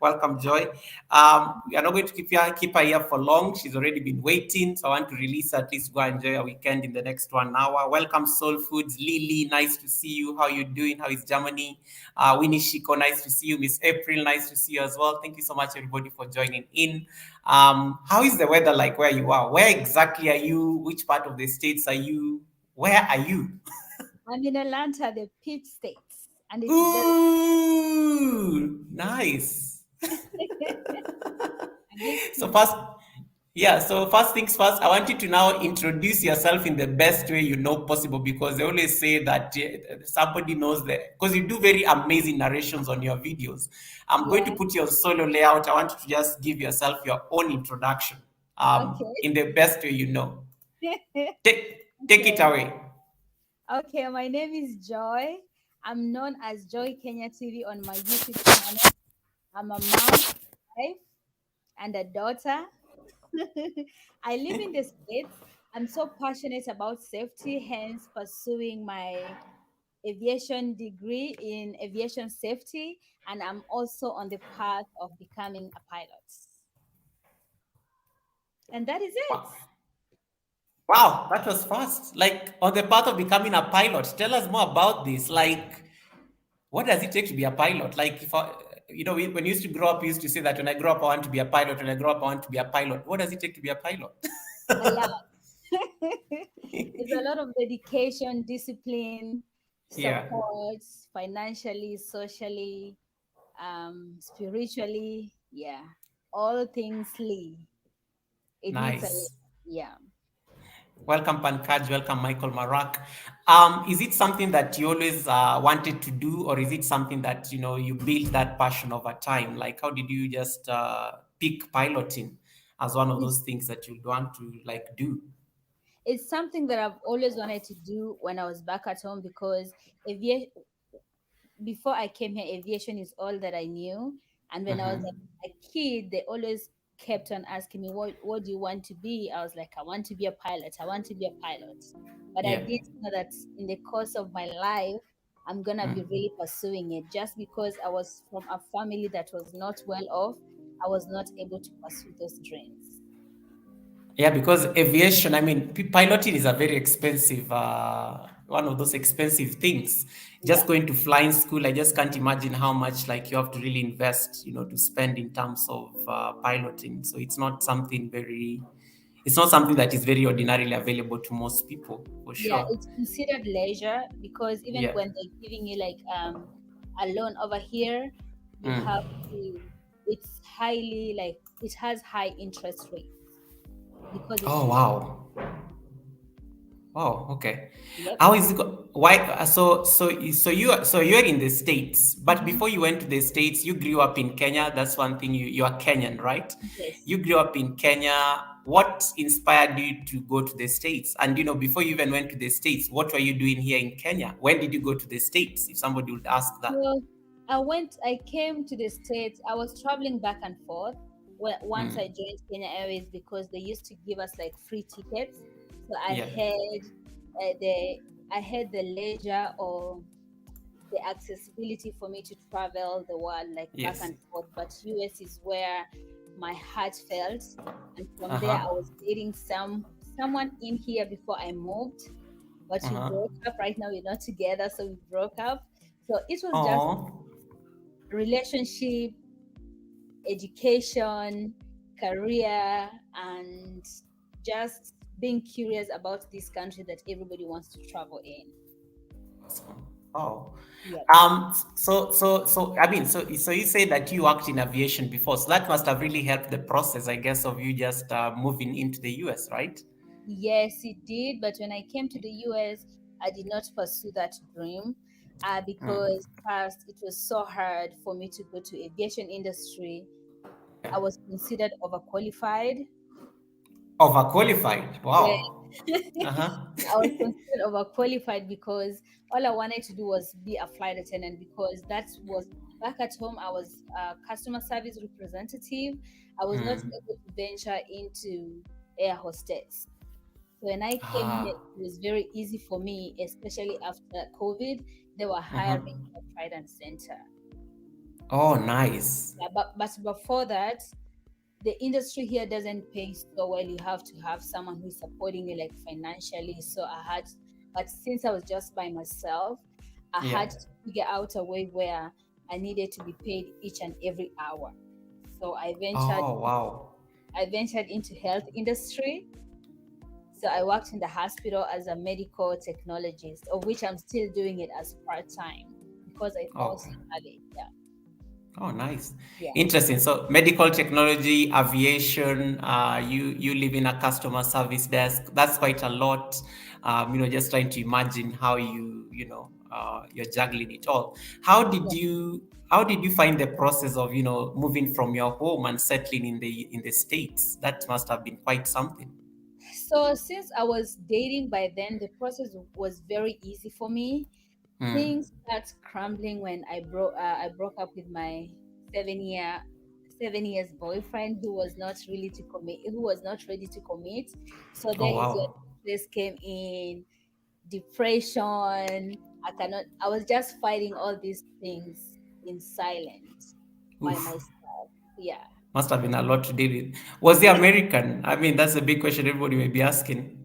Welcome, Joy. We are not going to keep her here for long. She's already been waiting, so I want to release her at least go enjoy a weekend in the next 1 hour. Welcome, Soul Foods. Lily, nice to see you. How you doing? How is Germany? Winnie Shiko, nice to see you. Miss April, nice to see you as well. Thank you so much, everybody, for joining in. How is the weather like where you are? Where exactly are you? Which part of the States are you? Where are you? I'm in Atlanta, the Peach States, and it's very Ooh, nice. and it's So first, yeah, so first things first, I want you to now introduce yourself in the best way you know possible because they always say that somebody knows that because you do very amazing narrations on your videos. I'm going to yeah. put your solo layout. I want you to just give yourself your own introduction Okay. in the best way you know. Take it Okay. away. Okay. My name is Joy. I'm known as Joy Kenya TV on my YouTube channel. I'm a mom, wife, and a daughter. I live in the States. I'm so passionate about safety, hence pursuing my aviation degree in aviation safety, and I'm also on the path of becoming a pilot. And that is it. Wow. Wow, that was fast. Like on the path of becoming a pilot. Tell us more about this. Like, what does it take to be a pilot? Like, if I, when you used to grow up, you used to say that when I grow up, I want to be a pilot. When I grow up, I want to be a pilot. What does it take to be a pilot? A lot. It's a lot of dedication, discipline, Yeah, support, financially, socially, spiritually. Yeah, all things Lee. It needs a nice. yeah. Welcome, Pankaj. Welcome, Michael Marak. Is it something that you always wanted to do, or is it something that you built that passion over time? Like, how did you just pick piloting as one of It's, those things that you'd want to like do? it's something that I've always wanted to do when I was back at home because aviation before I came here, aviation is all that I knew. And when I was Mhm. a kid, they always kept on asking me, what do you want to be? I was like, I want to be a pilot. I want to be a pilot. But I Yeah. didn't know that in the course of my life, I'm going to be Mm. really pursuing it. Just because I was from a family that was not well off, I was not able to pursue those dreams. Yeah, because aviation, I mean, piloting is a very expensive, one of those expensive things. Just Yeah. going to flying school, I just can't imagine how much like you have to really invest, to spend in terms of piloting. So it's not something that is very ordinarily available to most people, for Yeah, sure. it's considered leisure because even Yeah. when they're giving you like a loan over here, you have Mm. to it's highly like it has high interest rates because it's Oh, wow. Oh, okay. yep. How is it? Why? So you're in the States, but Hmm. before you went to the States, you grew up in Kenya. That's one thing. You are Kenyan, right? Yes. You grew up in Kenya. What inspired you to go to the States? And before you even went to the States, what were you doing here in Kenya? When did you go to the States? If somebody would ask that. Well, I came to the States. I was traveling back and forth once I Mm. joined Kenya Airways because they used to give us like free tickets. So Yeah. I had the leisure or the accessibility for me to travel the world like back Yes. and forth. But US is where my heart felt, and from Uh there huh. I was dating someone in here before I moved, but Uh we huh. broke up. Right now we're not together, so we broke up. So it was just Oh. relationship, education, career, and just being curious about this country that everybody wants to travel in. Awesome. Oh. Yep. I mean, so you say that you worked in aviation before, so that must have really helped the process, I guess, of you just moving into the US, right? Yes, it did. But when I came to the US, I did not pursue that dream Mm. because first it was so hard for me to go to aviation industry. Yeah. I was considered overqualified. Overqualified. Yeah, Wow. Uh-huh. I was considered overqualified because all I wanted to do was be a flight attendant because that was back at home. I was a customer service representative. I was not Mm. able to venture into air hostess. So when I came here, Ah. it was very easy for me, especially after COVID. They were hiring Mm-hmm. left, right, and center. Oh, nice. Yeah, but before that, the industry here doesn't pay so well. You have to have someone who's supporting you like financially. So but since I was just by myself, I Yeah. had to figure out a way where I needed to be paid each and every hour. So Oh, wow. I ventured into health industry. So I worked in the hospital as a medical technologist, of which I'm still doing it as part time because I also Okay. have it. Yeah, Oh, nice. yeah. Interesting. So medical technology, aviation, you live in a customer service desk. That's quite a lot. Just trying to imagine how you're juggling it all. Yeah. How did you find the process of, moving from your home and settling in the States? That must have been quite something. So since I was dating by then, the process was very easy for me. Hmm. Things started crumbling when I broke up with my 7 year 7 years boyfriend who was not really to commit who was not ready to commit. So Oh, there is where wow. this came in, depression. I was just fighting all these things in silence by Oof. myself. Yeah. Must have been a lot to deal with. Was he American? I mean, that's a big question everybody may be asking.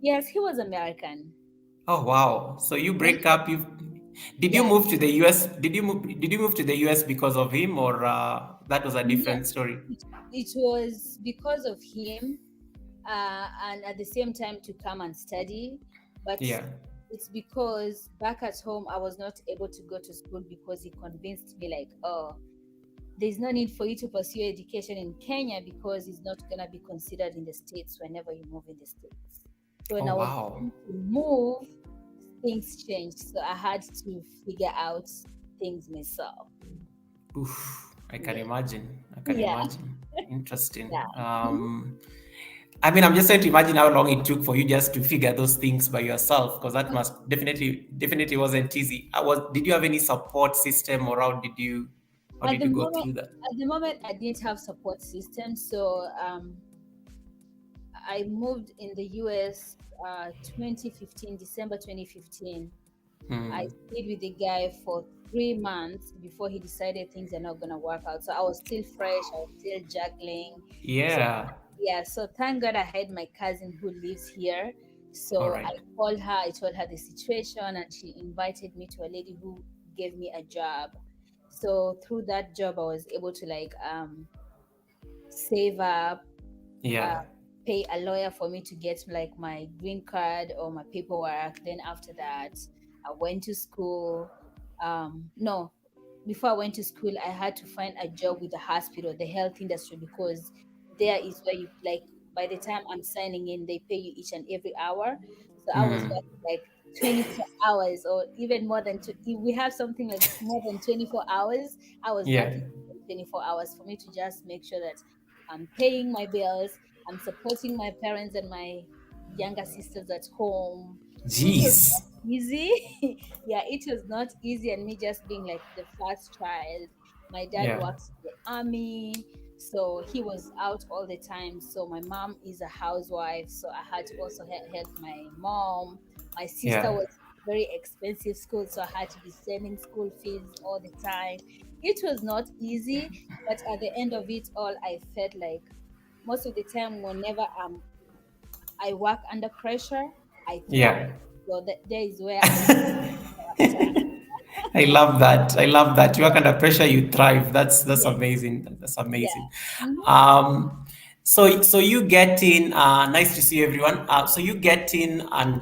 Yes, he was American. Oh, wow. So you break up. You did you Yeah. move to the US? Did you move to the US because of him, or that was a No, different story? it was because of him, and at the same time to come and study. But Yeah. it's because back at home I was not able to go to school because he convinced me like, oh, there's no need for you to pursue education in Kenya because it's not gonna be considered in the States whenever you move in the States. So when Oh, I was wow. going to move, things changed. So I had to figure out things myself. Oof. I can Yeah. imagine. I can Yeah. imagine. Interesting. Yeah. Mhm. I mean, I'm just trying to imagine how long it took for you just to figure those things by yourself, because that must definitely wasn't easy. Did you have any support system, or how At did the you go moment, through that? I didn't have support system, so I moved in the US 2015, December 2015. I Hmm. stayed with the guy for 3 months before he decided things are not gonna work out. So I was still fresh, I was still juggling. So Yeah. yeah, so thank God I had my cousin who lives here. All So I right. called her, I told her the situation, and she invited me to a lady who gave me a job. So through that job, I was able to like save up, uh, Yeah. pay a lawyer for me to get like my green card or my paperwork. Then after that, I went to school. No, before I went to school, I had to find a job with the hospital, the health industry, because there is where you like by the time I'm signing in, they pay you each and every hour. So I was Hmm. working like 24 hours or even more than if we have something like more than 24 hours, I was Yeah. working 24 hours for me to just make sure that I'm paying my bills, I'm supporting my parents and my younger sisters at home. It was Jeez. not easy. Yeah, it was not easy. And me just being like the first child. My dad Yeah. works in the army, so he was out all the time. So my mom is a housewife, so I had to also help my mom. My sister Yeah. was very expensive school, so I had to be sending school fees all the time. It was not easy, but at the end of it all, I felt like most of the time whenever I work under pressure, I thrive. Yeah. So there is where I see character. I love that. I love that. You work under pressure, you thrive. That's Yes, amazing. That's yeah. amazing. Hmm. Um, so you get in. Nice to see you, everyone. So you get in, and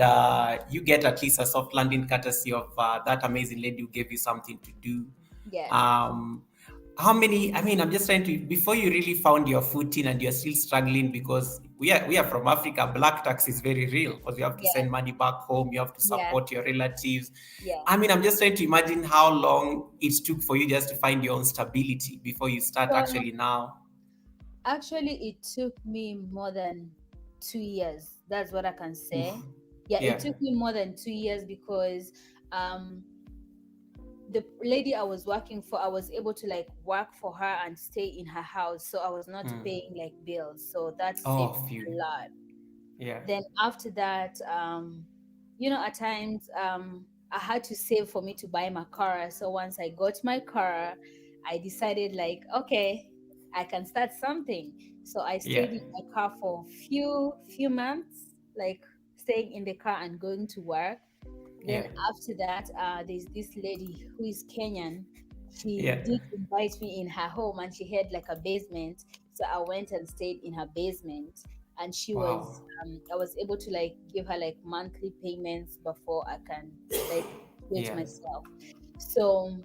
you get at least a soft landing, courtesy of that amazing lady who gave you something to do. Yeah, Um, how many? I mean, I'm just trying to, before you really found your footing and you're still struggling, because we are from Africa. Black tax is very real because you have to yeah, send money back home. You have to yeah, support your relatives. yeah. I mean, I'm just trying to imagine how long it took for you just to find your own stability before you start So actually now. actually, it took me more than 2 years. That's what I can Oof. say. Yeah, it Yeah. took me more than 2 years because um the lady I was working for, I was able to like work for her and stay in her house. So I was not Hmm. paying like bills. So that Oh, saved phew. a lot. Yeah. Then after that, at times I had to save for me to buy my car. So once I got my car, I decided like, okay, I can start something. So I Yeah. stayed in my car for few months, like staying in the car and going to work. Yeah. Then after that, there's this lady who is Kenyan. She Yeah. did invite me in her home, and she had like a basement. So I went and stayed in her basement, and Wow. I was able to like give her like monthly payments before I can like do it Yeah. myself. So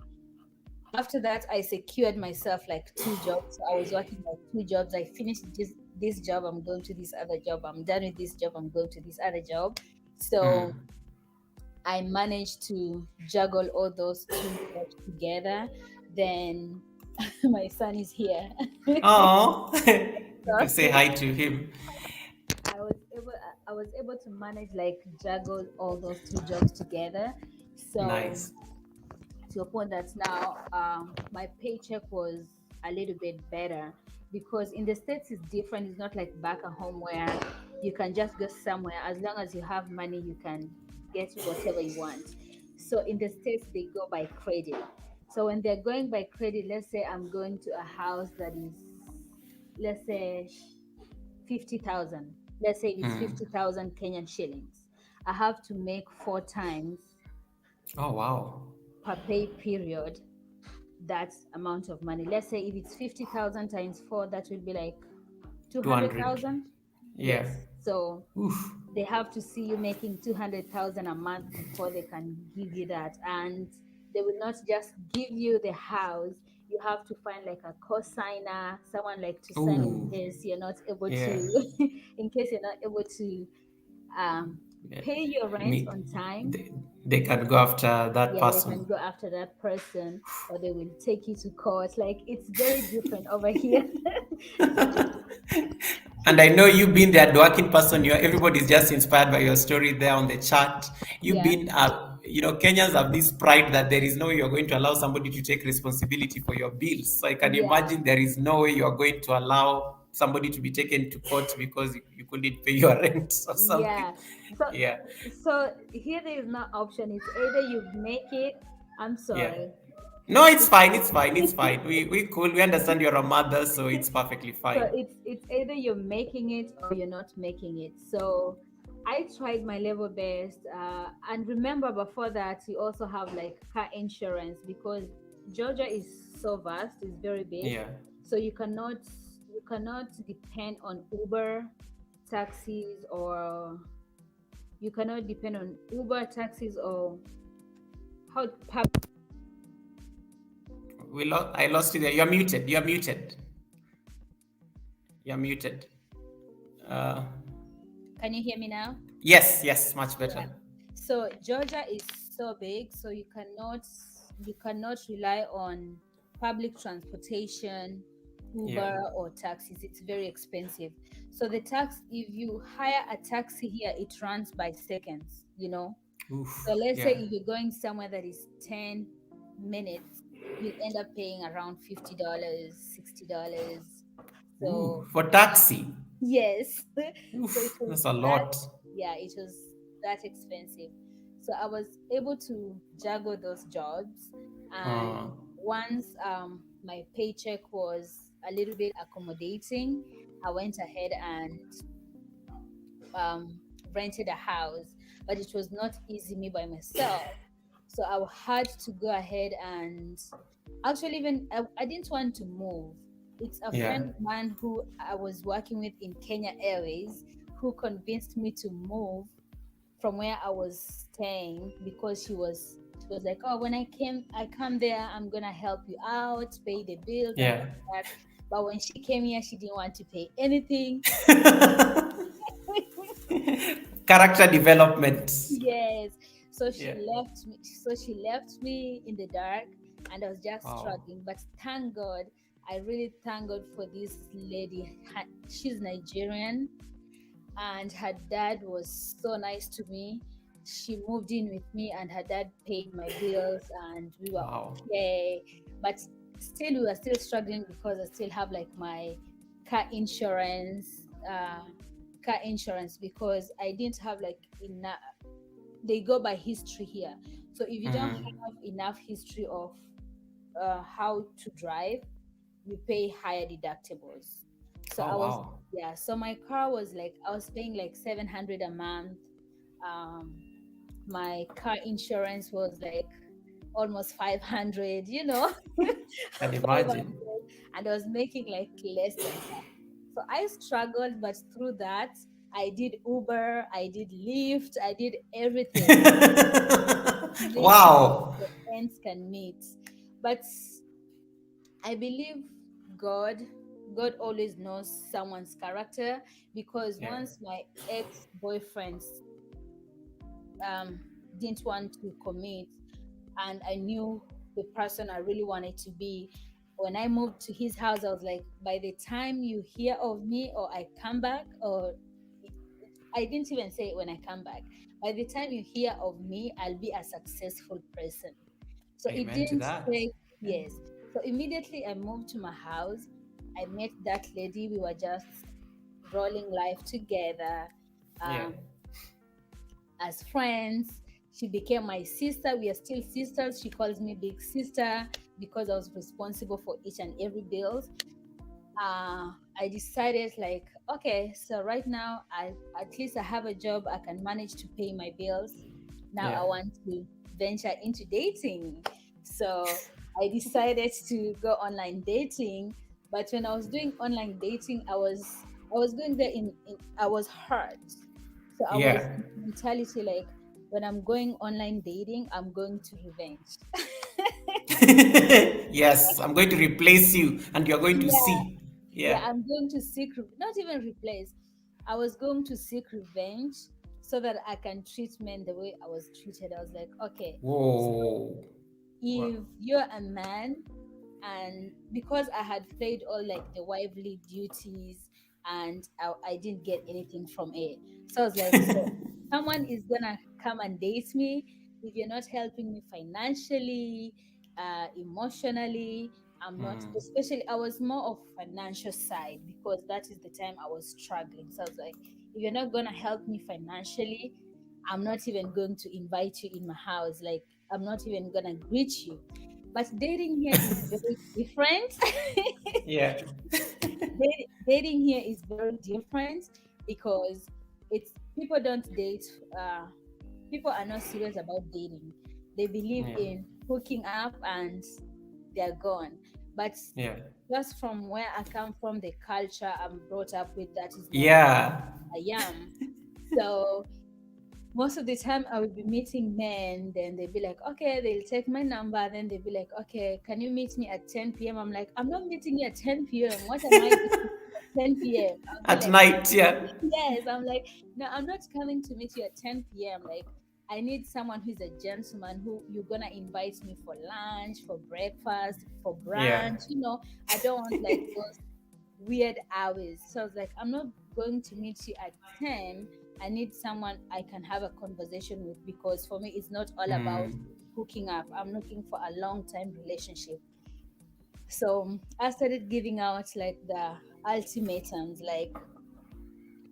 after that, I secured myself like two jobs. So I was working like two jobs. I finished this job, I'm going to this other job. I'm done with this job, I'm going to this other job. So Mm. I managed to juggle all those two jobs together. Then my son is here. Oh, to say So hi to him. I was able to manage like juggle all those two jobs together. So Nice. to a point that now my paycheck was a little bit better, because in the States it's different. It's not like back at home where you can just go somewhere. As long as you have money, you can get whatever you want. So in the States, they go by credit. So when they're going by credit, let's say I'm going to a house that is, let's say, 50,000. Let's say it's Mm. 50,000 Kenyan shillings. I have to make four times Oh, wow. per pay period that amount of money. Let's say if it's 50,000 times four, that would be like 200. 200,000. Yeah. Yes. So Oof. they have to see you making 200,000 a month before they can give you that. And they will not just give you the house. You have to find like a co-signer, someone like to sign in Ooh. case you're not able Yeah. to, in case you're not able to um, Yeah. pay your rent Me, on time. they can go after that Yeah, they can person. go after that person, or they will take you to court. Like it's very different over here. And I know you've been the hardworking person. Everybody's just inspired by your story there on the chat. You've Yeah, been, Kenyans have this pride that there is no way you're going to allow somebody to take responsibility for your bills. So I can yeah, imagine there is no way you're going to allow somebody to be taken to court because you couldn't pay your rent or something. yeah. So, Yeah, so here there is no option. It's either you make it. I'm yeah. sorry. No, it's fine. It's fine. It's fine. We cool. We understand you're a mother, so it's perfectly So fine. it's either you're making it or you're not making it. So I tried my level best. And remember, before that, you also have like car insurance, because Georgia is so vast, it's very big. Yeah. So you cannot depend on Uber taxis, or you cannot depend on Uber taxis or how I lost you there. You're muted. You're muted. You're muted. Uh, can you hear me now? yes, yes, much Yeah. better. So Georgia is so big, so you cannot rely on public transportation, Yeah. Uber or taxis. It's very expensive. So if you hire a taxi here, it runs by seconds, you know. Oof. So let's say Yeah. if you're going somewhere that is 10 minutes, you end up paying around $50, $60. Ooh, So for taxi. yes. So it Oof, was that's a that, lot. yeah, it was that expensive. So I was able to juggle those jobs. And Uh, once my paycheck was a little bit accommodating, I went ahead and um, rented a house. But it was not easy me by myself. So I had to go ahead and actually, even I didn't want to move. It's a yeah. friend of mine who I was working with in Kenya Airways who convinced me to move from where I was staying, because she was like, oh, when I come there, I'm gonna help you out, pay the bills and Yeah. all that. But when she came here, she didn't want to pay anything. Character development. Yes. So Yeah. she left me in the dark, and I was just Wow. struggling. But thank God, I really thank God for this lady. She's Nigerian, and her dad was so nice to me. She moved in with me, and her dad paid my bills, and we were Wow. okay. But still, we were still struggling because I still have like my car insurance. Car insurance, because I didn't have like enough. They go by history here. So if you don't Mm-hmm. have enough history of how to drive, you pay higher deductibles. So Oh I was, wow. yeah, so my car was like, I was paying like 700 a month. Um, my car insurance was like almost 500, Can 500, imagine. and I was making like less than that. So I struggled, but through that, I did Uber, I did Lyft, I did everything to make sure Wow. the ends can meet. But I believe God, God always knows someone's character, because Yeah. once my ex boyfriends um, didn't want to commit, and I knew the person I really wanted to be. When I moved to his house, I was like, by the time you hear of me or I come back, or I didn't even say it when I come back, by the time you hear of me, I'll be a successful person. So it Amen to didn't that. take, Yeah. yes. So immediately I moved to my house. I met that lady. We were just rolling life together. Yeah. Um, as friends. She became my sister. We are still sisters. She calls me big sister because I was responsible for each and every bills. I decided like, okay, so right now I at least I have a job. I can manage to pay my bills. Now Yeah. I want to venture into dating. So I decided to go online dating. But when I was doing online dating, I was going there in I was hurt. So I was Yeah. in mentality like, when I'm going online dating, I'm going to revenge. Yes, I'm going to replace you and you're going to Yeah, see. yeah, Yeah. I'm going to seek, not even replace. I was going to seek revenge so that I can treat men the way I was treated. I was like, okay, so Whoa. Wow. if you're a man, and because I had played all like the wifely duties, and I didn't get anything from it. So I was like, so someone is gonna come and date me. If you're not helping me financially, emotionally, I'm not, Mm. especially I was more of financial side, because that is the time I was struggling. So I was like, if you're not gonna help me financially, I'm not even going to invite you in my house. Like, I'm not even gonna greet you. But dating here is very different. Yeah. Dating here is very different, because it's, people don't date. People are not serious about dating. They believe Yeah. in hooking up and they're gone. But Yeah. just from where I come from, the culture I'm brought up with, that is not how Yeah. I am. So most of the time I will be meeting men, then they'll be like, okay, they'll take my number, then they'll be like, okay, can you meet me at 10 p.m.? I'm like, I'm not meeting you at 10 p.m. What am I doing at 10 p.m.? I'll be At like, night, yeah. yes, I'm like, no, I'm not coming to meet you at 10 p.m. Like, I need someone who's a gentleman, who you're gonna invite me for lunch, for breakfast, for Yeah. brunch. I don't want like those weird hours. So I was like, I'm not going to meet you at 10. I need someone I can have a conversation with, because for me, it's not all about Mm. hooking up. I'm looking for a long time relationship. So I started giving out like the ultimatums, like,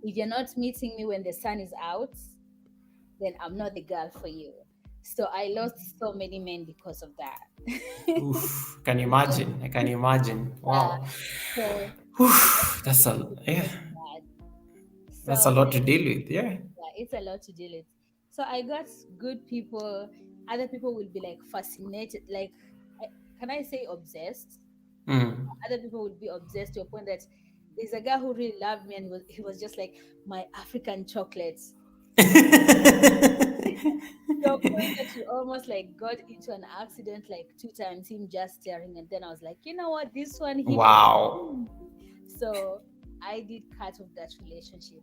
if you're not meeting me when the sun is out, then I'm not the girl for you. So I lost so many men because of that. Oof. Can you imagine? I can imagine. Yeah. Wow. So I lost Oof. many men because of that. That's a So lot to deal with. Yeah. yeah, it's a lot to deal with. So I got good people. Other people will be like fascinated, like, I- can I say obsessed? Mm. Other people will be obsessed to a point that there's a guy who really loved me, and he was just like my African chocolates. To a point that we almost like got into an accident like 2 times, him just staring, and then I was like, you know what, this one he can Wow. see. So I did cut off that relationship.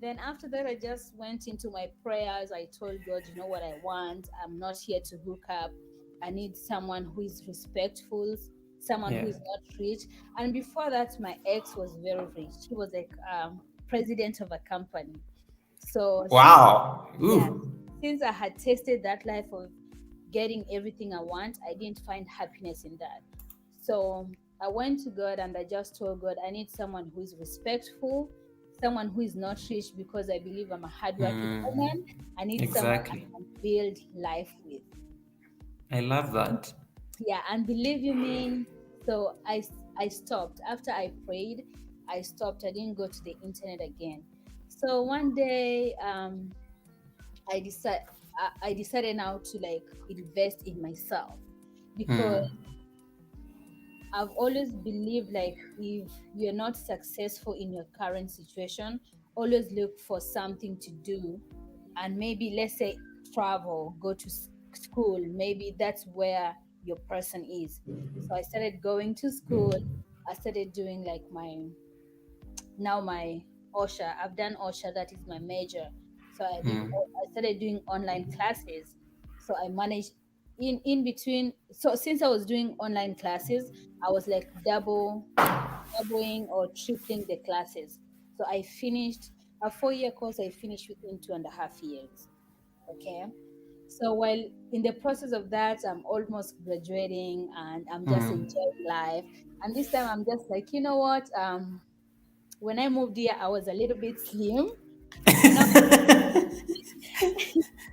Then after that, I just went into my prayers. I told God, you know what I want? I'm not here to hook up. I need someone who is respectful, someone who Yeah. is not rich. And before that, my ex was very rich. He was like president of a company. So since, Wow. yeah, Ooh. since I had tasted that life of getting everything I want, I didn't find happiness in that. So I went to God and I just told God, I need someone who is respectful, someone who is not rich, because I believe I'm a hardworking Mm. woman. I need someone I Exactly. can build life with. I love that. Yeah, and believe you me, so I stopped after I prayed. I stopped. I didn't go to the internet again. So one day, I decided I decided now to like invest in myself, because Mm. I've always believed like if you're not successful in your current situation, always look for something to do, and maybe let's say travel, go to school. Maybe that's where your person is. So I started going to school. I started doing like my OSHA. I've done OSHA, that is my major. So I started doing online classes. So I managed in between. So since I was doing online classes, I was like doubling or tripling the classes. So I finished a 4 year course. I finished within 2.5 years. Okay. So while in the process of that, I'm almost graduating and I'm just Mm. enjoying life. And this time I'm just like, you know what? When I moved here, I was a little bit slim. Now,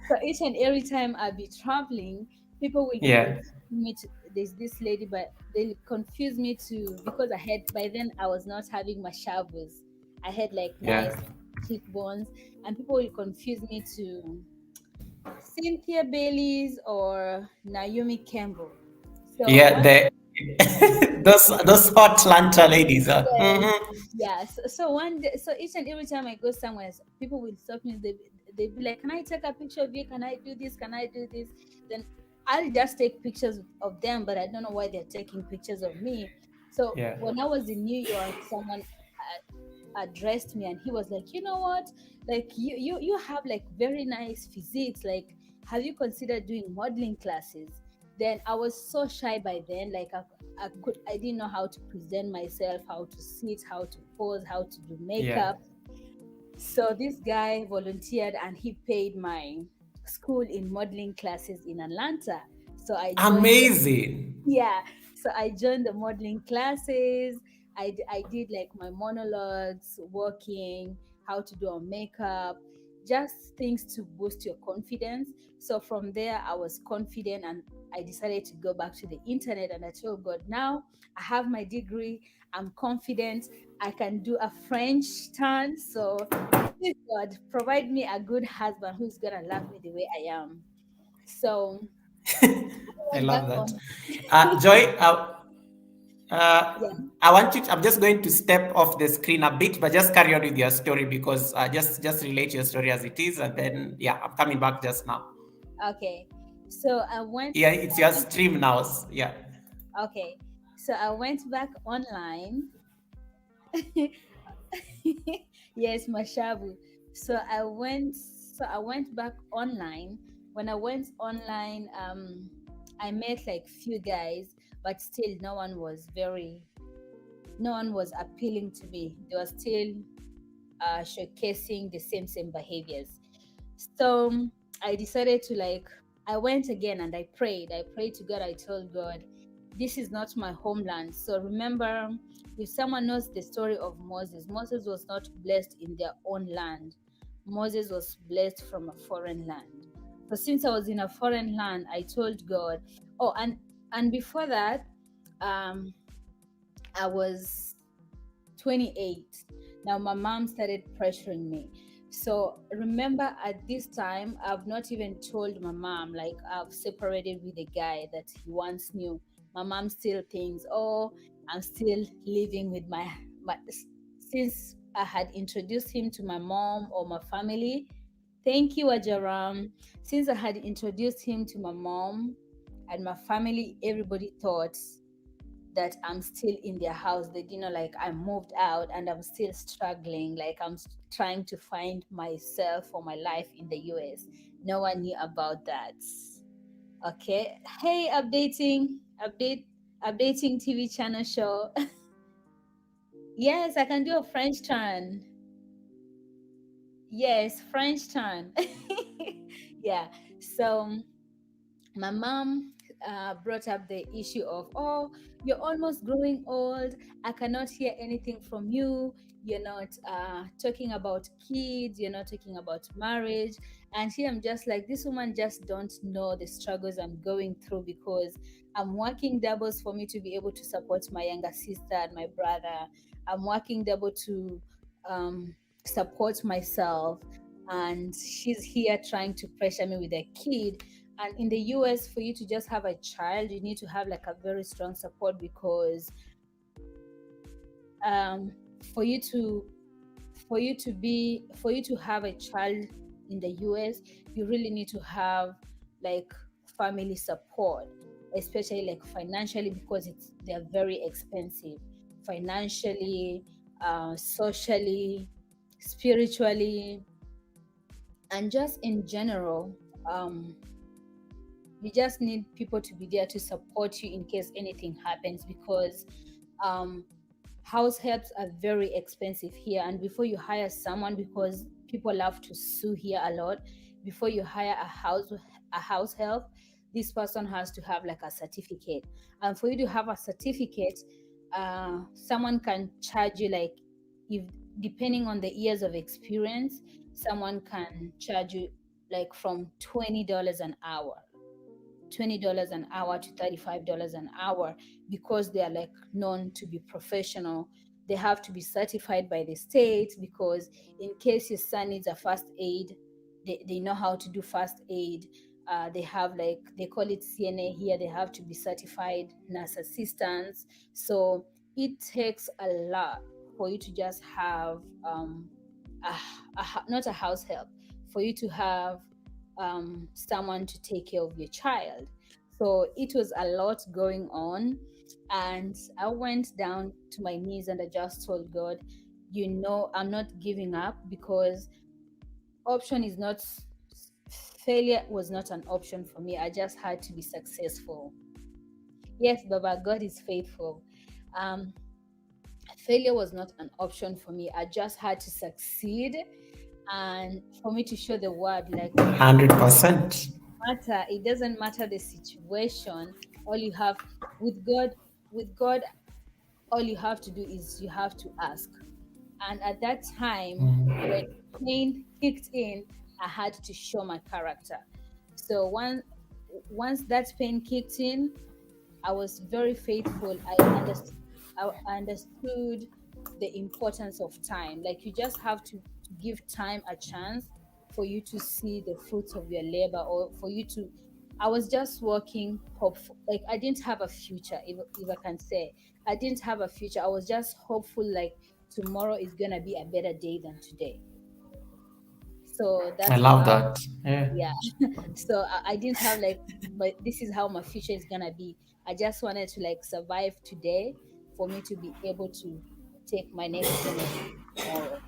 so each and every time I be traveling, people will Yeah, confuse me to there's this lady, but they confuse me to because I had by then I was not having my shavels. I had like yeah, nice cheekbones, and people will confuse me to Cynthia Bailey's or Naomi Campbell. So yeah. one The those hot Atlanta ladies. Yes, Mhm. yes. So one day, so each and every time I go somewhere, people will stop me. They be like, "Can I take a picture of you? Can I do this? Can I do this?" Then I'll just take pictures of them, but I don't know why they're taking pictures of me. So Yeah, when I was in New York, someone addressed me, and he was like, "You know what? Like you have like very nice physiques. Like, have you considered doing modeling classes?" Then I was so shy by then. Like I didn't know how to present myself, how to sit, how to pose, how to do yeah. makeup. So this guy volunteered and he paid my school in modeling classes in Atlanta. So I joined. Amazing. Yeah, so I joined the modeling classes. I did like my monologues, walking, how to do our makeup, just things to boost your confidence. So from there I was confident, and I decided to go back to the internet, and I told God, now I have my degree, I'm confident, I can do a French turn. So please God provide me a good husband who's gonna love me the way I am. So I I went back love that. on. Joy, Yeah. I want you. I'm just going to step off the screen a bit, but just carry on with your story because just relate your story as it is, and then yeah, I'm coming back just now. Okay. So Yeah, it's your stream now. Yeah. okay. So I went back online. Yes, Mashabu. So I went back online. When I went online, I met like few guys, but still no one was appealing to me. They were still showcasing the same behaviors. So I decided to like I went again and I prayed. I prayed to God. I told God, this is not my homeland. So remember, if someone knows the story of Moses, Moses was not blessed in their own land. Moses was blessed from a foreign land. So since I was in a foreign land, I told God, oh, and before that, um, I was 28. Now my mom started pressuring me. So remember at this time, I've not even told my mom, like I've separated with a guy that he once knew. My mom still thinks, oh, I'm still living with my since I had introduced him to my mom or my family. Thank you, Ajaram. Since I had introduced him to my mom and my family, everybody thought that I'm still in their house. They didn't know like I moved out and I'm still struggling, like trying to find myself or my life in the US. No one knew about that. Okay. Hey, updating TV channel show. Yes, I can do a French turn. Yes, French turn. Yeah. So my mom brought up the issue of, oh, you're almost growing old, I cannot hear anything from you, you're not talking about kids, you're not talking about marriage. And here I'm just like, this woman just don't know the struggles I'm going through, because I'm working doubles for me to be able to support my younger sister and my brother. I'm working double to um, support myself, and she's here trying to pressure me with a kid. And in the US, for you to just have a child, you need to have like a very strong support, because um, for you to for you to have a child in the US, you really need to have like family support, especially like financially, because they're very expensive financially, socially, spiritually, and just in general. Um, you just need people to be there to support you in case anything happens, because um, house helps are very expensive here. And before you hire someone, because people love to sue here a lot, before you hire a house help, this person has to have like a certificate. And for you to have a certificate, someone can charge you like, if depending on the years of experience, someone can charge you like from $20 an hour, $20 an hour to $35 an hour, because they are like known to be professional. They have to be certified by the state, because in case your son needs a first aid, they know how to do first aid. They have like, they call it CNA here, they have to be certified nurse assistants. So it takes a lot for you to just have not a house help, for you to have someone to take care of your child. So it was a lot going on. And I went down to my knees and I just told God, I'm not giving up, because option is not, failure was not an option for me. I just had to be successful. Yes, Baba, God is faithful. Um, Failure was not an option for me. I just had to succeed, and for me to show the world like, 100%. it doesn't matter the situation. All you have with God, with God, all you have to do is you have to ask. And at that time, when pain kicked in, I had to show my character. So once that pain kicked in, I was very faithful. I understood the importance of time. Like, you just have to give time a chance for you to see the fruits of your labor, or for you to. I was just working hopeful. Like, I didn't have a future, if I can say. I didn't have a future. I was just hopeful, like, tomorrow is gonna be a better day than today. So I that's love how. that. Yeah. Yeah. So I didn't have like, but this is how my future is gonna be. I just wanted to like survive today for me to be able to take my next generation tomorrow.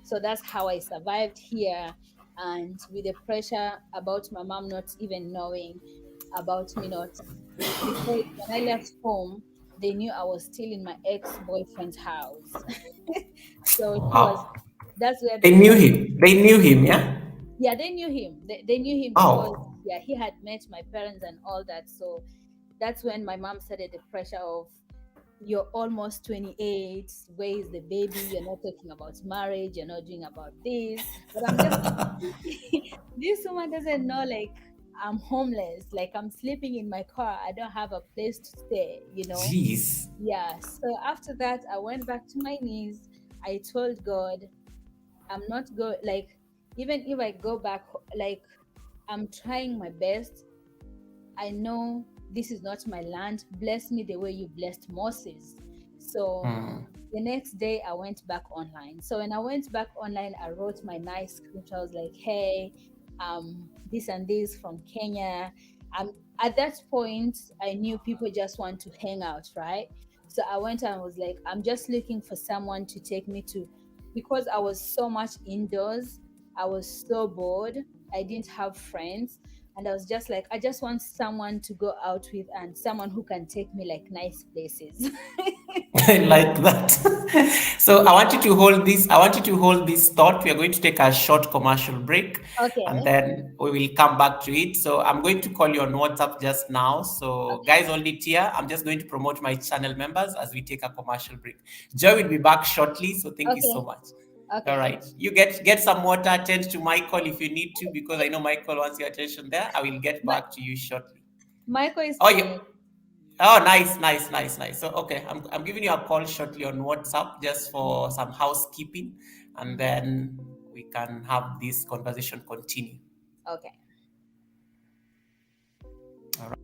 So that's how I survived here, and with the pressure about my mom not even knowing about me, not, because when I left home, they knew I was still in my ex-boyfriend's house. So she was, Wow. that's where They the knew trust. him. They knew him, yeah? Yeah, they knew him. They knew him because, Oh, yeah, he had met my parents and all that. So that's when my mom started the pressure of, you're almost 28, where is the baby, you're not talking about marriage, you're not doing about this. But I'm just like, this woman doesn't know, like, I'm homeless, like, I'm sleeping in my car, I don't have a place to stay. jeez. Yeah. So after that, I went back to my knees. I told God, I'm not go like, even if I go back, like, I'm trying my best. I know this is not my land. Bless me the way you blessed Moses. So the next day I went back online. So when I went back online, I wrote my nice script. I was like, hey, this and this from Kenya. At that point, I knew people just want to hang out, right? So I went and was like, I'm just looking for someone to take me to, because I was so much indoors. I was so bored. I didn't have friends. And I was just like, I just want someone to go out with and someone who can take me like nice places. Like that. So I want you to hold this. I want you to hold this thought. We are going to take a short commercial break, and Okay. then we will come back to it. So I'm going to call you on WhatsApp just now. So Okay. guys, hold it here. I'm just going to promote my channel members as we take a commercial break. Joy will be back shortly. So thank you so Okay. much. All Okay. right. You get some water. Attend to Michael if you need to, because I know Michael wants your attention there. I will get My, back to you shortly. Michael is Oh, you. coming. Oh, nice, nice, nice, nice. So, okay, I'm giving you a call shortly on WhatsApp just for some housekeeping, and then we can have this conversation continue. Okay. All right.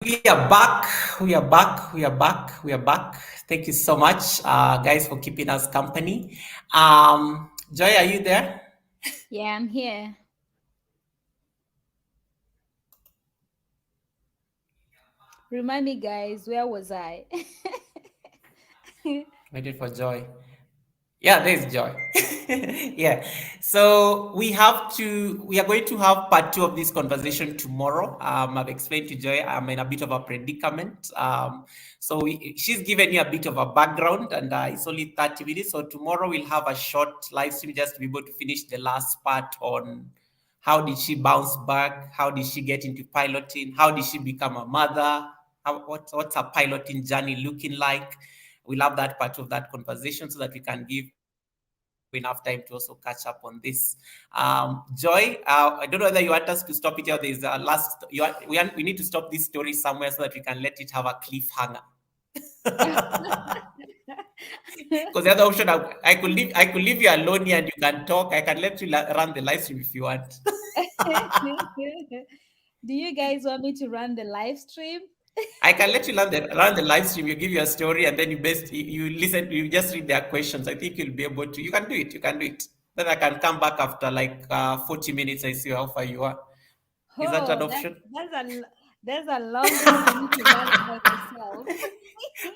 We are back. We are back. We are back. We are back. Thank you so much, guys, for keeping us company. Joy, are you there? Yeah, I'm here. Remind me, guys, where was I? Waiting for Joy. Yeah, there's Joy. Yeah. So we are going to have part two of this conversation tomorrow. I've explained to Joy I'm in a bit of a predicament. She's given you a bit of a background, and it's only 30 minutes. So tomorrow we'll have a short live stream just to be able to finish the last part on how did she bounce back? How did she get into piloting? How did she become a mother? What's her piloting journey looking like? We'll have that part of that conversation so that we can give enough time to also catch up on this. Joy, I don't know whether you want us to stop it here. There's a last. We need to stop this story somewhere so that we can let it have a cliffhanger. Because the other option, I could leave you alone here and you can talk. I can let you run the live stream if you want. Do you guys want me to run the live stream? I can let you run the live stream. You give your story and then you listen. You just read their questions. I think you'll be able to. You can do it. You can do it. Then I can come back after like 40 minutes. I see how far you are. Is that an Oh, option? that's a long time for me to run it by myself.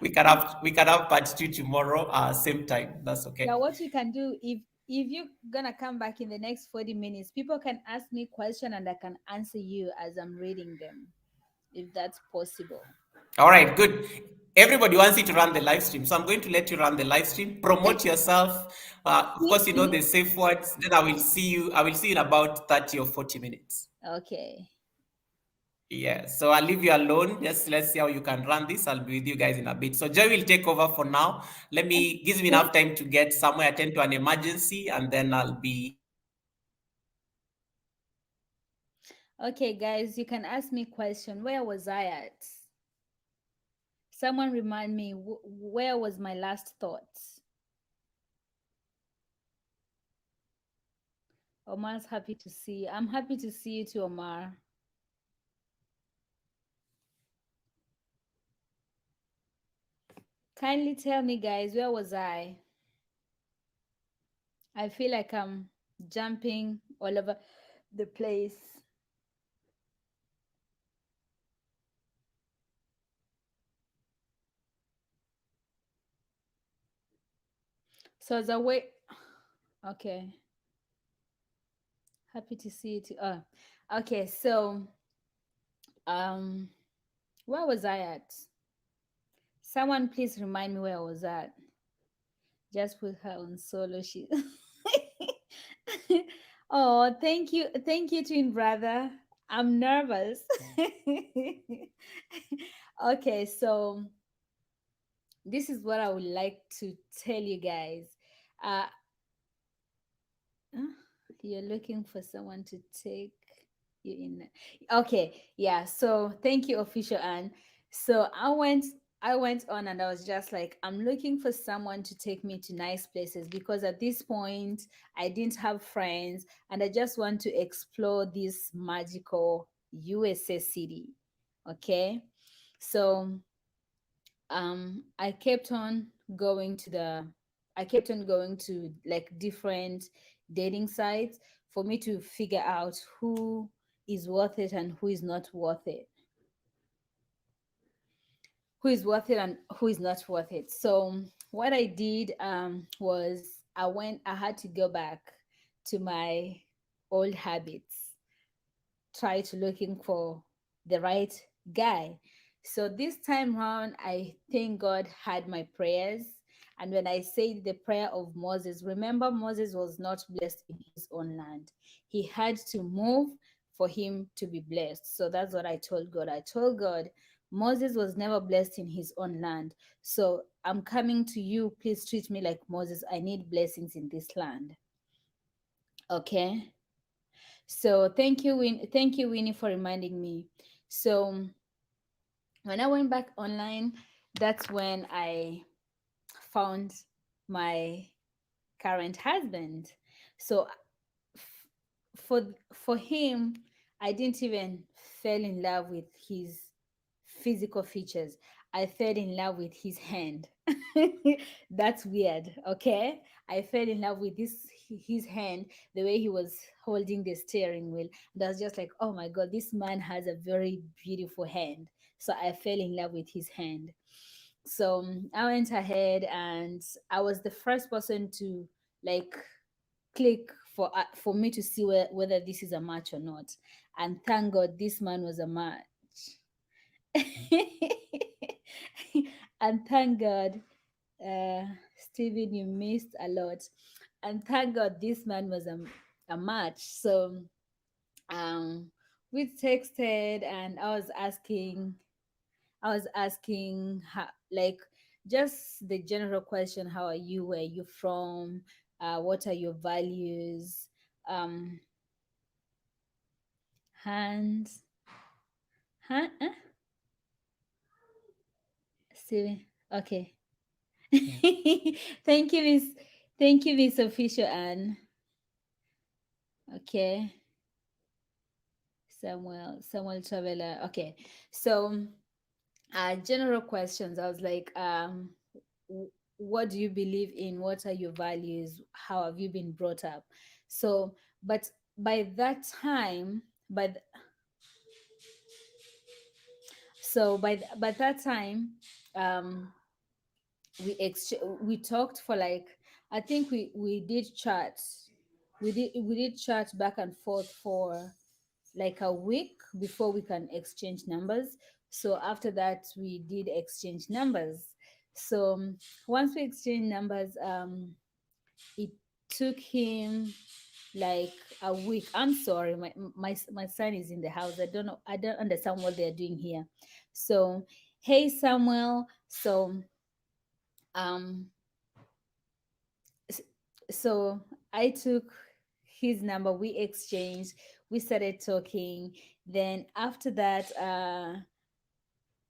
We can have part two tomorrow. Same time. That's Yeah, okay. what we can do, if you're gonna come back in the next 40 minutes, people can ask me question and I can answer you as I'm reading them, if that's possible. All right, good. Everybody wants you to run the live stream, so I'm going to let you run the live stream. Promote yourself. Of course, you know the safe words. Then I will see you. I will see you in about 30 or 40 minutes. Okay. Yeah. So I'll leave you alone. Just let's see how you can run this. I'll be with you guys in a bit. So Joy will take over for now. Gives me enough time to get somewhere, attend to an emergency, and then I'll be Okay, guys, you can ask me question. Where was I at? Someone remind me, where was my last thoughts? Omar's happy to see you. I'm happy to see you too, Omar. Kindly tell me, guys, where was I? I feel like I'm jumping all over the place. So as a way, okay, happy to see you too. Okay, so um, where was I at? Someone please remind me where I was at. Just put her on solo. She. Oh, thank you, twin brother. I'm nervous. Okay, so this is what I would like to tell you guys. Uh, Huh? You're looking for someone to take you in. Okay, yeah. So thank you, official Anne. So I went on and I was just like, I'm looking for someone to take me to nice places because at this point I didn't have friends and I just want to explore this magical USA city. Okay. So I kept on going to the I kept on going to like different dating sites for me to figure out who is worth it and who is not worth it, and who is not worth it. So what I did was I had to go back to my old habits, try to looking for the right guy. So this time round, I thank God had my prayers. And when I said the prayer of Moses, remember Moses was not blessed in his own land. He had to move for him to be blessed. So that's what I told God. I told God, Moses was never blessed in his own land. So I'm coming to you. Please treat me like Moses. I need blessings in this land. Okay. So thank you, Winnie, for reminding me. So when I went back online, that's when I found my current husband. So for him, I didn't even fell in love with his physical features. I fell in love with his hand. That's weird, okay? I fell in love with his hand, the way he was holding the steering wheel. And I was just like, oh my god, this man has a very beautiful hand. So I fell in love with his hand. So I went ahead and I was the first person to like click for me to see whether this is a match or not. And thank God this man was a match. And thank God, uh, Stephen, you missed a lot. And thank God this man was a match. So um, we texted, and I was asking how, like, just the general question: How are you? Where are you from? What are your values? Um, hands, huh? Steven, okay. Yeah. Thank you, Miss. Thank you, Miss Official Anne. Okay, Samuel Travella. Okay, so general questions. I was like, w- what do you believe in? What are your values? How have you been brought up? So, but by that time, by by that time, um, we talked for like, I think we did chat. We did chat back and forth for like a week before we can exchange numbers. So after that, we did exchange numbers. So once we exchanged numbers, it took him like a week. I'm sorry, my son is in the house. I don't understand what they're doing here. So hey Samuel. Um s- so I took his number, we exchanged, we started talking. Then after that,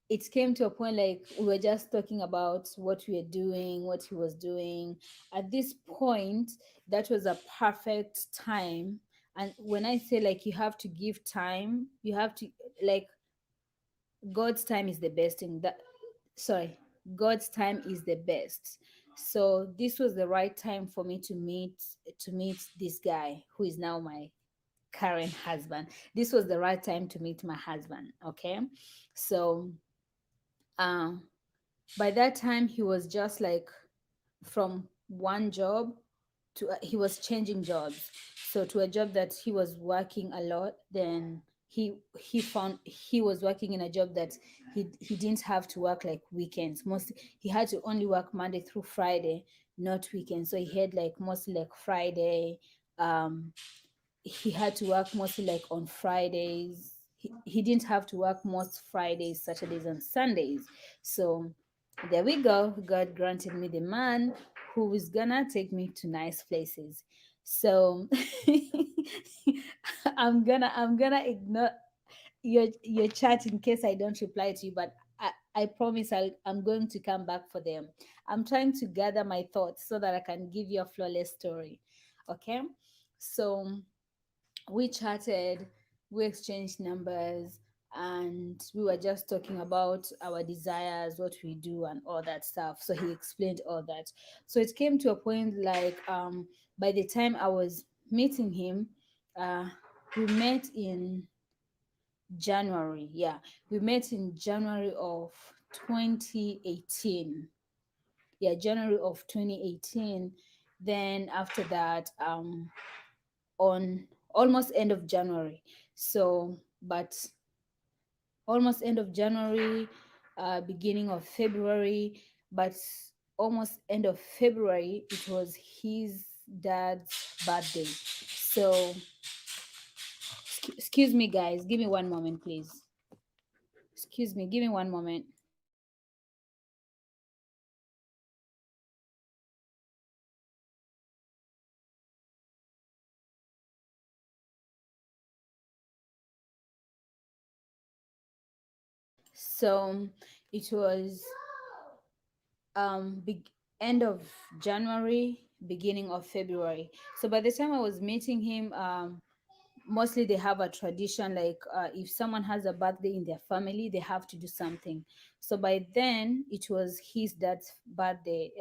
it came to a point like we were just talking about what we were doing, what he was doing. At this point, that was a perfect time. And when I say like you have to give time, you have to, like, God's time is the best thing. That sorry, God's time is the best. So this was the right time for me to meet this guy who is now my current husband. This was the right time to meet my husband. Okay, so uh, by that time he was just like from one job to he was changing jobs, so to a job that he was working a lot. Then he found he was working in a job that he didn't have to work like weekends. Mostly he had to only work Monday through Friday, not weekends. So he had like mostly like Friday. He had to work mostly like on Fridays. He didn't have to work most Fridays, Saturdays, and Sundays. So there we go. God granted me the man who is gonna take me to nice places. So I'm gonna ignore your chat in case I don't reply to you, but I promise I'm going to come back for them. I'm trying to gather my thoughts so that I can give you a flawless story. Okay, so we chatted, we exchanged numbers, and we were just talking about our desires, what we do, and all that stuff. So he explained all that. So it came to a point like, by the time I was meeting him, uh, we met in January. Yeah, we met in January of 2018. Yeah, January of 2018. Then after that, on almost end of January. So, but almost end of January, beginning of February, but almost end of February, it was his dad's birthday. So, excuse me, guys, give me one moment, please. Excuse me, give me one moment. So, it was big end of January, beginning of February. So by the time I was meeting him, mostly they have a tradition like, if someone has a birthday in their family, they have to do something. So by then it was his dad's birthday.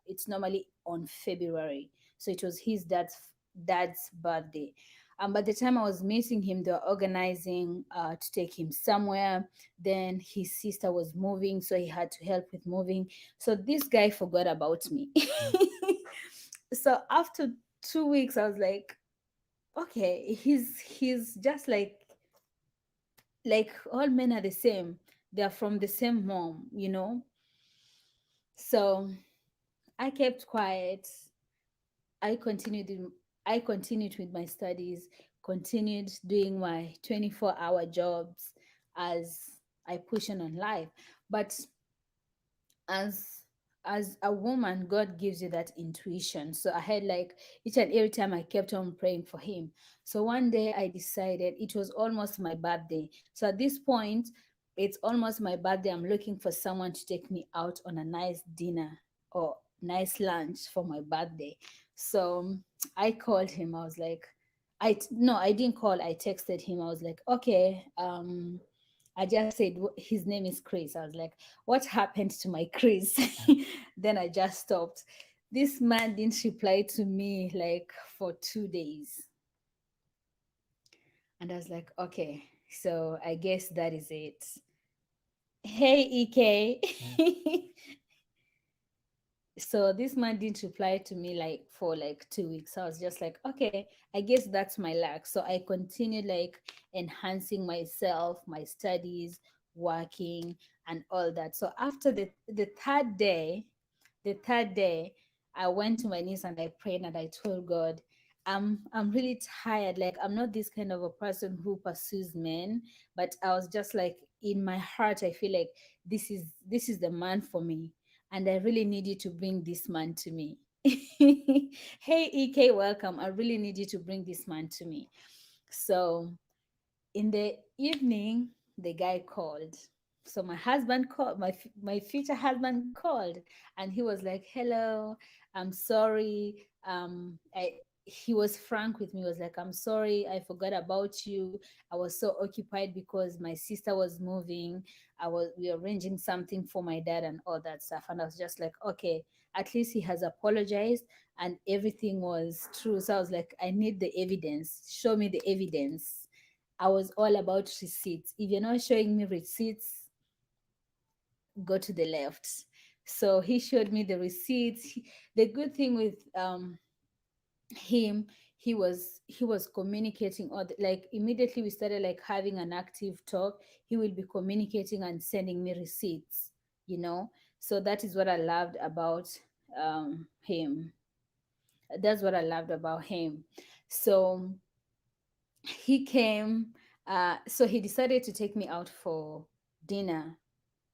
It's normally on February, so it was his dad's birthday. By the time I was meeting him, they were organizing to take him somewhere. Then his sister was moving, so he had to help with moving. So this guy forgot about me. So after 2 weeks, I was like, okay, he's just like all men are the same. They're from the same mom. So I kept quiet. I continued in, I continued with my studies, continued doing my 24-hour jobs as I push on life. But as as a woman, God gives you that intuition. So I had like, each and every time I kept on praying for him. So one day I decided, it was almost my birthday. So at this point, it's almost my birthday. I'm looking for someone to take me out on a nice dinner. or nice lunch for my birthday. So I called him. I was like, no, I didn't call. I texted him. I was like, okay, I just said his name is Chris. I was like, what happened to my Chris? Then I just stopped. This man didn't reply to me like for 2 days. And I was like, okay, so I guess that is it. Hey, EK. So this man didn't reply to me like for like 2 weeks. I was just like, okay, I guess that's my luck. So I continued like enhancing myself, my studies, working, and all that. So after the third day, I went to my knees and I prayed and I told God, I'm really tired. Like I'm not this kind of a person who pursues men, but I was just like in my heart, I feel like this is the man for me, and I really need you to bring this man to me. Hey EK, welcome. I really need you to bring this man to me. So in the evening, the guy called. So my husband called, my future husband called, and he was like, "Hello, I'm sorry." He was frank with me. He was like, "I'm sorry, I forgot about you. I was so occupied because my sister was moving. We were arranging something for my dad and all that stuff." And I was just like, "Okay, at least he has apologized and everything was true." So I was like, "I need the evidence. Show me the evidence." I was all about receipts. If you're not showing me receipts, go to the left. So he showed me the receipts. The good thing with him, he was communicating, like immediately we started like having an active talk. He will be communicating and sending me receipts, you know. So that is what I loved about him. That's what I loved about him. So he came, so he decided to take me out for dinner.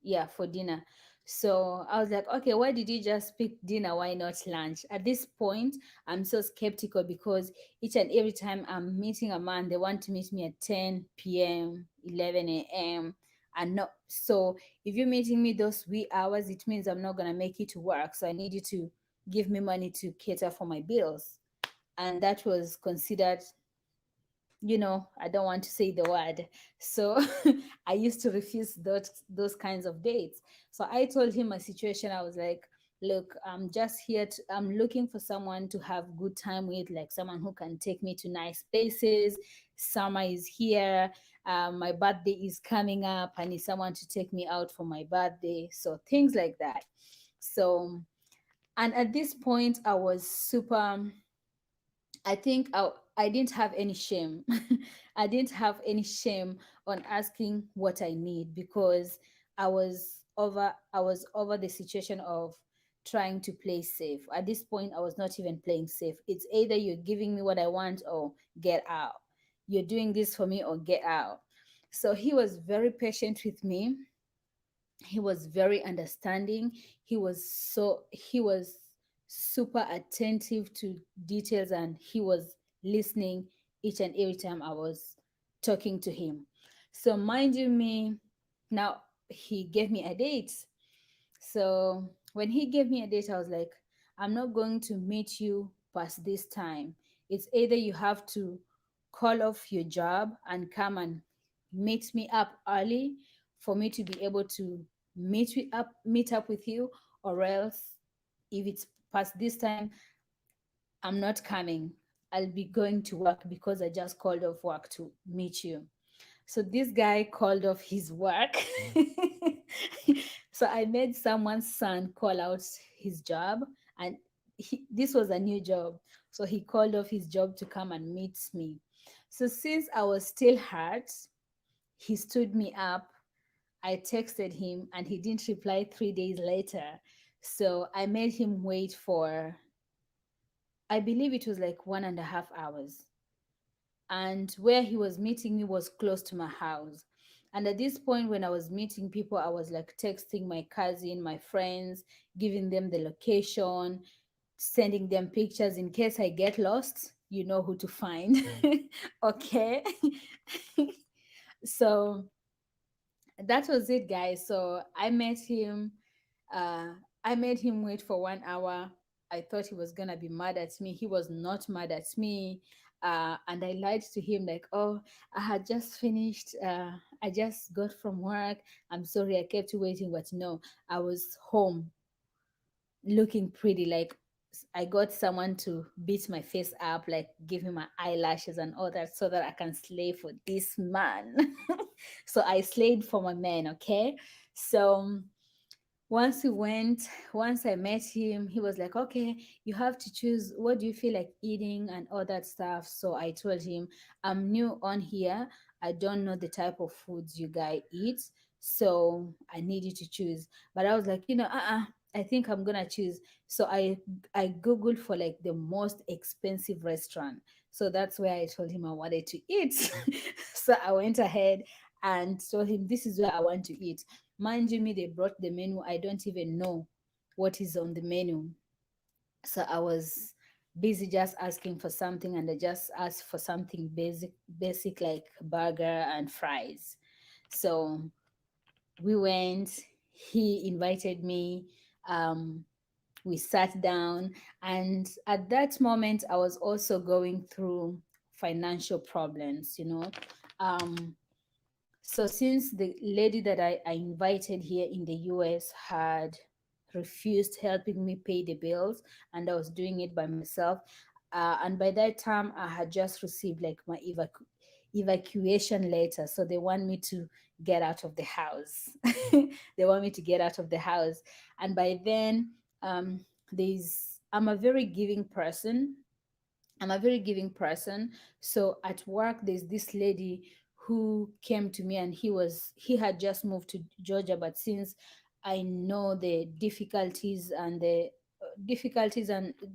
Yeah, for dinner. So I was like, okay, why did you just pick dinner, why not lunch? At this point, I'm so skeptical because each and every time I'm meeting a man, they want to meet me at 10 p.m, 11 a.m, and not so. If you're meeting me those wee hours, it means I'm not gonna make it to work, so I need you to give me money to cater for my bills. And that was considered, I don't want to say the word. So I used to refuse those kinds of dates. So I told him my situation. I was like, look, I'm looking for someone to have good time with, like someone who can take me to nice places. Summer is here. My birthday is coming up. I need someone to take me out for my birthday. So things like that. So, and at this point, I was super. I think I didn't have any shame. I didn't have any shame on asking what I need because I was over the situation of trying to play safe. At this point, I was not even playing safe. It's either you're giving me what I want or get out. You're doing this for me or get out. So he was very patient with me. He was very understanding. He was super attentive to details, and he was listening each and every time I was talking to him. So mind you me, now he gave me a date. So when he gave me a date, I was like, I'm not going to meet you past this time. It's either you have to call off your job and come and meet me up early for me to be able to meet up with you, or else if it's past this time, I'm not coming. I'll be going to work because I just called off work to meet you. So this guy called off his work. So I made someone's son call out his job, and this was a new job. So he called off his job to come and meet me. So since I was still hurt, he stood me up. I texted him and he didn't reply 3 days later. So I made him wait for, I believe it was like 1.5 hours, and where he was meeting me was close to my house. And at this point, when I was meeting people, I was like texting my cousin, my friends, giving them the location, sending them pictures in case I get lost. You know who to find. Okay. So that was it, guys. So I met him. uh I made him wait for 1 hour. I thought he was gonna be mad at me. He was not mad at me. And I lied to him like, "Oh, I had just finished. I just got from work. I'm sorry, I kept you waiting, but no, I was home looking pretty. Like I got someone to beat my face up, like give me my eyelashes and all that, so that I can slay for this man." So I slayed for my man. Okay, so once we went, once I met him, he was like, "Okay, you have to choose what do you feel like eating and all that stuff." So I told him, "I'm new on here. I don't know the type of foods you guys eat, so I need you to choose." But I was like, I think I'm gonna choose. So I googled for like the most expensive restaurant. So that's where I told him I wanted to eat. So I went ahead and told him this is where I want to eat. Mind you, me, they brought the menu. I don't even know what is on the menu. So I was busy just asking for something, and I just asked for something basic like burger and fries. So we went, he invited me. Um, we sat down, and at that moment, I was also going through financial problems, Um, so since the lady that I invited here in the US had refused helping me pay the bills, and I was doing it by myself, and by that time I had just received like my evacuation letter. So they want me to get out of the house. They want me to get out of the house, and by then, there's I'm a very giving person. I'm a very giving person. So at work, there's this lady who came to me, and he had just moved to Georgia, but since I know the difficulties and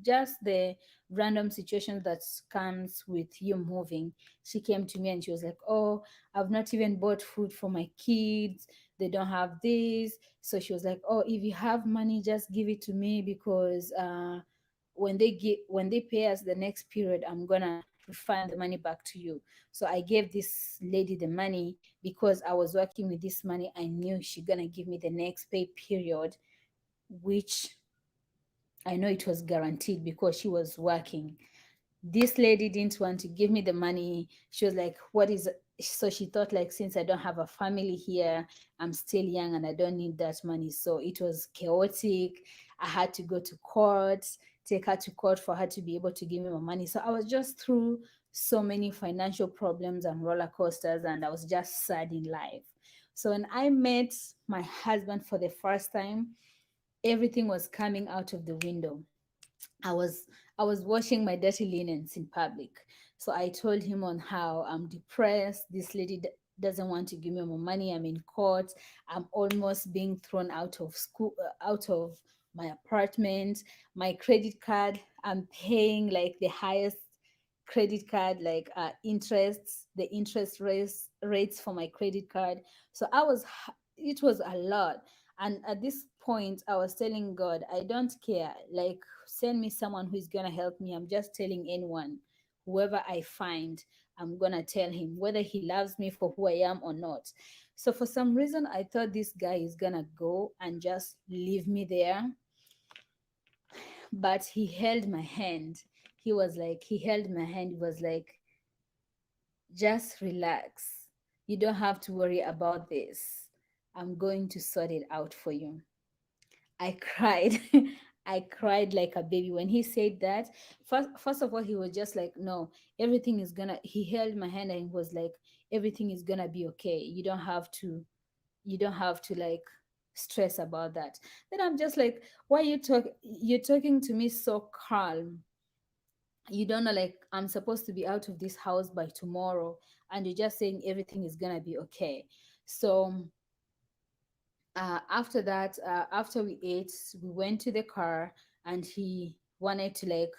just the random situations that comes with you moving, she came to me and she was like, "Oh, I've not even bought food for my kids. They don't have this." So she was like, "Oh, if you have money, just give it to me, because when they pay us the next period, I'm gonna refund the money back to you." So I gave this lady the money because I was working with this money. I knew she gonna give me the next pay period, which I know it was guaranteed because she was working. This lady didn't want to give me the money. She was like, "What is it?" So she thought like, since I don't have a family here, I'm still young and I don't need that money. So it was chaotic. I had to go to court, take her to court for her to be able to give me my money. So I was just through so many financial problems and roller coasters, and I was just sad in life. So when I met my husband for the first time, everything was coming out of the window. I was I was washing my dirty linens in public. So I told him on how I'm depressed. This lady doesn't want to give me more money. I'm in court. I'm almost being thrown out of school, out of my apartment. My credit card, I'm paying like the highest credit card, like the interest rates for my credit card. So it was a lot. And at this point, I was telling God, I don't care. Like, send me someone who is going to help me. I'm just telling anyone, whoever I find, I'm going to tell him whether he loves me for who I am or not. So, for some reason, I thought this guy is going to go and just leave me there. But he held my hand. He held my hand. He was like, "Just relax. You don't have to worry about this. I'm going to sort it out for you." I cried. I cried like a baby when he said that. First of all, he was just like, "No, everything is gonna." He held my hand and he was like, "Everything is gonna be okay. You don't have to like stress about that." Then I'm just like, "Why You're talking to me so calm. You don't know, like, I'm supposed to be out of this house by tomorrow, and you're just saying everything is gonna be okay." So after that, after we ate, we went to the car, and he wanted to like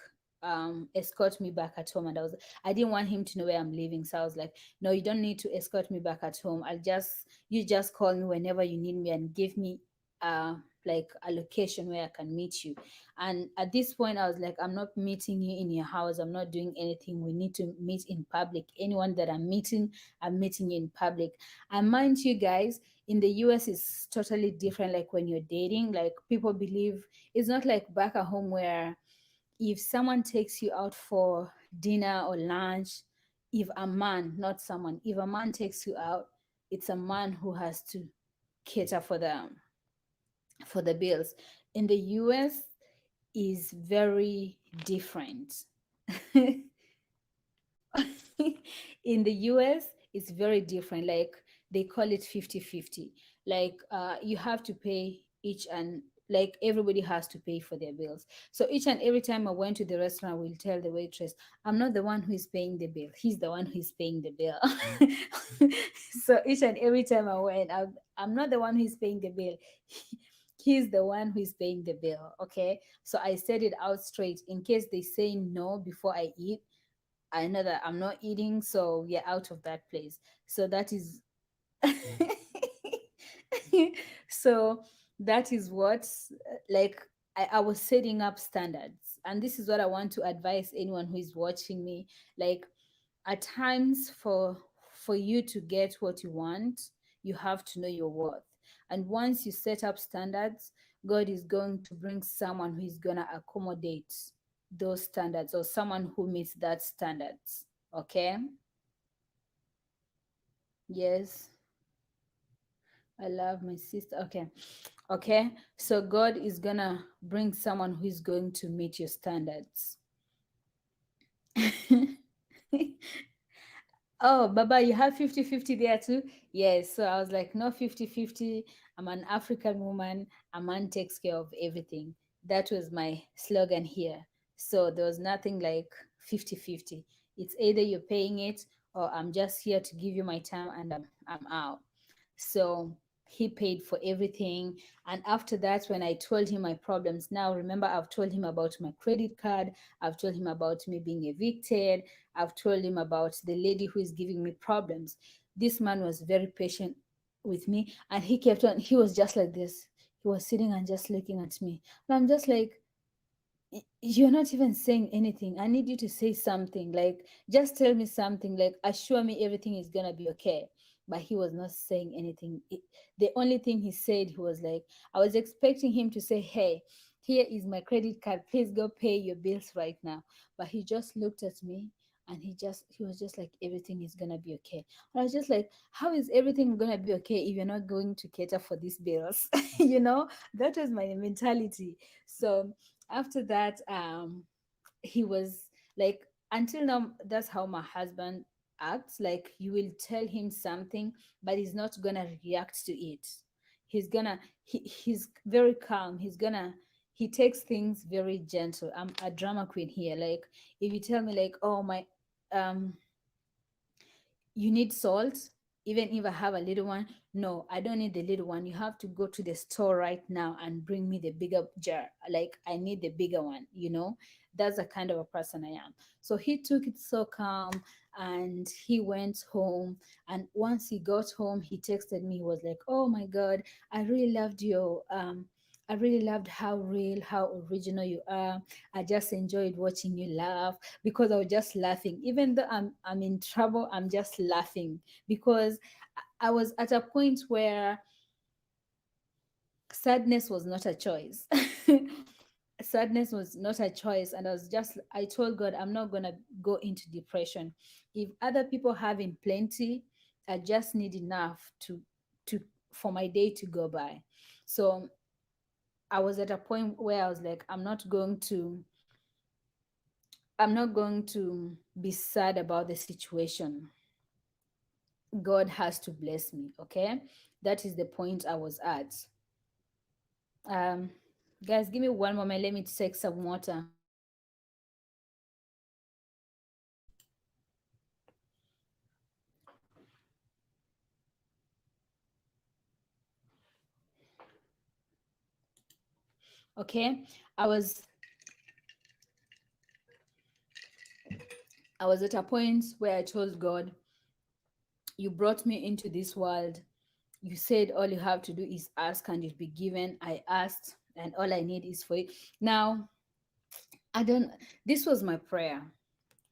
escort me back at home. And I didn't want him to know where I'm leaving. So I was like, "No, you don't need to escort me back at home. You just call me whenever you need me and give me uh like a location where I can meet you." And at this point, I was like, "I'm not meeting you in your house. I'm not doing anything. We need to meet in public. Anyone that I'm meeting you in public." And mind you, guys, In the US, it's totally different. Like when you're dating, like people believe it's not like back at home where if someone takes you out for dinner or lunch, if a man, not someone, if a man takes you out, it's a man who has to cater for the bills. In the US is very different. In the US, it's very different. Like they call it 50-50. Like you have to pay each and like everybody has to pay for their bills. So each and every time I went to the restaurant, I will tell the waitress, I'm not the one who is paying the bill. He's the one who is paying the bill. So each and every time I went, I'm not the one who is paying the bill. He's the one who is paying the bill. Okay. So I said it out straight in case they say no before I eat. I know that I'm not eating, so we're out of that place. So that is so that is what like I was setting up standards. And this is what I want to advise anyone who is watching me. Like at times for you to get what you want, you have to know your worth. And once you set up standards, God is going to bring someone who is gonna accommodate those standards or someone who meets that standards. Okay. Yes, I love my sister. Okay. Okay. So God is gonna bring someone who is going to meet your standards. Oh, Baba, you have 50-50 there too? Yes. So I was like, no 50-50. I'm an African woman. A man takes care of everything. That was my slogan here. So there was nothing like 50-50. It's either you're paying it or I'm just here to give you my time and I'm out. So he paid for everything. And after that, when I told him my problems, now remember, I've told him about my credit card, I've told him about me being evicted, I've told him about the lady who is giving me problems. This man was very patient with me and he kept on, he was just like this. He was sitting and just looking at me. And I'm just like, you're not even saying anything. I need you to say something. Like, just tell me something. Like, assure me everything is gonna be okay. But he was not saying anything. The only thing he said, he was like, I was expecting him to say, hey, here is my credit card. Please go pay your bills right now. But he just looked at me and he was just like, everything is gonna be okay. And I was just like, how is everything gonna be okay if you're not going to cater for these bills? That was my mentality. So after that he was like, until now that's how my husband acts. Like you will tell him something but he's not gonna react to it. He's very calm. He takes things very gentle. I'm a drama queen here. Like if you tell me like, oh my, um you need salt, even if I have a little one. No, I don't need the little one. You have to go to the store right now and bring me the bigger jar. Like I need the bigger one. That's the kind of a person I am. So he took it so calm and he went home. And once he got home, he texted me. He was like, oh my God, I really loved your I really loved how real, how original you are. I just enjoyed watching you laugh because I was just laughing. Even though I'm in trouble, I'm just laughing because I was at a point where sadness was not a choice. Sadness was not a choice. And I told God, I'm not going to go into depression. If other people have in plenty, I just need enough to for my day to go by. So I was at a point where I was like, I'm not going to be sad about the situation. God has to bless me. Okay. That is the point I was at. Um, guys, give me one moment. Let me take some water. Okay. I was I was at a point where I told God, you brought me into this world. You said all you have to do is ask and it'll be given. I asked, and all I need is for it. Now, I don't this was my prayer.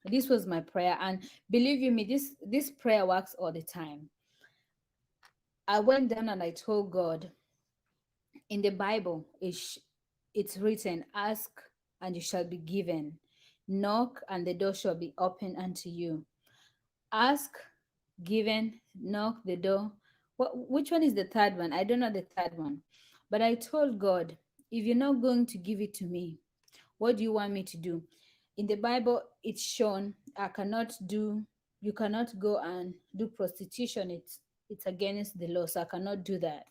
This was my prayer. And believe you me, this prayer works all the time. I went down and I told God, in the Bible, it's written, ask and you shall be given, knock and the door shall be opened unto you. Ask, given, knock, the door. Which one is the third one? I don't know the third one. But I told God, if you're not going to give it to me, what do you want me to do? In the Bible, it's shown I cannot do, you cannot go and do prostitution. It's against the law, so I cannot do that.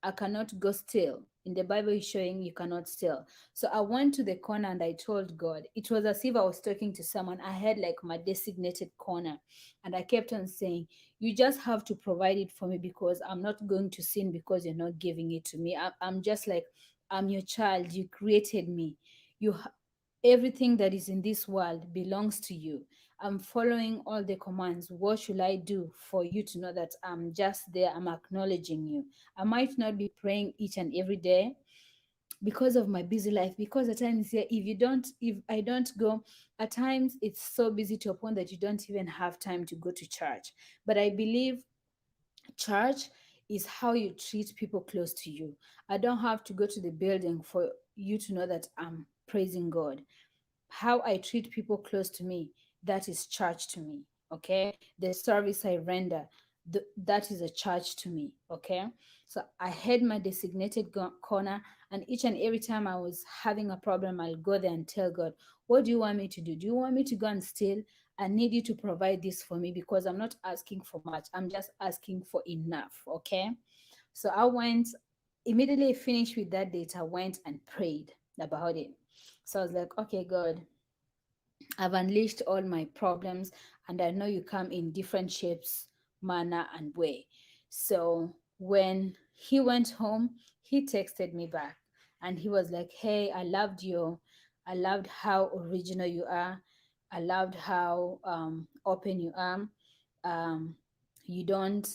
I cannot go steal. In the Bible, is showing you cannot steal. So I went to the corner and I told God. It was as if I was talking to someone. I had like my designated corner. And I kept on saying, you just have to provide it for me because I'm not going to sin because you're not giving it to me. I'm just like, I'm your child. You created me. You Everything that is in this world belongs to you. I'm following all the commands. What should I do for you to know that I'm just there? I'm acknowledging you. I might not be praying each and every day because of my busy life. Because at times, yeah, if I don't go, at times it's so busy to a point that you don't even have time to go to church. But I believe church is how you treat people close to you. I don't have to go to the building for you to know that I'm praising God. How I treat people close to me, that is church to me. Okay. The service I render, that is a church to me. Okay. So I had my designated corner, and each and every time I was having a problem, I'll go there and tell God, what do you want me to do? Do you want me to go and steal? I need you to provide this for me because I'm not asking for much. I'm just asking for enough. Okay. So I went, immediately finished with that date, I went and prayed about it. So I was like, okay, God, I've unleashed all my problems, and I know you come in different shapes, manner, and way. So when he went home, he texted me back and he was like, hey, I loved you. I loved how original you are. I loved how open you are. Um, you don't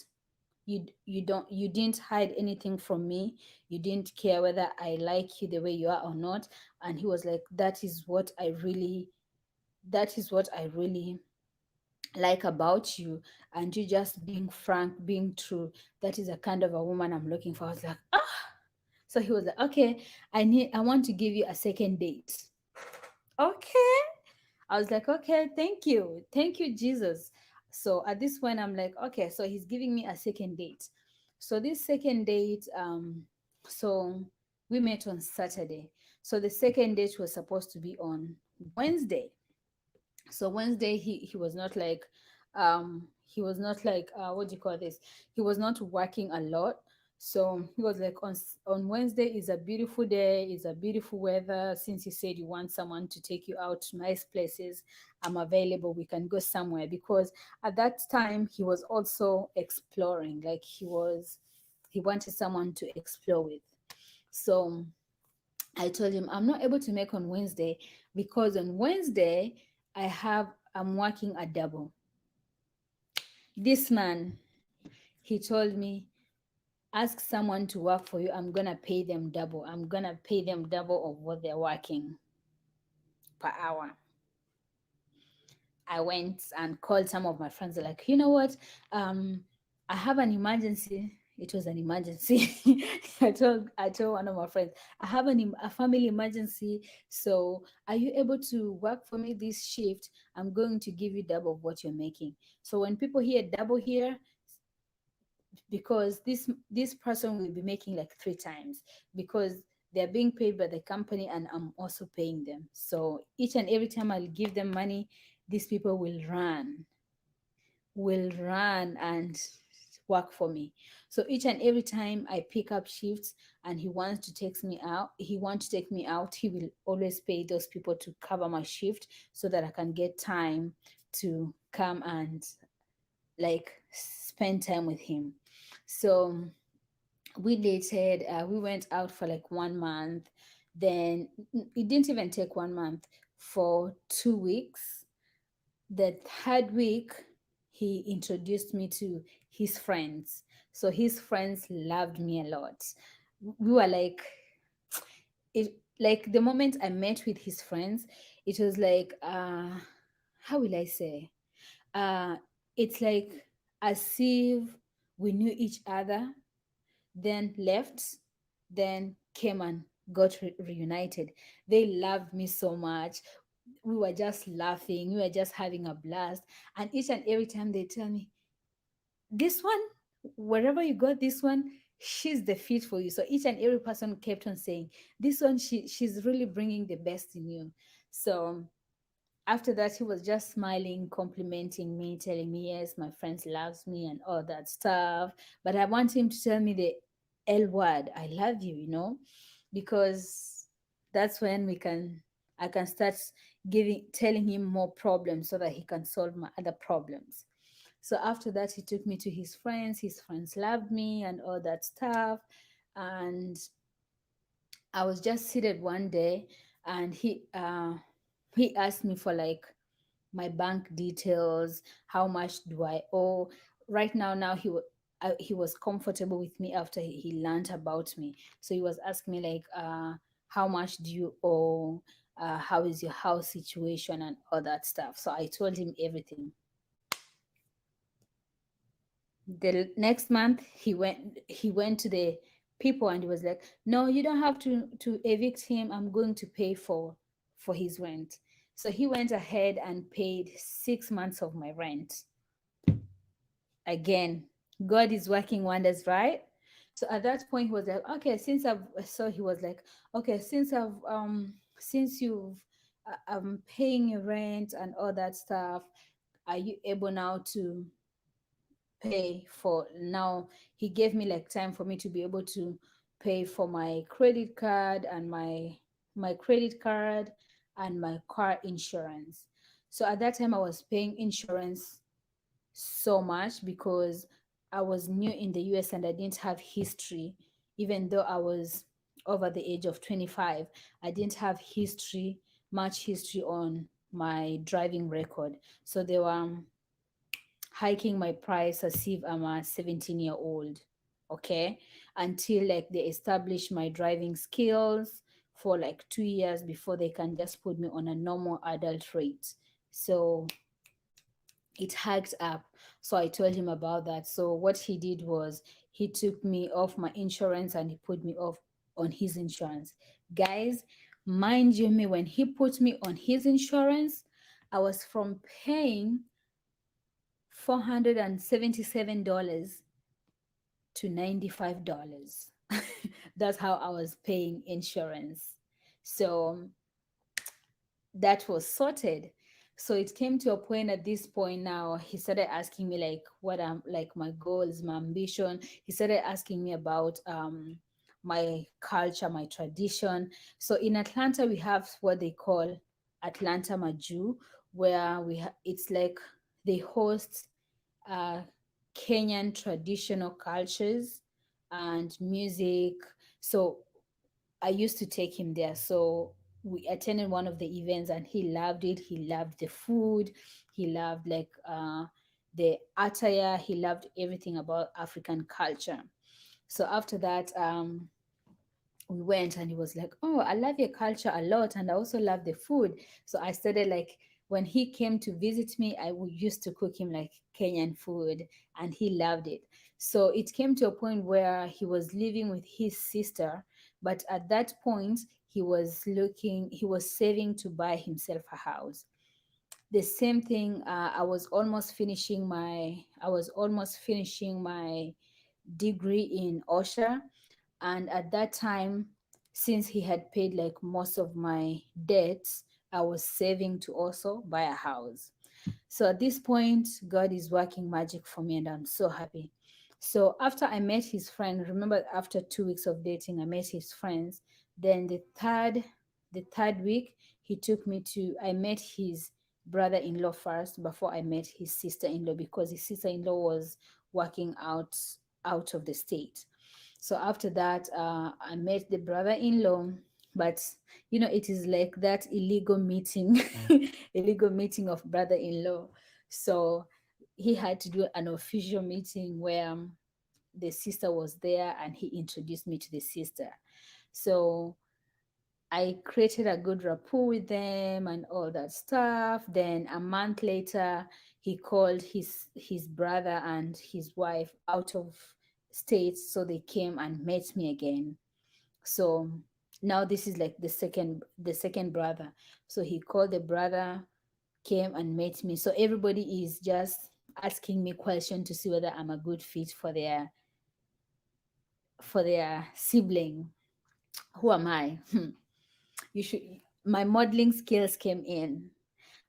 you didn't hide anything from me. You didn't care whether I like you the way you are or not. And he was like, that is what I really like about you. And you just being frank, being true. That is a kind of a woman I'm looking for. I was like, ah. So he was like, okay, I want to give you a second date. Okay. I was like, okay, thank you. Thank you, Jesus. So at this point, I'm like, okay, so he's giving me a second date. So this second date, so we met on Saturday. So the second date was supposed to be on Wednesday. So Wednesday he was not like what do you call this, he was not working a lot. So he was like, on Wednesday is a beautiful day, is a beautiful weather. Since you said you want someone to take you out to nice places, I'm available, we can go somewhere. Because at that time he was also exploring, like he wanted someone to explore with. So I told him I'm not able to make on Wednesday because on Wednesday I'm working a double. This man, he told me, ask someone to work for you. I'm gonna pay them double. I'm gonna pay them double of what they're working per hour. I went and called some of my friends. They're like, you know what? I have an emergency. It was an emergency. I told one of my friends, I have a family emergency. So are you able to work for me this shift? I'm going to give you double of what you're making. So when people hear double here, because this person will be making like three times, because they're being paid by the company and I'm also paying them. So each and every time I'll give them money, these people will run and work for me. So each and every time I pick up shifts and he wants to take me out, he will always pay those people to cover my shift so that I can get time to come and like spend time with him. So we dated, we went out for like 1 month. Then it didn't even take 1 month, for 2 weeks. The third week he introduced me to his friends. So his friends loved me a lot. We were like, it like the moment I met with his friends, it was like, how will I say, uh it's like as if We knew each other, then left, then came and got reunited. They loved me so much. We were just laughing, we were just having a blast. And each and every time they tell me, this one, wherever you got this one, she's the fit for you. So each and every person kept on saying, this one, she's really bringing the best in you. So after that, he was just smiling, complimenting me, telling me, yes, my friends loves me and all that stuff. But I want him to tell me the L word, I love you, because that's when I can start telling him more problems so that he can solve my other problems. So after that, he took me to his friends. His friends loved me and all that stuff. And I was just seated one day, and he asked me for like my bank details, how much do I owe. Right now he was comfortable with me after he learned about me. So he was asking me like, how much do you owe? How is your house situation and all that stuff. So I told him everything. The next month he went to the people and he was like, no, you don't have to evict him, I'm going to pay for his rent. So he went ahead and paid 6 months of my rent. Again, God is working wonders, right? So at that point he was like, okay, he was like, okay, since you've I'm paying your rent and all that stuff, are you able now to pay for now? He gave me like time for me to be able to pay for my credit card and my credit card and my car insurance. So at that time I was paying insurance so much because I was new in the US and I didn't have history. Even though I was over the age of 25, I didn't have much history on my driving record. So they were hiking my price as if I'm a 17-year-old. Okay. Until like they establish my driving skills for like 2 years before they can just put me on a normal adult rate. So it hacked up. So I told him about that. So what he did was he took me off my insurance and he put me off on his insurance. Guys, mind you, me when he put me on his insurance, I was from paying $477 to $95. That's how I was paying insurance. So that was sorted. So it came to a point at this point now, he started asking me like what I'm like my goals, my ambition. He started asking me about my culture, my tradition. So in Atlanta, we have what they call Atlanta Maju, where it's like they host uh, Kenyan traditional cultures and music. So I used to take him there. So we attended one of the events and he loved it. He loved the food. He loved like the attire. He loved everything about African culture. So after that, we went and he was like, oh, I love your culture a lot and I also love the food. So I started like when he came to visit me, used to cook him like Kenyan food and he loved it. So it came to a point where he was living with his sister, but at that point he was saving to buy himself a house. The same thing, I was almost finishing my degree in OSHA. And at that time, since he had paid like most of my debts, I was saving to also buy a house. So at this point, God is working magic for me, and I'm so happy. So after I met his friend, remember after 2 weeks of dating, I met his friends. Then the third week, he took me to I met his brother-in-law first before I met his sister-in-law because his sister-in-law was working out of the state. So after that, I met the brother-in-law, but it is like that illegal meeting, illegal meeting of brother-in-law. So he had to do an official meeting where the sister was there and he introduced me to the sister. So I created a good rapport with them and all that stuff. Then a month later, he called his brother and his wife out of state, so they came and met me again. So now this is like the second brother. So he called the brother, came and met me. So everybody is just asking me question to see whether I'm a good fit for their sibling. Who am I? You should. My modeling skills came in.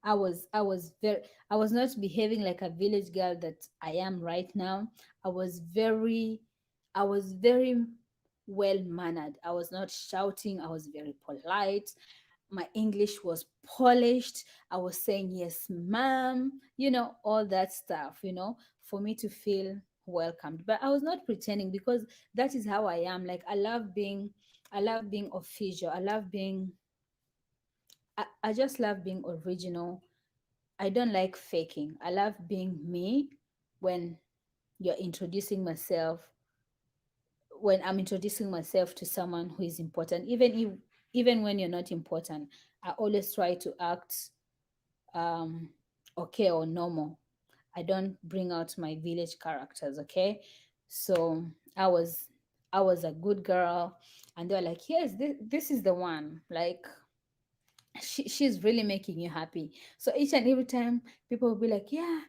I was not behaving like a village girl that I am right now. I was very I was very well mannered. I was not shouting. I was very polite. My English was polished. I was saying yes, ma'am, all that stuff, for me to feel welcomed. But I was not pretending, because that is how I am. Like I love being official. I just love being original. I don't like faking. I love being me when you're introducing myself, when I'm introducing myself to someone who is important, even when you're not important. I always try to act um okay or normal. I don't bring out my village characters, okay? So I was I was a good girl, and they're like, yes, this is the one. Like, she's really making you happy. So each and every time, people will be like, yeah,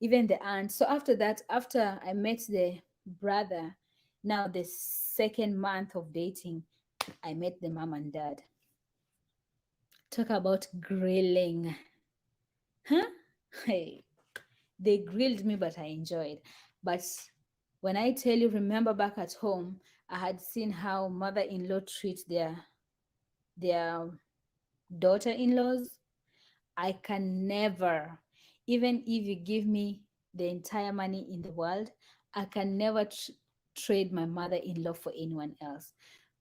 even the aunt. So after that, after I met the brother, now the second month of dating, I met the mom and dad. Talk about grilling. Huh? Hey, they grilled me, but I enjoyed. But when I tell you, remember back at home, I had seen how mother-in-law treat their daughter-in-laws. I can never, even if you give me the entire money in the world, I can never trade my mother-in-law for anyone else.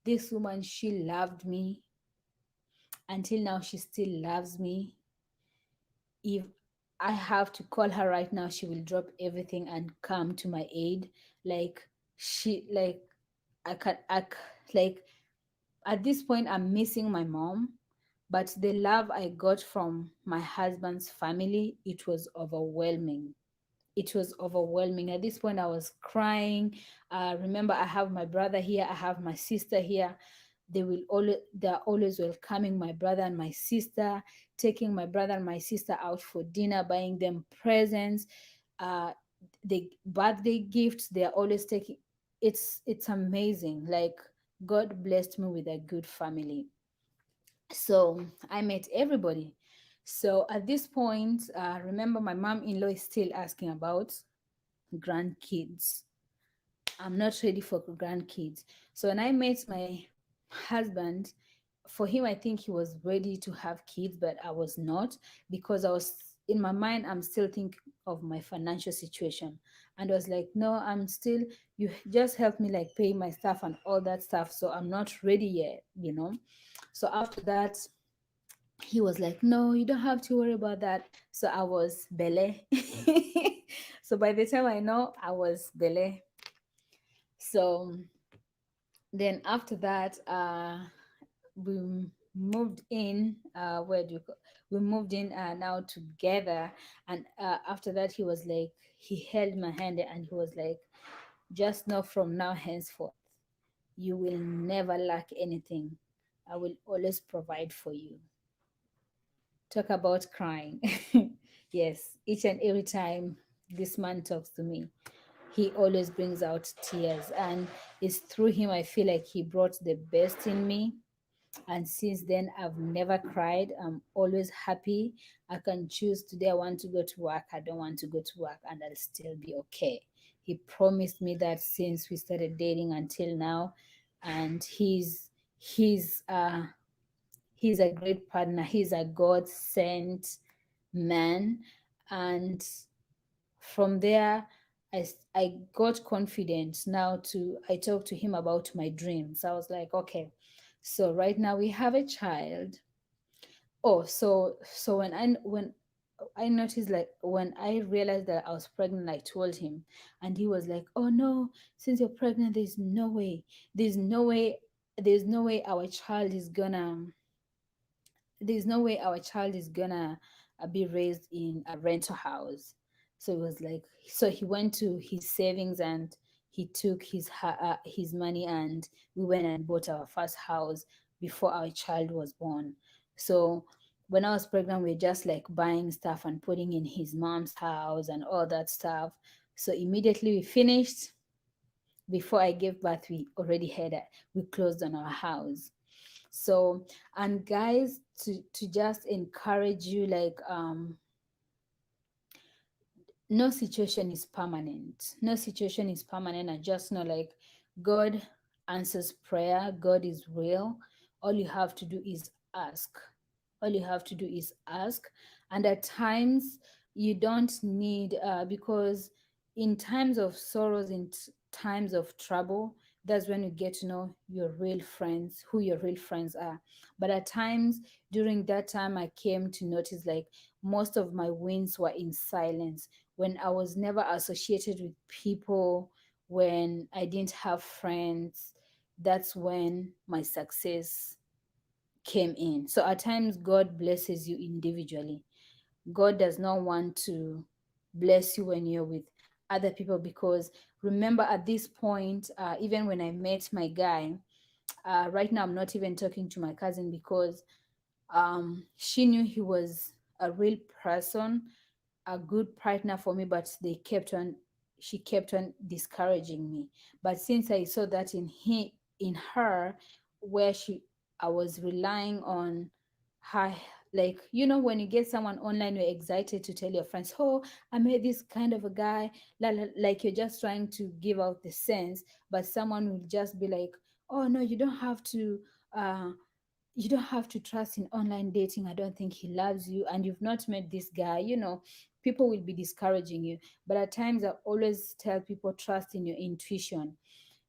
This woman, she loved me. Until now, she still loves me. If I have to call her right now, she will drop everything and come to my aid. Like, like, I can, like, at this point, I'm missing my mom, but the love I got from my husband's family, it was overwhelming. It was overwhelming. At this point, I was crying. Remember, I have my brother here, I have my sister here. They're always welcoming my brother and my sister, taking my brother and my sister out for dinner, buying them presents, uh the birthday gifts. They're always taking. It's amazing. Like, God blessed me with a good family. So I met everybody. So at this point, remember, my mom-in-law is still asking about grandkids. I'm not ready for grandkids. So when I met my husband, for him, I think he was ready to have kids, but I was not, because I was in my mind, I'm still thinking of my financial situation. And I was like, no, you just help me like pay my stuff and all that stuff. So I'm not ready yet. So after that, he was like, no, you don't have to worry about that. So I was Bele. So by the time I know, I was Bele. So then after that, we moved in. Where do you go? We moved in now together. And after that, he held my hand and he was like, just know from now henceforth, you will never lack anything. I will always provide for you. Talk about crying. Yes, each and every time this man talks to me, he always brings out tears. And it's through him I feel like he brought the best in me. And since then, I've never cried. I'm always happy. I can choose today, I want to go to work, I don't want to go to work, and I'll still be okay. He promised me that since we started dating until now. And he's a great partner. He's a God sent man. And from there, I got confident now. I talked to him about my dreams. I was like, okay, so right now we have a child. Oh, so when I noticed, like, when I realized that I was pregnant, I told him, and he was like, oh no, since you're pregnant, there's no way, there's no way our child is gonna there's no way our child is gonna be raised in a rental house. So it was like, so he went to his savings and he took his money, and we went and bought our first house before our child was born. So when I was pregnant, we were just like buying stuff and putting in his mom's house and all that stuff. So immediately we finished, before I gave birth, we already had we closed on our house. So, and guys, to just encourage you, like, no situation is permanent. No situation is permanent. I just know, like, God answers prayer. God is real. All you have to do is ask. All you have to do is ask. And at times, you don't need, because in times of sorrows, in times of trouble, that's when you get to know your real friends, who your real friends are. But at times, during that time, I came to notice, like, most of my wins were in silence, when I was never associated with people, when I didn't have friends. That's when my success came in. So at times, God blesses you individually. God does not want to bless you when you're with other people, because remember, at this point, even when I met my guy, right now I'm not even talking to my cousin, because she knew he was a real person, a good partner for me, but she kept on discouraging me. But since I saw that in her, where I was relying on her, like, when you get someone online, you're excited to tell your friends, oh, I met this kind of a guy, like you're just trying to give out the sense, but someone will just be like, oh no, uh you don't have to trust in online dating. I don't think he loves you, and you've not met this guy. People will be discouraging you. But at times, I always tell people, trust in your intuition.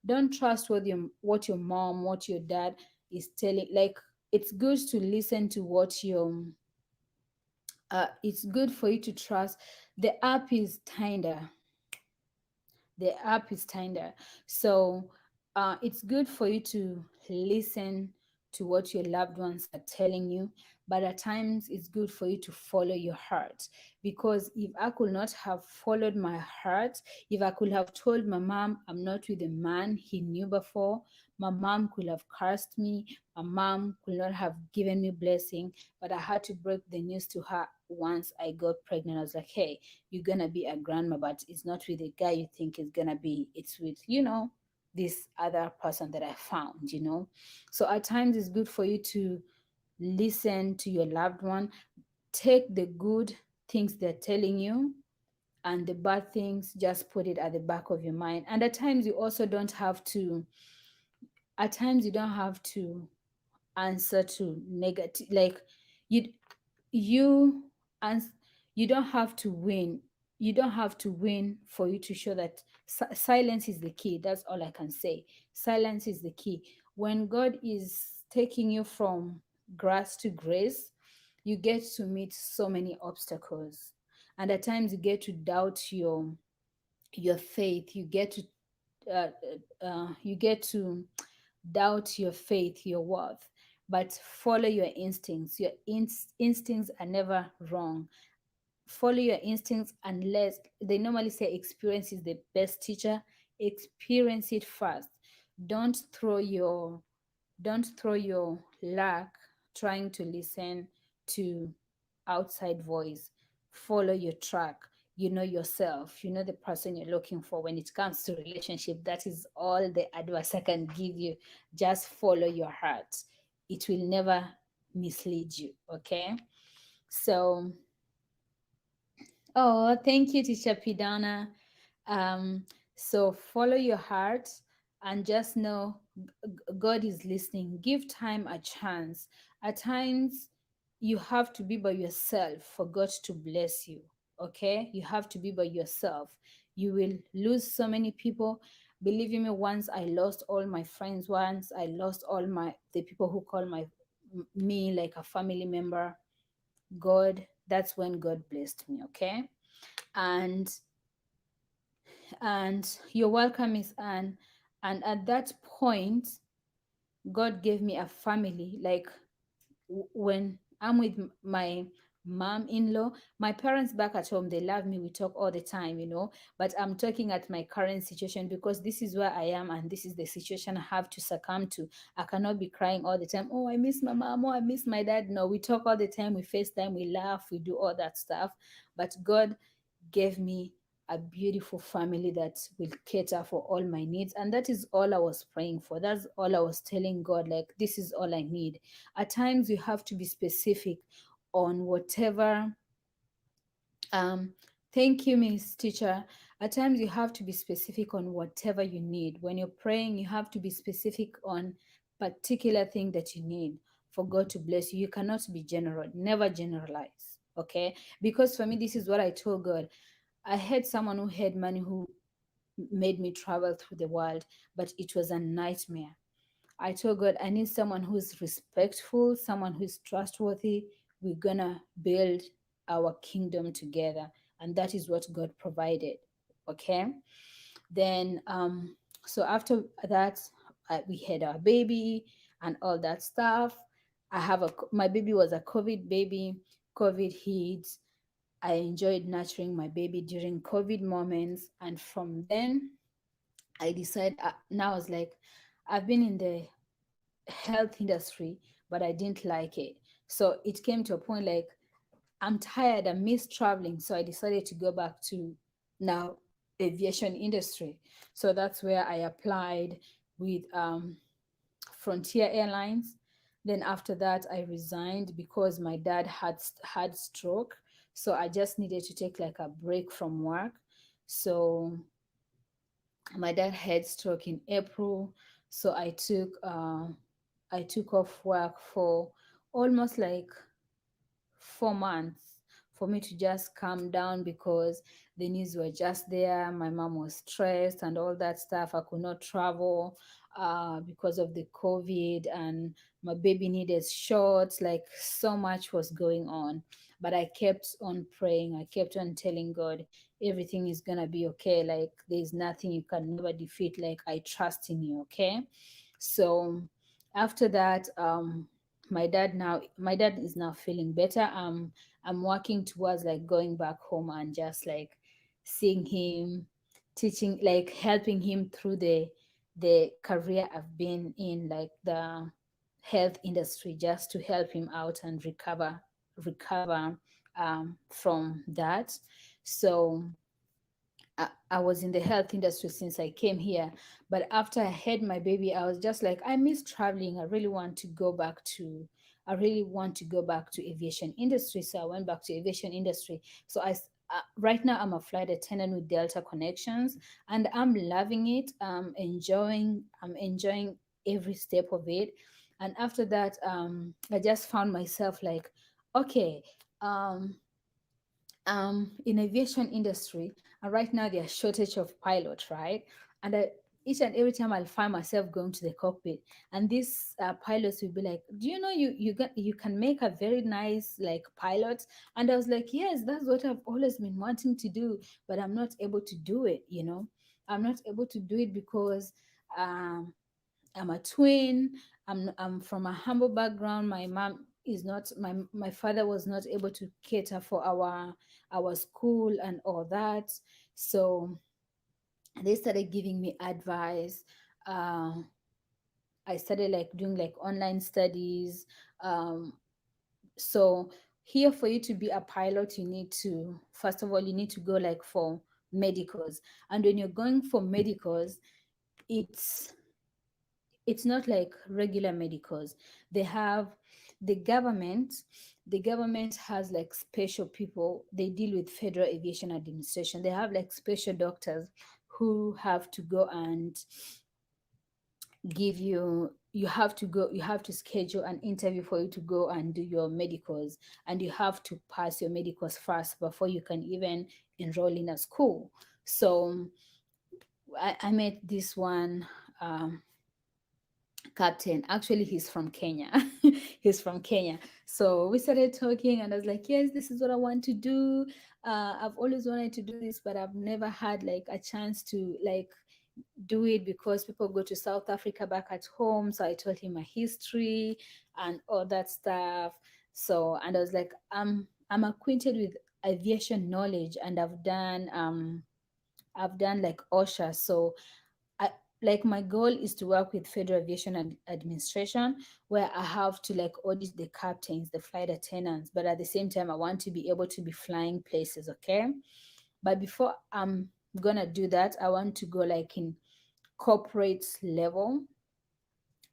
Don't trust what your mom, what your dad is telling. Like, it's good to listen to what your it's good for you to trust. The app is Tinder. So it's good for you to listen to what your loved ones are telling you, but at times it's good for you to follow your heart. Because if I could not have followed my heart, if I could have told my mom I'm not with a man he knew before, my mom could have cursed me, my mom could not have given me blessing. But I had to break the news to her once I got pregnant. I was like, hey, you're gonna be a grandma, but it's not with the guy you think it's gonna be. It's with, this other person that I found. So at times it's good for you to listen to your loved one. Take the good things they're telling you, and the bad things, just put it at the back of your mind. And at times you also don't have to, at times you don't have to answer to negative, like, you you and you don't have to win. You don't have to win for you to show that silence is the key. That's all I can say. Silence is the key. When God is taking you from grass to grace, you get to meet so many obstacles, and at times you get to doubt your faith. You get to doubt your faith, your worth. But follow your instincts. Your instincts are never wrong. Follow your instincts, unless they normally say experience is the best teacher. Experience it first. Don't throw your don't throw your luck trying to listen to outside voice. Follow your track. You know yourself. You know the person you're looking for. When it comes to relationship, that is all the advice I can give you. Just follow your heart. It will never mislead you. Okay. So, oh, thank you, teacher Pidana. um, so follow your heart, and just know God is listening. Give time a chance. At times, you have to be by yourself for God to bless you. Okay? You have to be by yourself. You will lose so many people. Believe me, once I lost all my friends, once I lost all the people who call me like a family member. That's when God blessed me. Okay? And you're welcome, Miss Anne. And at that point, God gave me a family. Like, when I'm with my mom-in-law. My parents back at home, they love me. We talk all the time, But I'm talking at my current situation because this is where I am and this is the situation I have to succumb to. I cannot be crying all the time. Oh, I miss my mom. Oh, I miss my dad. No, we talk all the time. We FaceTime. We laugh. We do all that stuff. But God gave me a beautiful family that will cater for all my needs. And that is all I was praying for. That's all I was telling God, like, this is all I need. At times, you have to be specific on whatever. Um, Thank you, Miss Teacher. At times, you have to be specific on whatever you need. When you're praying, you have to be specific on particular thing that you need for God to bless you. You cannot be general. Never generalize. Okay? Because for me, this is what I told God. I had someone who had money who made me travel through the world, but it was a nightmare. I told God, I need someone who's respectful, someone who's trustworthy. We're gonna build our kingdom together. And that is what God provided. Okay. Then, so after that, we had our baby and all that stuff. My baby was a COVID baby. COVID hit. I enjoyed nurturing my baby during COVID moments. And from then, I decided, now I was like, I've been in the health industry, but I didn't like it. So it came to a point like, I'm tired, I miss traveling. So I decided to go back to now aviation industry. So that's where I applied with Frontier Airlines. Then after that, I resigned because my dad had stroke. So I just needed to take like a break from work. So my dad had stroke in April. So I took off work for almost like 4 months for me to just calm down because the news were just there. My mom was stressed and all that stuff. I could not travel because of the COVID, and my baby needed shots. Like, so much was going on. But I kept on praying. I kept on telling God, everything is going to be okay. Like, there's nothing you can never defeat. Like, I trust in you. Okay. So after that, my dad is now feeling better. I'm working towards like going back home and just like seeing him, teaching, like helping him through the career I've been in, like the health industry, just to help him out and recover from that. So I was in the health industry since I came here. But after I had my baby, I was just like, I miss traveling. I really want to go back to aviation industry. So I went back to aviation industry. So right now I'm a flight attendant with Delta Connections, and I'm loving it. I'm enjoying every step of it. And after that, I just found myself like, okay, um, in aviation industry, and right now there's shortage of pilots, right? And each and every time I'll find myself going to the cockpit, and these pilots will be like, "Do you know you can make a very nice like pilot?" And I was like, "Yes, that's what I've always been wanting to do, but I'm not able to do it. I'm not able to do it because um, I'm a twin. I'm from a humble background. My mom is not my father was not able to cater for our school and all that. So they started giving me advice. Uh, I started like doing like online studies. Um, so here, for you to be a pilot, you need to, first of all, you need to go like for medicals. And when you're going for medicals, it's it's not like regular medicals. They have the government the government has like special people. They deal with Federal Aviation Administration. They have like special doctors who have to go and give you have to schedule an interview for you to go and do your medicals, and you have to pass your medicals first before you can even enroll in a school. So I met this one captain. Actually, he's from Kenya. He's from Kenya. So we started talking, and I was like, yes, this is what I want to do. I've always wanted to do this, but I've never had like a chance to like do it because people go to South Africa back at home. So I told him my history and all that stuff. So, and I was like, I'm acquainted with aviation knowledge, and I've done like OSHA. So I, like, my goal is to work with Federal Aviation Administration, where I have to like audit the captains, the flight attendants, but at the same time I want to be able to be flying places, okay? But before I'm gonna do that, I want to go like in corporate level.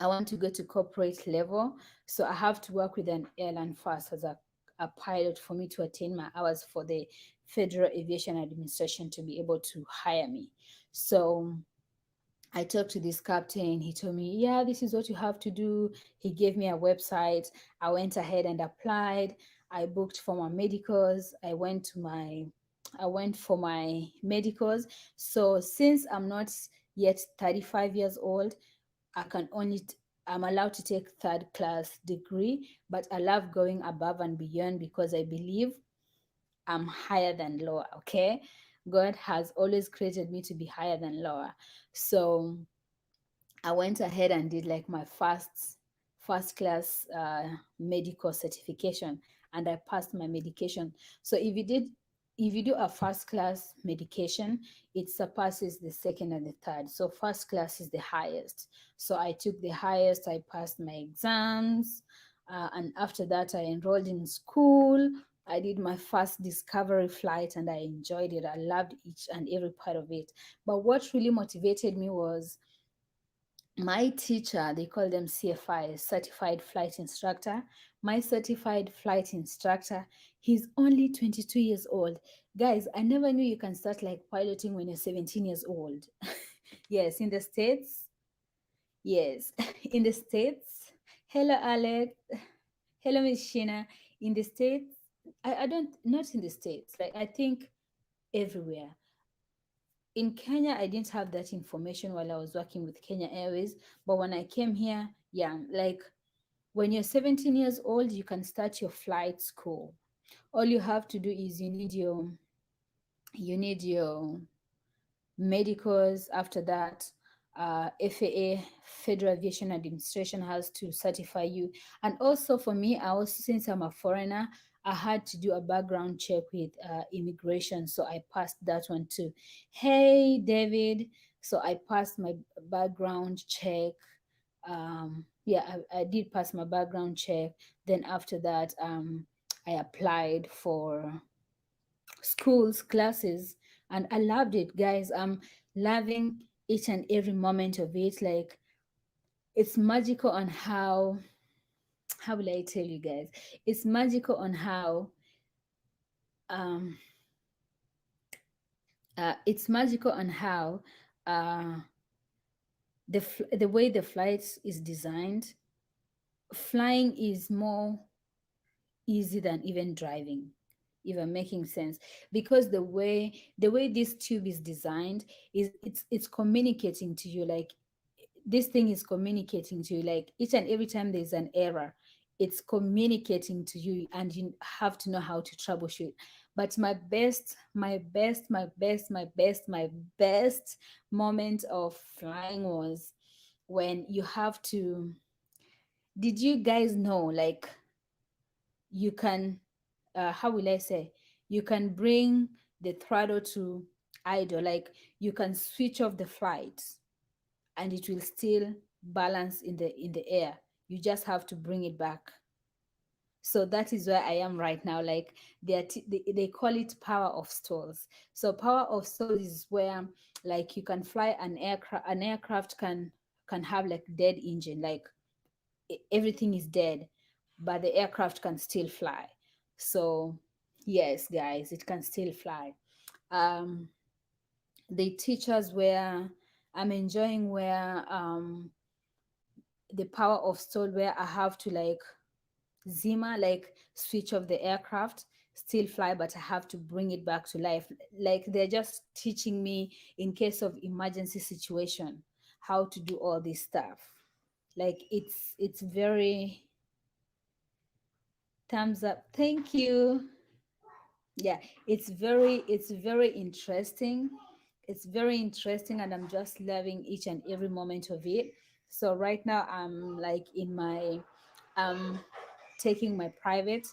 I want to go to corporate level. So I have to work with an airline first as a pilot for me to attain my hours for the Federal Aviation Administration to be able to hire me. So I talked to this captain. He told me, yeah, this is what you have to do. He gave me a website. I went ahead and applied. I booked for my medicals. I went for my medicals. So since I'm not yet 35 years old, I can only I'm allowed to take third class degree, but I love going above and beyond because I believe I'm higher than lower, okay? God has always created me to be higher than lower. So I went ahead and did like my first class medical certification, and I passed my medication. So if you do a first class medication, it surpasses the second and the third. So first class is the highest. So I took the highest, I passed my exams, and after that I enrolled in school. I did my first discovery flight and I enjoyed it. I loved each and every part of it. But what really motivated me was my teacher. They call them CFI, certified flight instructor. My certified flight instructor, he's only 22 years old. Guys, I never knew you can start like piloting when you're 17 years old. Yes, in the States. Yes, in the States. Hello, Alex. Hello, Miss Sheena. In the States, I don't, not in the States, like I think everywhere. In Kenya, I didn't have that information while I was working with Kenya Airways. But when I came here, yeah, like when you're 17 years old, you can start your flight school. All you have to do is you need your medicals. After that, FAA, Federal Aviation Administration, has to certify you. And also for me, I also, since I'm a foreigner, I had to do a background check with immigration, so I passed that one too. Hey, David. So I passed my background check. Yeah, I did pass my background check. Then after that, I applied for schools, classes, and I loved it, guys. I'm loving each and every moment of it. Like, it's magical on how will I tell you guys? It's magical on how um it's magical on how uh the way the flight is designed. Flying is more easy than even driving, if I'm making sense, because the way this tube is designed is it's communicating to you. Like, this thing is communicating to you, like each and every time there's an error, it's communicating to you, and you have to know how to troubleshoot. But my best moment of flying was when you have to, did you guys know, like, you can how will I say, you can bring the throttle to idle, like you can switch off the flight and it will still balance in the air. You just have to bring it back. So that is where I am right now. Like, they call it power of stalls. So power of stalls is where, like, you can fly an aircraft can have like dead engine, like everything is dead, but the aircraft can still fly. So yes, guys, it can still fly. um they teach us where I'm enjoying, where the power of stall, where I have to like zima, like switch off the aircraft, still fly, but I have to bring it back to life. Like, they're just teaching me in case of emergency situation how to do all this stuff. Like, it's very, thumbs up, thank you. Yeah, it's very interesting. It's very interesting, and I'm just loving each and every moment of it. So right now I'm like in my um taking my private,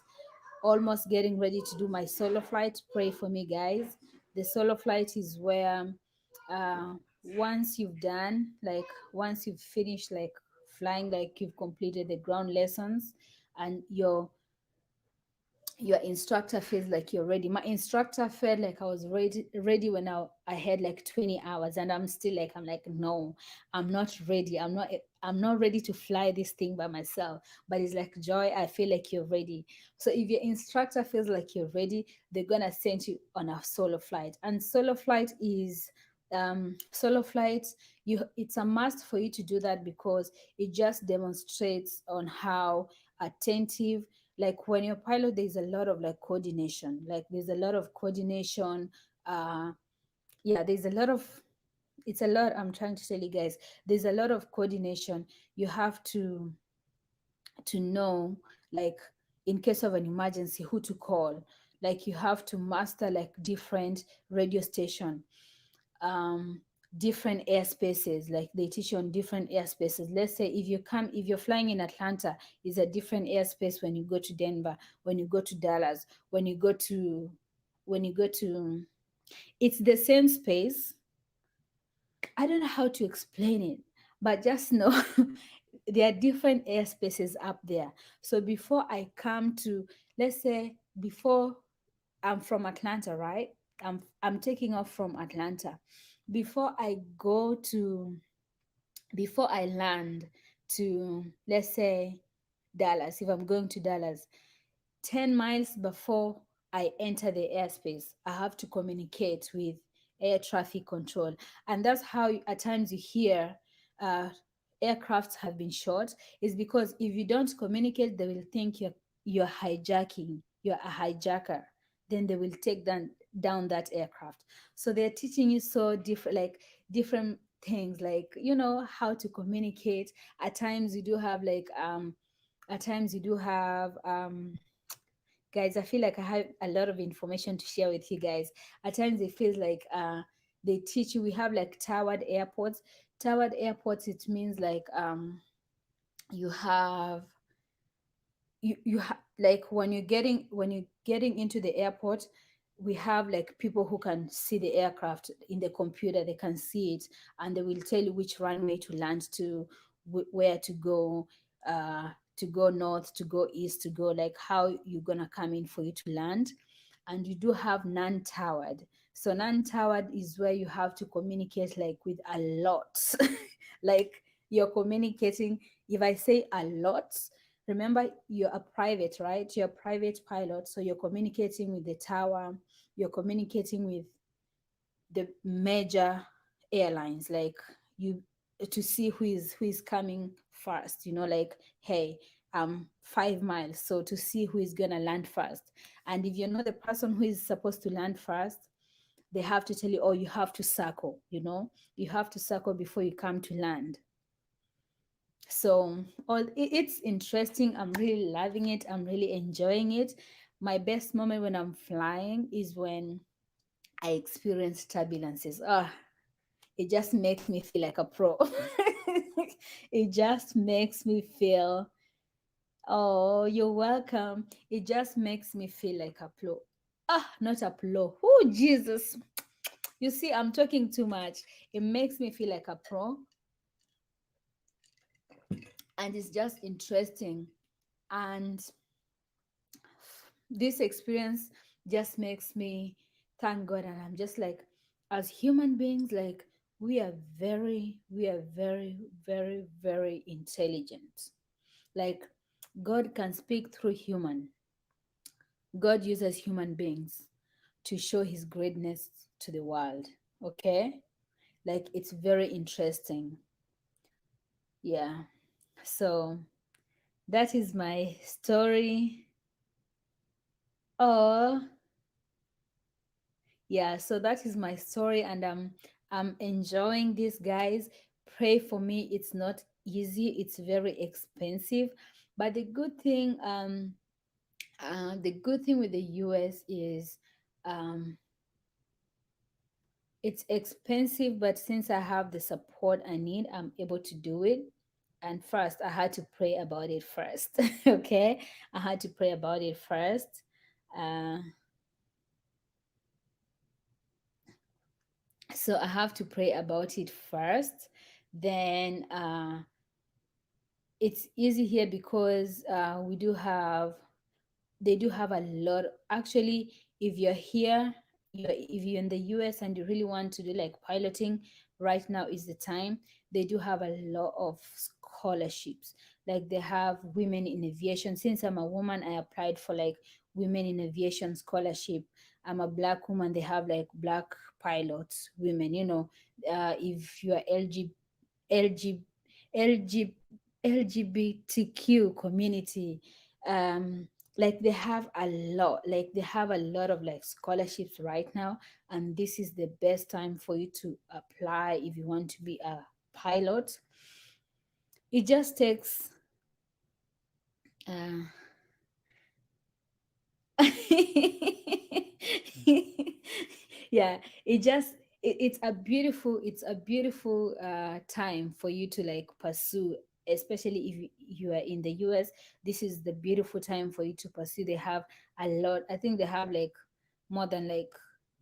almost getting ready to do my solo flight. Pray for me, guys. The solo flight is where uh, once you've done, like, once you've finished, like, flying, like, you've completed the ground lessons, and your instructor feels like you're ready. My instructor felt like I was ready when I had like 20 hours, and I'm still like, I'm like, no, I'm not ready. I'm not ready to fly this thing by myself. But it's like, Joy, I feel like you're ready. So if your instructor feels like you're ready, they're gonna send you on a solo flight. And solo flight, it's a must for you to do that, because it just demonstrates on how attentive, like, when you're pilot, there's a lot of like coordination, like there's a lot of coordination. uh yeah, there's a lot of, it's a lot, I'm trying to tell you guys, there's a lot of coordination. You have to know, like, in case of an emergency, who to call. Like, you have to master like different radio station, um different airspaces. Like, they teach you on different airspaces. Let's say if you're flying in Atlanta, is a different airspace when you go to Denver, when you go to Dallas, when you go to it's the same space. I don't know how to explain it, but just know there are different airspaces up there. So before I come to, let's say, before, I'm from Atlanta, right? I'm taking off from Atlanta. Before I go to before I land to, let's say, Dallas, if I'm going to Dallas, 10 miles before I enter the airspace, I have to communicate with air traffic control. And that's how at times you hear uh, aircrafts have been shot, is because if you don't communicate, they will think you're hijacking, you're a hijacker. Then they will take down that aircraft. So they're teaching you so different, like, different things, like, how to communicate. At times you do have like at times you do have guys, I feel like I have a lot of information to share with you guys. At times it feels like they teach you, we have like towered airports. Towered airports, it means like you have like, when you're getting into the airport, we have like people who can see the aircraft in the computer. They can see it, and they will tell you which runway to land to, where to go north, to go east, to go, like, how you're gonna come in for you to land. And you do have non-towered. So non-towered is where you have to communicate like with a lot. Like, you're communicating, if I say a lot, remember, you're a private, right? You're a private pilot, so you're communicating with the tower, you're communicating with the major airlines, like, you, to see who is coming first, like, hey, 5 miles, so to see who is gonna land first. And if you're not the person who is supposed to land first, they have to tell you, oh, you have to circle, you have to circle before you come to land. So it's interesting. I'm really loving it. I'm really enjoying it. My best moment when I'm flying is when I experience turbulences. It just makes me feel like a pro. It just makes me feel, oh, you're welcome. It just makes me feel like a pro. Not a pro. Oh, Jesus. You see, I'm talking too much. It makes me feel like a pro. And it's just interesting. And this experience just makes me thank God. And I'm just like, as human beings, like, we are very, very, very intelligent. Like, God can speak through human. God uses human beings to show his greatness to the world. Okay? Like, it's very interesting. Yeah. So that is my story. Oh, yeah, so that is my story, and I'm enjoying this, guys. Pray for me. It's not easy, it's very expensive. But the good thing with the US is, um it's expensive, but since I have the support I need, I'm able to do it. and first I had to pray about it first. Okay, I had to pray about it first. uh, so I have to pray about it first. Then it's easy here because we do have they do have a lot. Actually, if you're here, if you're in the US and you really want to do like piloting, right now is the time. They do have a lot of scholarships. Like they have women in aviation. Since I'm a woman, I applied for like women in aviation scholarship. I'm a black woman, they have like black pilots, women, if you are LG, LG, LGBTQ community, um, like they have a lot of like scholarships right now, and this is the best time for you to apply if you want to be a pilot. It just takes uh, yeah, it's a beautiful time for you to like pursue, especially if you are in the US. This is the beautiful time for you to pursue. They have a lot. I think they have like more than like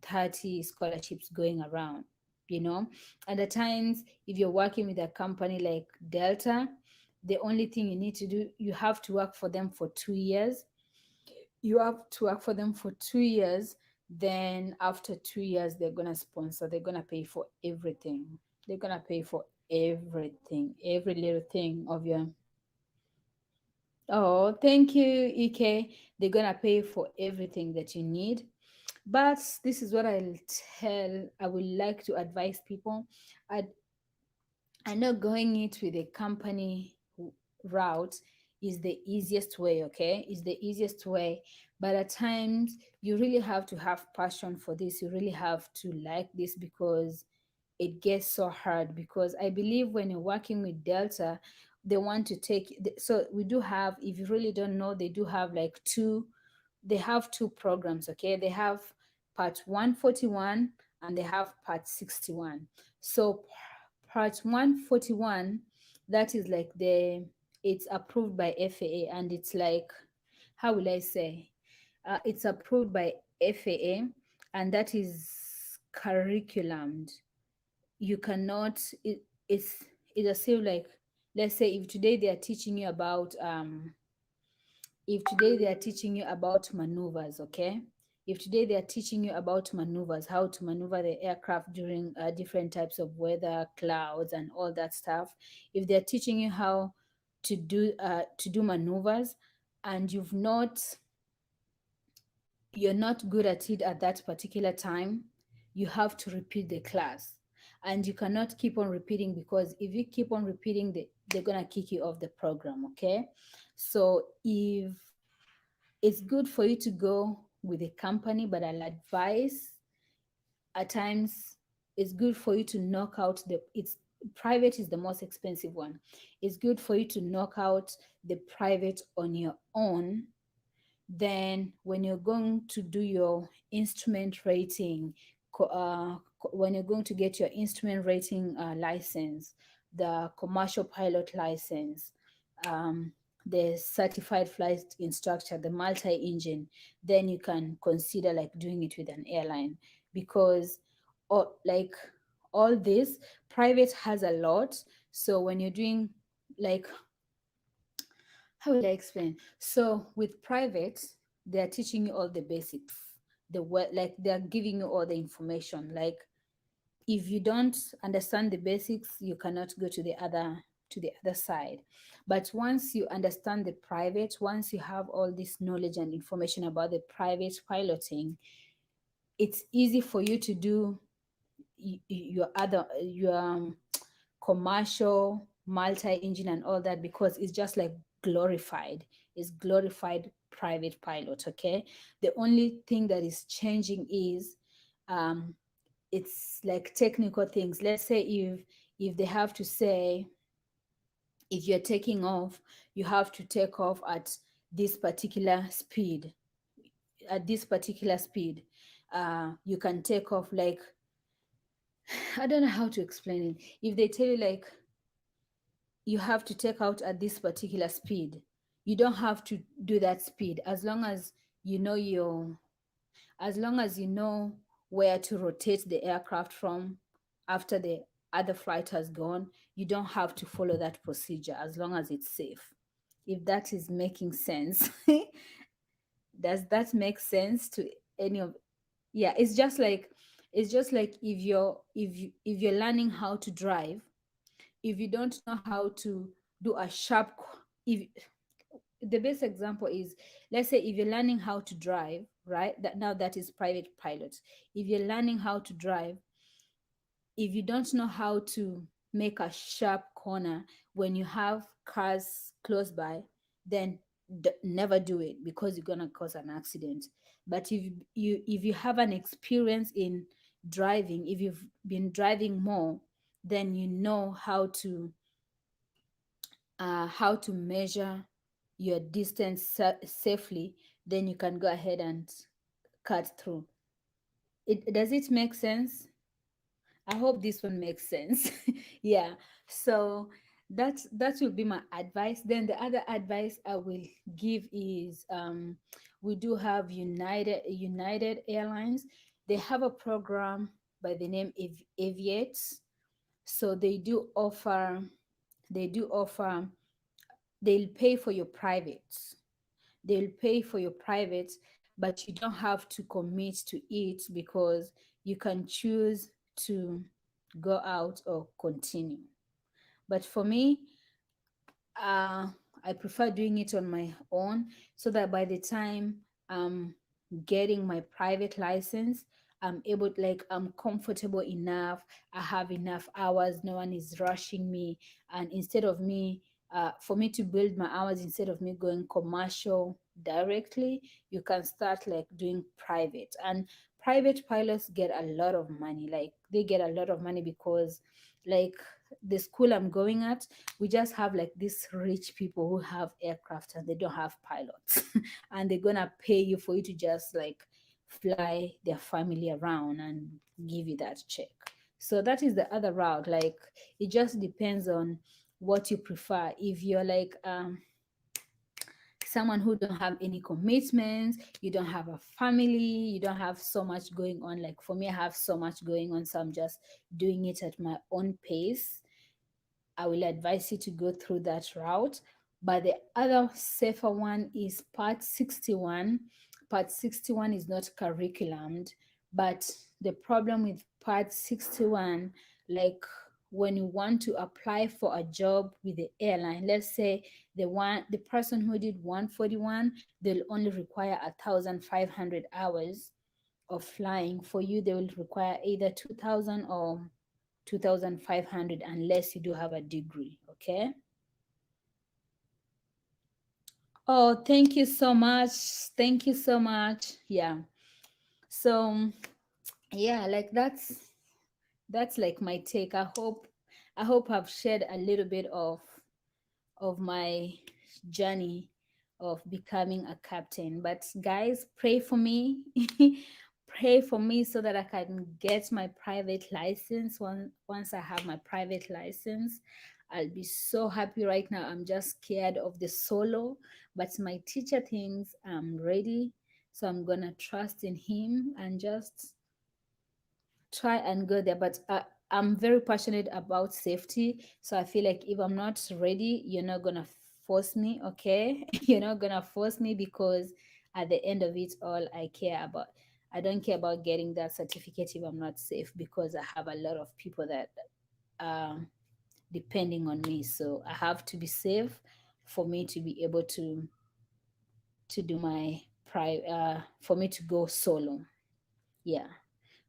30 scholarships going around, you know. And at times, if you're working with a company like Delta, the only thing you need to do, you have to work for them for 2 years. You have to work for them for 2 years. Then after 2 years, they're gonna sponsor. They're gonna pay for everything. They're gonna pay for everything, every little thing of your. Oh, thank you, Ike. They're gonna pay for everything that you need. But this is what I would like to advise people. I I know going it with a company route is the easiest way, okay? Is the easiest way. But at times, you really have to have passion for this. You really have to like this because it gets so hard. Because I believe when you're working with Delta, they want to take. So we do have, if you really don't know, they do have like they have two programs, okay? They have part 141 and they have part 61. So part 141, that is like it's approved by FAA, and it's like, how will I say, it's approved by FAA, and that is curriculum. You cannot it's a same like, let's say if today they are teaching you about if today they are teaching you about maneuvers, okay? If today they are teaching you about maneuvers, how to maneuver the aircraft during different types of weather, clouds, and all that stuff. If they're teaching you how to do maneuvers, and you're not good at it at that particular time, you have to repeat the class. And you cannot keep on repeating, because if you keep on repeating, they're gonna kick you off the program, okay? So if it's good for you to go with a company, but I'll advise at times it's good for you to knock out it's private is the most expensive one. It's good for you to knock out the private on your own. Then when you're going to do your instrument rating, when you're going to get your instrument rating license, the commercial pilot license, um, the certified flight instructor, the multi-engine, then you can consider like doing it with an airline. Because like all this, private has a lot. So when you're doing like, how will I explain? So with private, they're teaching you all the basics. Like they're giving you all the information. Like if you don't understand the basics, you cannot go to the other side. But once you understand the private, once you have all this knowledge and information about the private piloting, it's easy for you to do your commercial multi-engine and all that, because it's just like glorified. It's glorified private pilot, okay? The only thing that is changing is um it's like technical things. Let's say if they have to say, if you're taking off, you have to take off at this particular speed. At this particular speed, you can take off like, I don't know how to explain it. If they tell you like you have to take out at this particular speed. You don't have to do that speed as long as you know your as long as you know where to rotate the aircraft from after the other flight has gone. You don't have to follow that procedure as long as it's safe. If that is making sense. Does that make sense to any of? Yeah, it's just like if you're learning how to drive, if you don't know how to do a if the best example is, let's say if you're learning how to drive, right? That now that is private pilot. If you're learning how to drive, if you don't know how to make a sharp corner when you have cars close by, then never do it, because you're gonna cause an accident. But if you have an experience in driving, if you've been driving more, then you know how to measure your distance safely. Then you can go ahead and cut through it. Does it make sense? I hope this one makes sense. Yeah. So that will be my advice. Then the other advice I will give is, we do have United Airlines. They have a program by the name Aviate. So they do offer they'll pay for your private. They'll pay for your private, but you don't have to commit to it, because you can choose to go out or continue. But for me, uh, I prefer doing it on my own, so that by the time I'm getting my private license, I'm able, like, I'm comfortable enough. I have enough hours. No one is rushing me. And instead of me, for me to build my hours, instead of me going commercial directly, you can start like doing private. And private pilots get a lot of money. Like, they get a lot of money because, like, the school I'm going at, we just have like these rich people who have aircraft and they don't have pilots. And they're gonna pay you for you to just like fly their family around and give you that check. So that is the other route. Like, it just depends on what you prefer. If you're like someone who don't have any commitments, you don't have a family, you don't have so much going on. Like for me, I have so much going on, so I'm just doing it at my own pace. I will advise you to go through that route. But the other safer one is Part 61. Part 61 is not curriculumed, but the problem with Part 61, like when you want to apply for a job with the airline, let's say the person who did 141, they'll only require 1,500 hours of flying. For you, they will require either 2,000 or 2,500, unless you do have a degree. Okay. Oh, thank you so much. Thank you so much. Yeah. So yeah, like that's like my take. I hope I've shared a little bit of my journey of becoming a captain. But guys, pray for me. Pray for me so that I can get my private license. Once I have my private license, I'll be so happy. Right now, I'm just scared of the solo, but my teacher thinks I'm ready. So I'm gonna trust in him and just try and go there. But I'm very passionate about safety, so I feel like if I'm not ready, you're not gonna force me. Okay. You're not gonna force me, because at the end of it all, I don't care about getting that certificate if I'm not safe, because I have a lot of people that are depending on me. So I have to be safe for me to be able to do my for me to go solo. Yeah.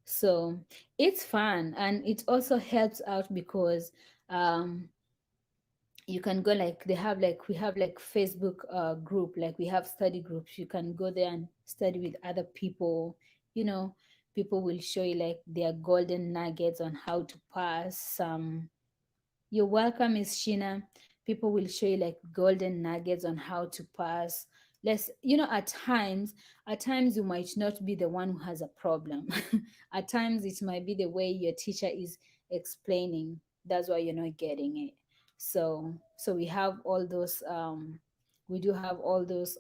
So it's fun, and it also helps out because you can go, like, we have like Facebook group, like we have study groups. You can go there and study with other people. you know People will show you like their golden nuggets on how to pass some. You're welcome, Miss Sheena. People will show you like golden nuggets on how to pass. At times you might not be the one who has a problem. At times it might be the way your teacher is explaining. That's why you're not getting it. So we have all those we do have all those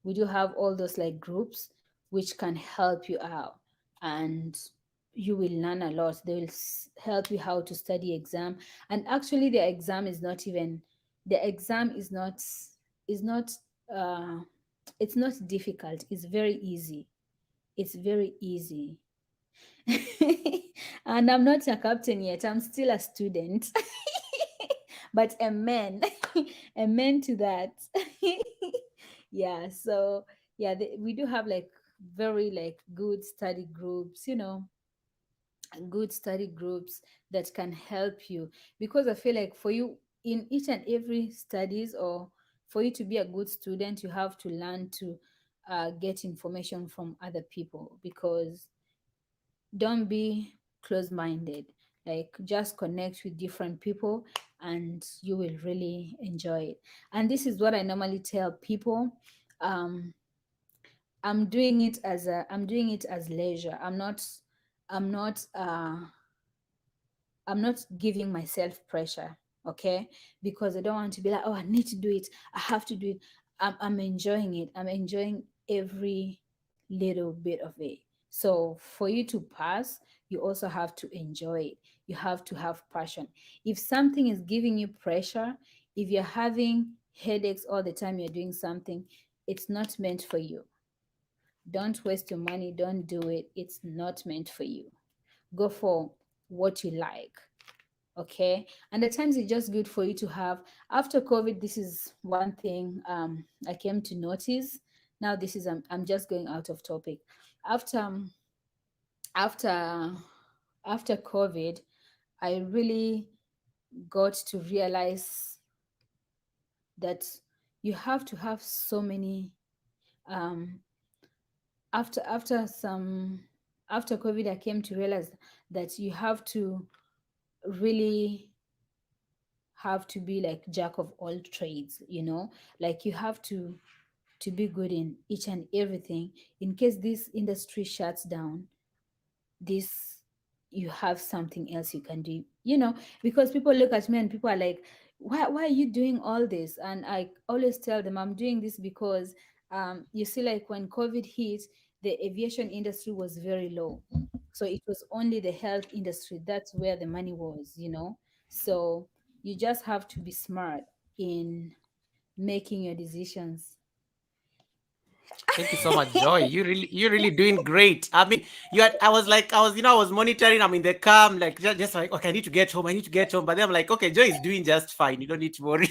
we do have all those like groups which can help you out, and you will learn a lot. They will help you how to study exam. And actually the exam is not even, the exam is not uh it's not difficult, it's very easy. It's very easy. And I'm not a captain yet, I'm still a student. But amen. Amen to that. Yeah, so yeah, we do have like very like good study groups, good study groups that can help you, because I feel like for you in each and every studies, or for you to be a good student, you have to learn to get information from other people, because don't be close minded, like just connect with different people and you will really enjoy it. And this is what I normally tell people. um I'm doing it as leisure. I'm not I'm not giving myself pressure, okay? Because I don't want to be like, oh, I need to do it, I have to do it. I'm enjoying it. I'm enjoying every little bit of it. So for you to pass, you also have to enjoy it. You have to have passion. If something is giving you pressure, if you're having headaches all the time you're doing something, it's not meant for you. Don't waste your money, don't do it. It's not meant for you. Go for what you like, okay? And at times it's just good for you to have. After COVID, this is one thing I came to notice. Now this is I'm just going out of topic. After after after COVID, I really got to realize that you have to have so many um after COVID, I came to realize that you have to really have to be like jack of all trades, like you have to be good in each and everything, in case this industry shuts down, this you have something else you can do, because people look at me and people are like, why are you doing all this? And I always tell them I'm doing this because you see, like when COVID hit, the aviation industry was very low, so it was only the health industry, that's where the money was. So you just have to be smart in making your decisions. Thank you so much, Joy. You're really doing great. I mean, I was monitoring. I'm in the car. I'm like, just like, okay, I need to get home. I need to get home. But then I'm like, okay, Joy is doing just fine. You don't need to worry.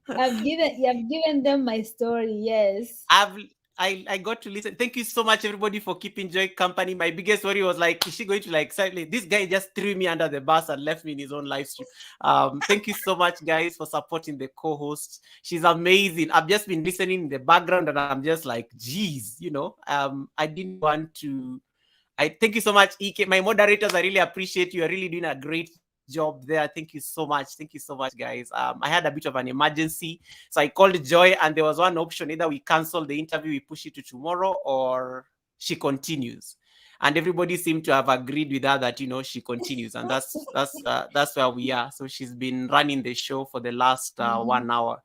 I've given them my story, yes. I've I got to listen. Thank you so much, everybody, for keeping Joy company. My biggest worry was like, is she going to like suddenly this guy just threw me under the bus and left me in his own live stream? Thank you so much, guys, for supporting the co-host. She's amazing. I've just been listening in the background and I'm just like, geez, I didn't want to. I thank you so much, EK. My moderators, I really appreciate you. You're really doing a great job there. Thank you so much. Thank you so much, guys. I had a bit of an emergency, so I called Joy, and there was one option: either we cancel the interview, we push it to tomorrow, or she continues. And everybody seemed to have agreed with her that she continues, and that's where we are. So she's been running the show for the last Hmm. 1 hour.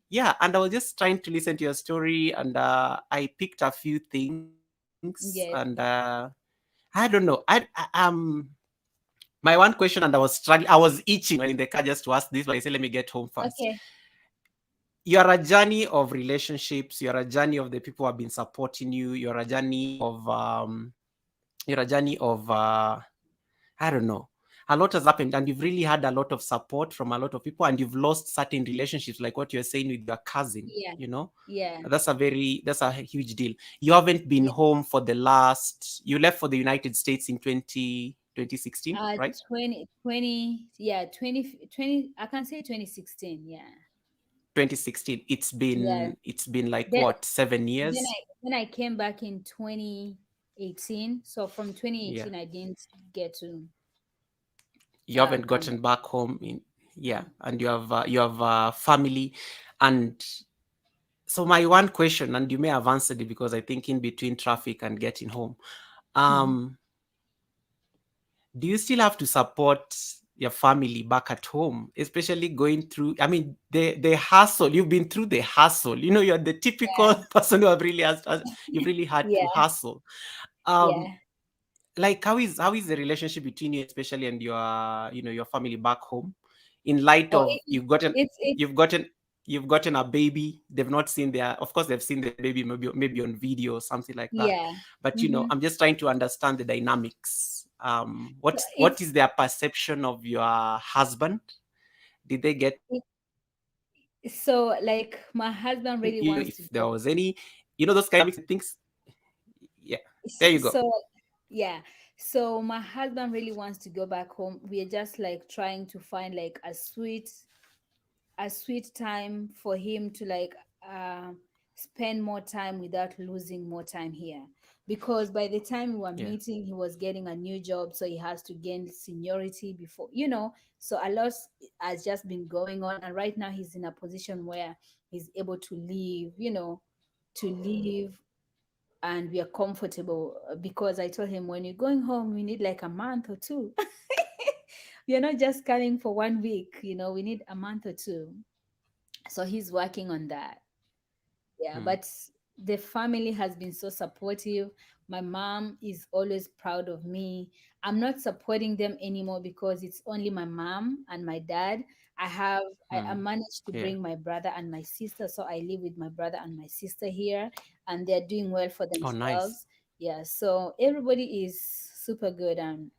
Yeah, and I was just trying to listen to your story, and I picked a few things, and Yes. I don't know. My one question, and I was struggling, I was itching when in the car just to ask this, but I said, let me get home first. Okay. You're a journey of relationships. You're a journey of the people who have been supporting you. You're a journey of I don't know. A lot has happened, and you've really had a lot of support from a lot of people, and you've lost certain relationships, like what you're saying with your cousin. Yeah. You know, Yeah. that's a huge deal. You haven't been Yeah. home for the last. You left for the United States in 2016, Uh, right? 2020. Yeah, 2020. I can say 2016. Yeah. 2016. It's Yeah. been it's been like Then what, 7 years? then I came back in 2018. So from Yeah, 2018, I didn't get to you haven't come gotten back. back home in, yeah, and you have family, and so my one question, and you may have answered it because I think in between traffic and getting home, Mhm. um, do you still have to support your family back at home, especially going through, I mean, the hustle? You've been through the hustle. You know, you're the typical Yeah. person who have really you've really had to Yeah. hustle. Um, Yeah. like how is the relationship between you, especially, and your, your family back home, in light Oh, of it's you've gotten you've gotten a baby. They've not seen their, of course, they've seen the baby maybe on video or something like that. yeah. But Mm-hmm. I'm just trying to understand the dynamics. So What is their perception of your husband? Did they get it, so like my husband really if wants to there go. was any, those kind of things? Yeah, there you go. So yeah. So my husband really wants to go back home. We are just like trying to find like a sweet time for him to like spend more time without losing more time here, because by the time we were Yeah. meeting he was getting a new job, so he has to gain seniority before. So a lot has just been going on, and right now he's in a position where he's able to leave and we are comfortable, because I told him, when you're going home we need like a month or two. We are not just coming for 1 week, we need a month or two. So he's working on that. Yeah, Hmm. but the family has been so supportive. My mom is always proud of me. I'm not supporting them anymore because it's only my mom and my dad. I Hmm. managed to Yeah. bring my brother and my sister, so I live with my brother and my sister here, and they're doing well for Oh, nice. themselves. Yeah, so everybody is super good, and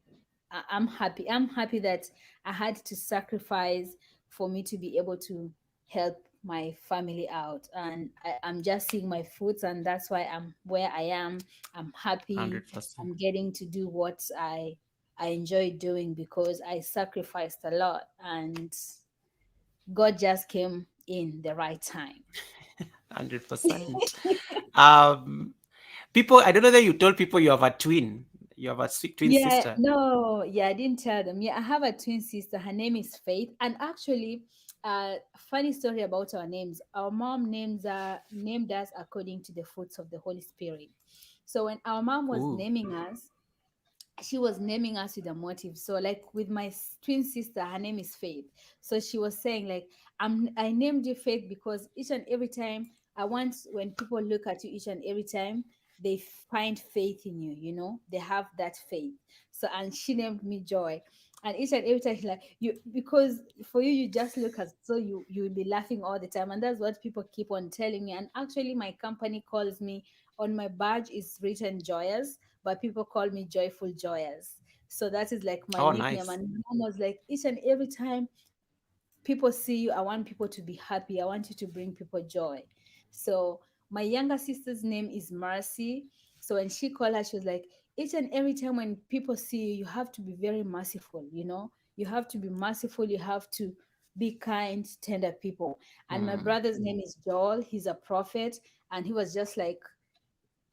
I'm happy. I'm happy that I had to sacrifice for me to be able to help my family out. And I'm just seeing my fruits, and that's why I'm where I am. I'm happy. 100%. I'm getting to do what I enjoy doing because I sacrificed a lot, and God just came in the right time. 100%. Um, People, I don't know that you told people you have a twin. You have a sweet twin Yeah, sister. no, yeah, I didn't tell them. Yeah, I have a twin sister. Her name is Faith. And actually, funny story about our names. Our mom named us according to the fruits of the Holy Spirit. So when our mom was Ooh. naming us, she was naming us with a motive. So like with my twin sister, her name is Faith. So she was saying like, I named you Faith because each and every time I want, when people look at you each and every time, they find faith in you, they have that faith. So, and she named me Joy. And each and every time she's like, you, because for you, you just look as so you will be laughing all the time. And that's what people keep on telling me. And actually my company calls me, on my badge is written Joyous, but people call me Joyful Joyous. So that is like my Oh, nickname. nice. And my mom was like, each and every time people see you, I want people to be happy. I want you to bring people joy. So my younger sister's name is Mercy. So when she called her, she was like, each and every time when people see you, you have to be very merciful, You have to be merciful, you have to be kind, tender people. And my Mm. brother's name is Joel. He's a prophet. And he was just like,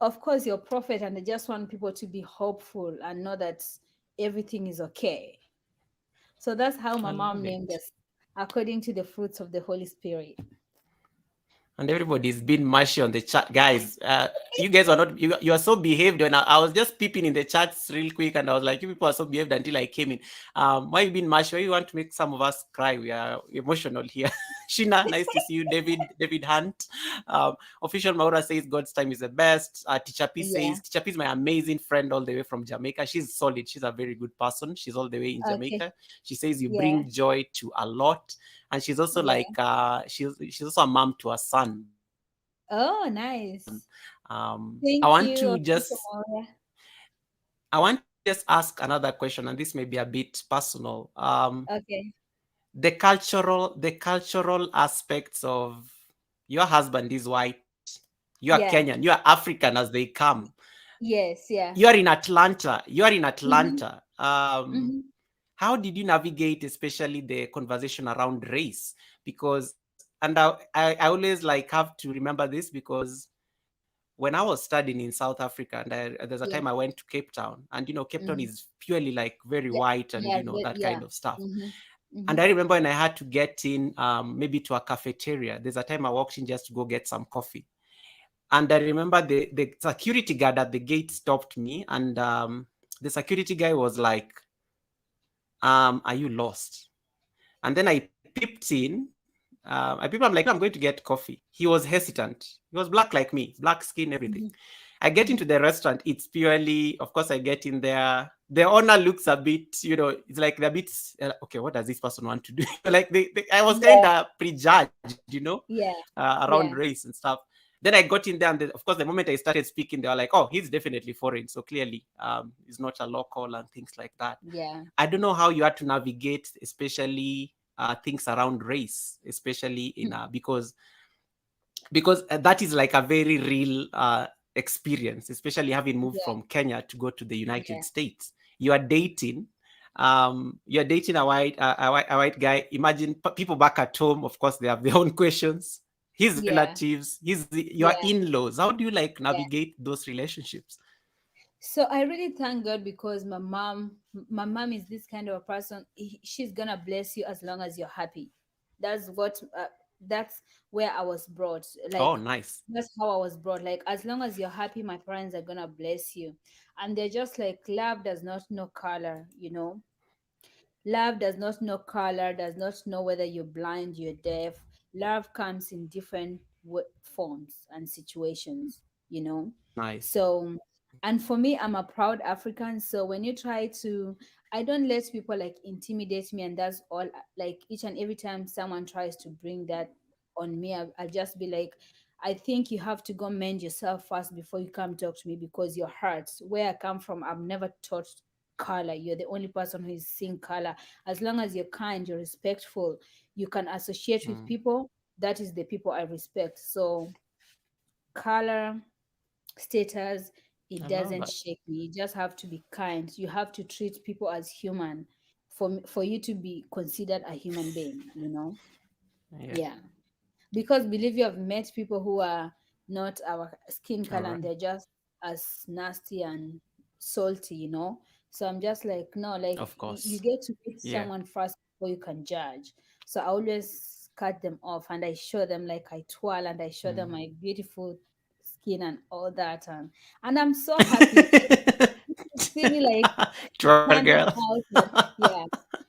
of course you're a prophet, and I just want people to be hopeful and know that everything is okay. So that's how I my love mom named it. us, according to the fruits of the Holy Spirit. And everybody's been mushy on the chat, guys. You guys are not. You are so behaved. When I was just peeping in the chats real quick, and I was like, "You people are so behaved," until I came in. Why you being mushy? Why you want to make some of us cry? We are emotional here. Sheena, nice to see you. David Hunt. Official Maura says God's time is the best. Teacher P Yeah. says Teacher P is my amazing friend all the way from Jamaica. She's solid. She's a very good person. She's all the way in Okay. Jamaica. She says you Yeah. bring joy to a lot, and she's also Yeah. like she's also a mom to a son. Oh, nice. I Thank want you, to Official just Maria. ask another question, and this may be a bit personal. Okay. The cultural aspects of your husband is white, you are Yeah. Kenyan, you are African as they come. Yes. Yeah. You are in Atlanta. You are in Mm-hmm. Atlanta. Mm-hmm. How did you navigate, especially the conversation around race? Because, and I always like have to remember this because when I was studying in South Africa, and there's a time I Yeah. went to Cape Town, and Cape Town Mm-hmm. is purely like very Yeah. white, and Yeah. that Yeah. kind of stuff. Mm-hmm. Mm-hmm. And I remember when I had to get in, maybe to a cafeteria. There's a time I walked in just to go get some coffee, and I remember the security guard at the gate stopped me, and the security guy was like, Are you lost? And then I peeped in. I'm like, I'm going to get coffee. He was hesitant. He was black like me, black skin, everything. Mhm. I get into Mhm. the restaurant. It's purely, of course, I get in there. The owner looks a bit, it's like they're a bit, okay, what does this person want to do? Like, I was kind Yeah, of prejudged, yeah, around yeah, race and stuff. Then I got in there, and of course, the moment I started speaking, they were like, "Oh, he's definitely foreign, so clearly, he's not a local and things like that." yeah. I don't know how you had to navigate, especially things around race, especially in because that is like a very real experience, especially having moved Yeah, from Kenya to go to the yeah, United States. You are dating. You're dating a white guy. Imagine people back at home. Of course, they have their own questions. His yeah, relatives, your yeah, in-laws. How do you like yeah. navigate those relationships? So I really thank God because my mom is this kind of a person. She's gonna bless you as long as you're happy. That's what. That's where I was brought. Oh, Like nice, that's how I was brought. Like as long as you're happy, my parents are gonna bless you, and they're just like love does not know color. Love does not know color, does not know whether you're blind, you're deaf. Love comes in different forms and situations, you know. nice. So, and for me, I'm a proud African. So when you try to, I don't let people like intimidate me, and that's all. Like each and every time someone tries to bring that on me, I'll just be like, I think you have to go mend yourself first before you come talk to me because your heart, where I come from, I've never taught color. You're the only person who is seeing color. As long as you're kind, you're respectful, you can associate with Mm, people. That is the people I respect. So color, status, it I love doesn't that. shake me. You just have to be kind. You have to treat people as human for you to be considered a human being. Yeah. Yeah. Because believe you have met people who are not our skin All color right. and they're just as nasty and salty. So I'm just like, no, like Of you course. get to meet Yeah. someone first before you can judge. So I always cut them off and I show them, like I twirl and I show them Mm. my beautiful skin and all that, and I'm so happy. See me like Twirl girl. 100,000. Yeah.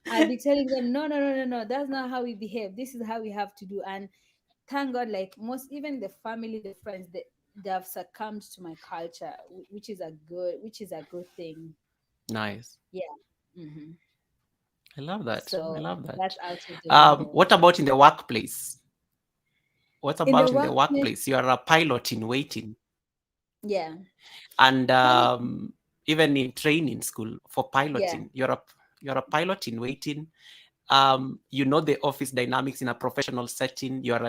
I'll be telling them, no, no, no, no, no, that's not how we behave. This is how we have to do. And thank God, like most, even the family, the friends, they have succumbed to my culture, which is a good thing. Nice. Yeah. Hmm. I love that. I So love that's that. out of the window. What about in the workplace? What In the about in the workplace, workplace? You are a pilot in waiting, yeah. and Pilot, even in training school for yeah. piloting, you're a pilot in waiting. You know the office dynamics in a professional setting. You're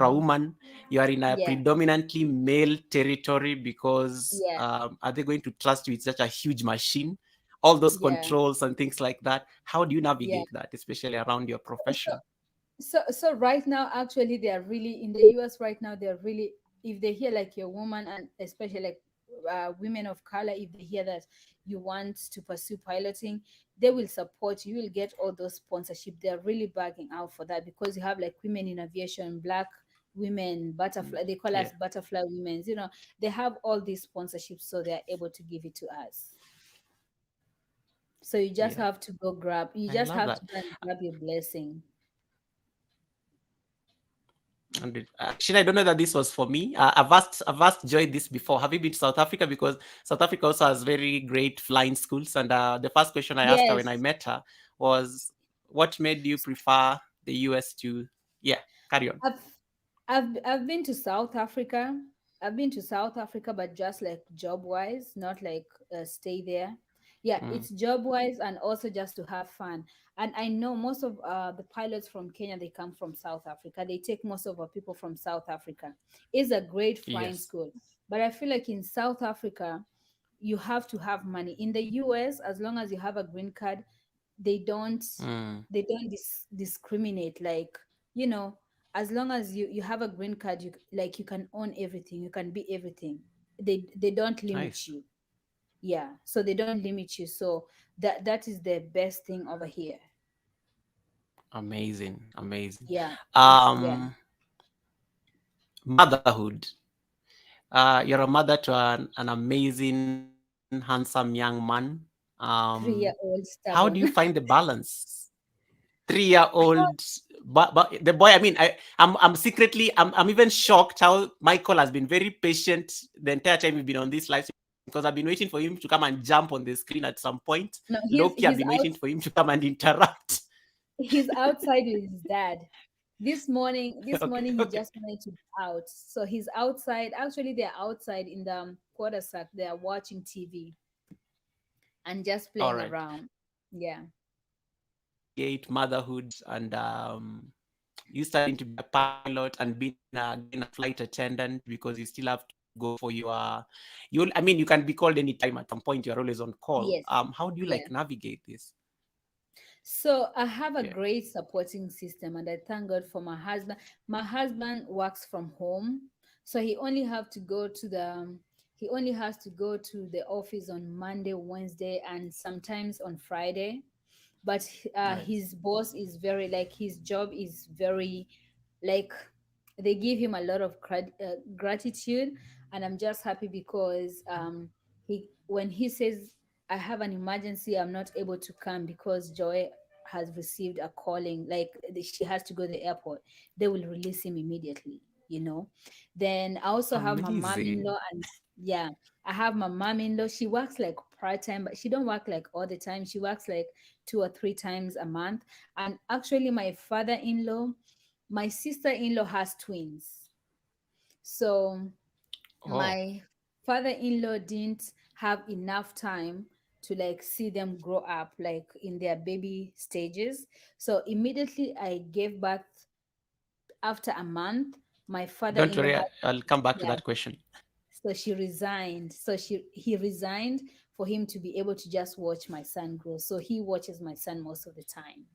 a Hmm. woman. You are in a Yeah. predominantly male territory because Yeah. are they going to trust you with such a huge machine? All those Yeah. controls and things like that. How do you Yeah. navigate that, especially around your So, profession? so right now, actually, they are really in the US right now. They're really, if they hear like you're a woman, and especially like women of color, if they hear that you want to pursue piloting, they will support you. You will get all those sponsorship. They're really bagging out for that because you have like women in aviation, black women, butterfly. They call us Yeah, butterfly women. They have all these sponsorships, so they are able to give it to us. So you just yeah. have to go grab. You I just love have that. to go and grab your blessing. And actually, I don't know that this was for me. I've asked Joy this before. Have you been to South Africa? Because South Africa also has very great flying schools. And the first question I asked her when I Yes. met her was, "What made you prefer the US to?" Yeah, carry on. I've I've been to South Africa. I've been to South Africa, but just like job wise, not like stay there. Yeah, Mm, it's job wise and also just to have fun. And I know most of the pilots from Kenya, they come from South Africa. They take most of our people from South Africa. It's a great flying yes. school, but I feel like in South Africa, you have to have money. In the US, as long as you have a green card, they don't Mm, discriminate, like, you know as long as you have a green card, you can own everything, you can be everything. They don't limit nice. you. Yeah, so they don't limit you, so that is the best thing over here. Amazing. Amazing. Yeah, yeah. Um, Motherhood. You're a mother to an amazing, handsome young man. 3-year-old How do stubborn. you find the balance? 3-year-old, but the boy. I mean, I'm secretly, I'm even shocked how Michael has been very patient the entire time we've been on this live stream, because I've been waiting for him to come and jump on the screen at some point. No, Loki, I've been waiting for him to come and interrupt. he's outside with his dad. This Okay, morning he okay. just wanted to be out. So he's outside. Actually, they're outside in the quarter sack. They are watching TV and just All playing right. around. Yeah. Navigate motherhood, and you starting to be a pilot and being again a flight attendant, because you still have to go for your you I mean, you can be called anytime. At some point you're always on call. Yes. How do you Yeah. like navigate this? So I have a Yeah. great supporting system, and I thank God for my husband. My husband works from home, so he only has to go to the office on Monday, Wednesday, and sometimes on Friday. But Nice. his boss is very, like, his job is very, like, they give him a lot of gratitude, and I'm just happy because he when he says I have an emergency, I'm not able to come because Joy has received a calling, like she has to go to the airport, they will release him immediately, you know. Then I also have my Amazing. mom-in-law, and yeah, I have my mom-in-law. She works like part-time, but she don't work like all the time. She works like 2 or 3 times a month. And actually my father-in-law, my sister-in-law has twins. So Oh, my father-in-law didn't have enough time to like see them grow up like in their baby stages. So immediately I gave birth, after a month, my don't father-in-law worry, had, I'll come back to yeah, that question. so she resigned. So he resigned for him to be able to just watch my son grow. So he watches my son most of the time.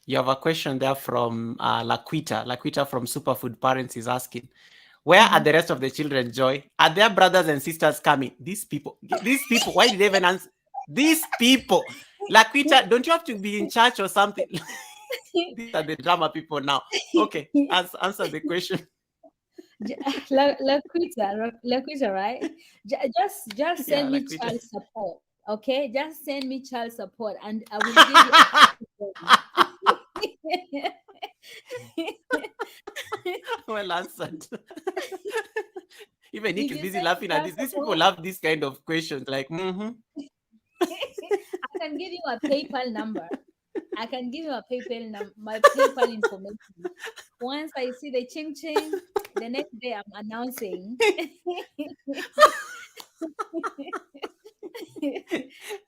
You have a question there from Laquita from Superfood Parents is asking, where are Mhm. the rest of the children, Joy? Are their brothers and sisters coming? These people, why did they even answer? These people, Laquita, don't you have to be in church or something? These are the drama people now. Okay, answer the question. Laquita, right? Just Yeah, send me Laquita. child support, okay? Just send me child support, and I will give you a Well answered. Even if Nick is you busy send me laughing at child this. These people support, love this kind of questions. Like, I can give you a PayPal number. I can give you a my PayPal information. Once I see the ching ching, the next day I'm announcing.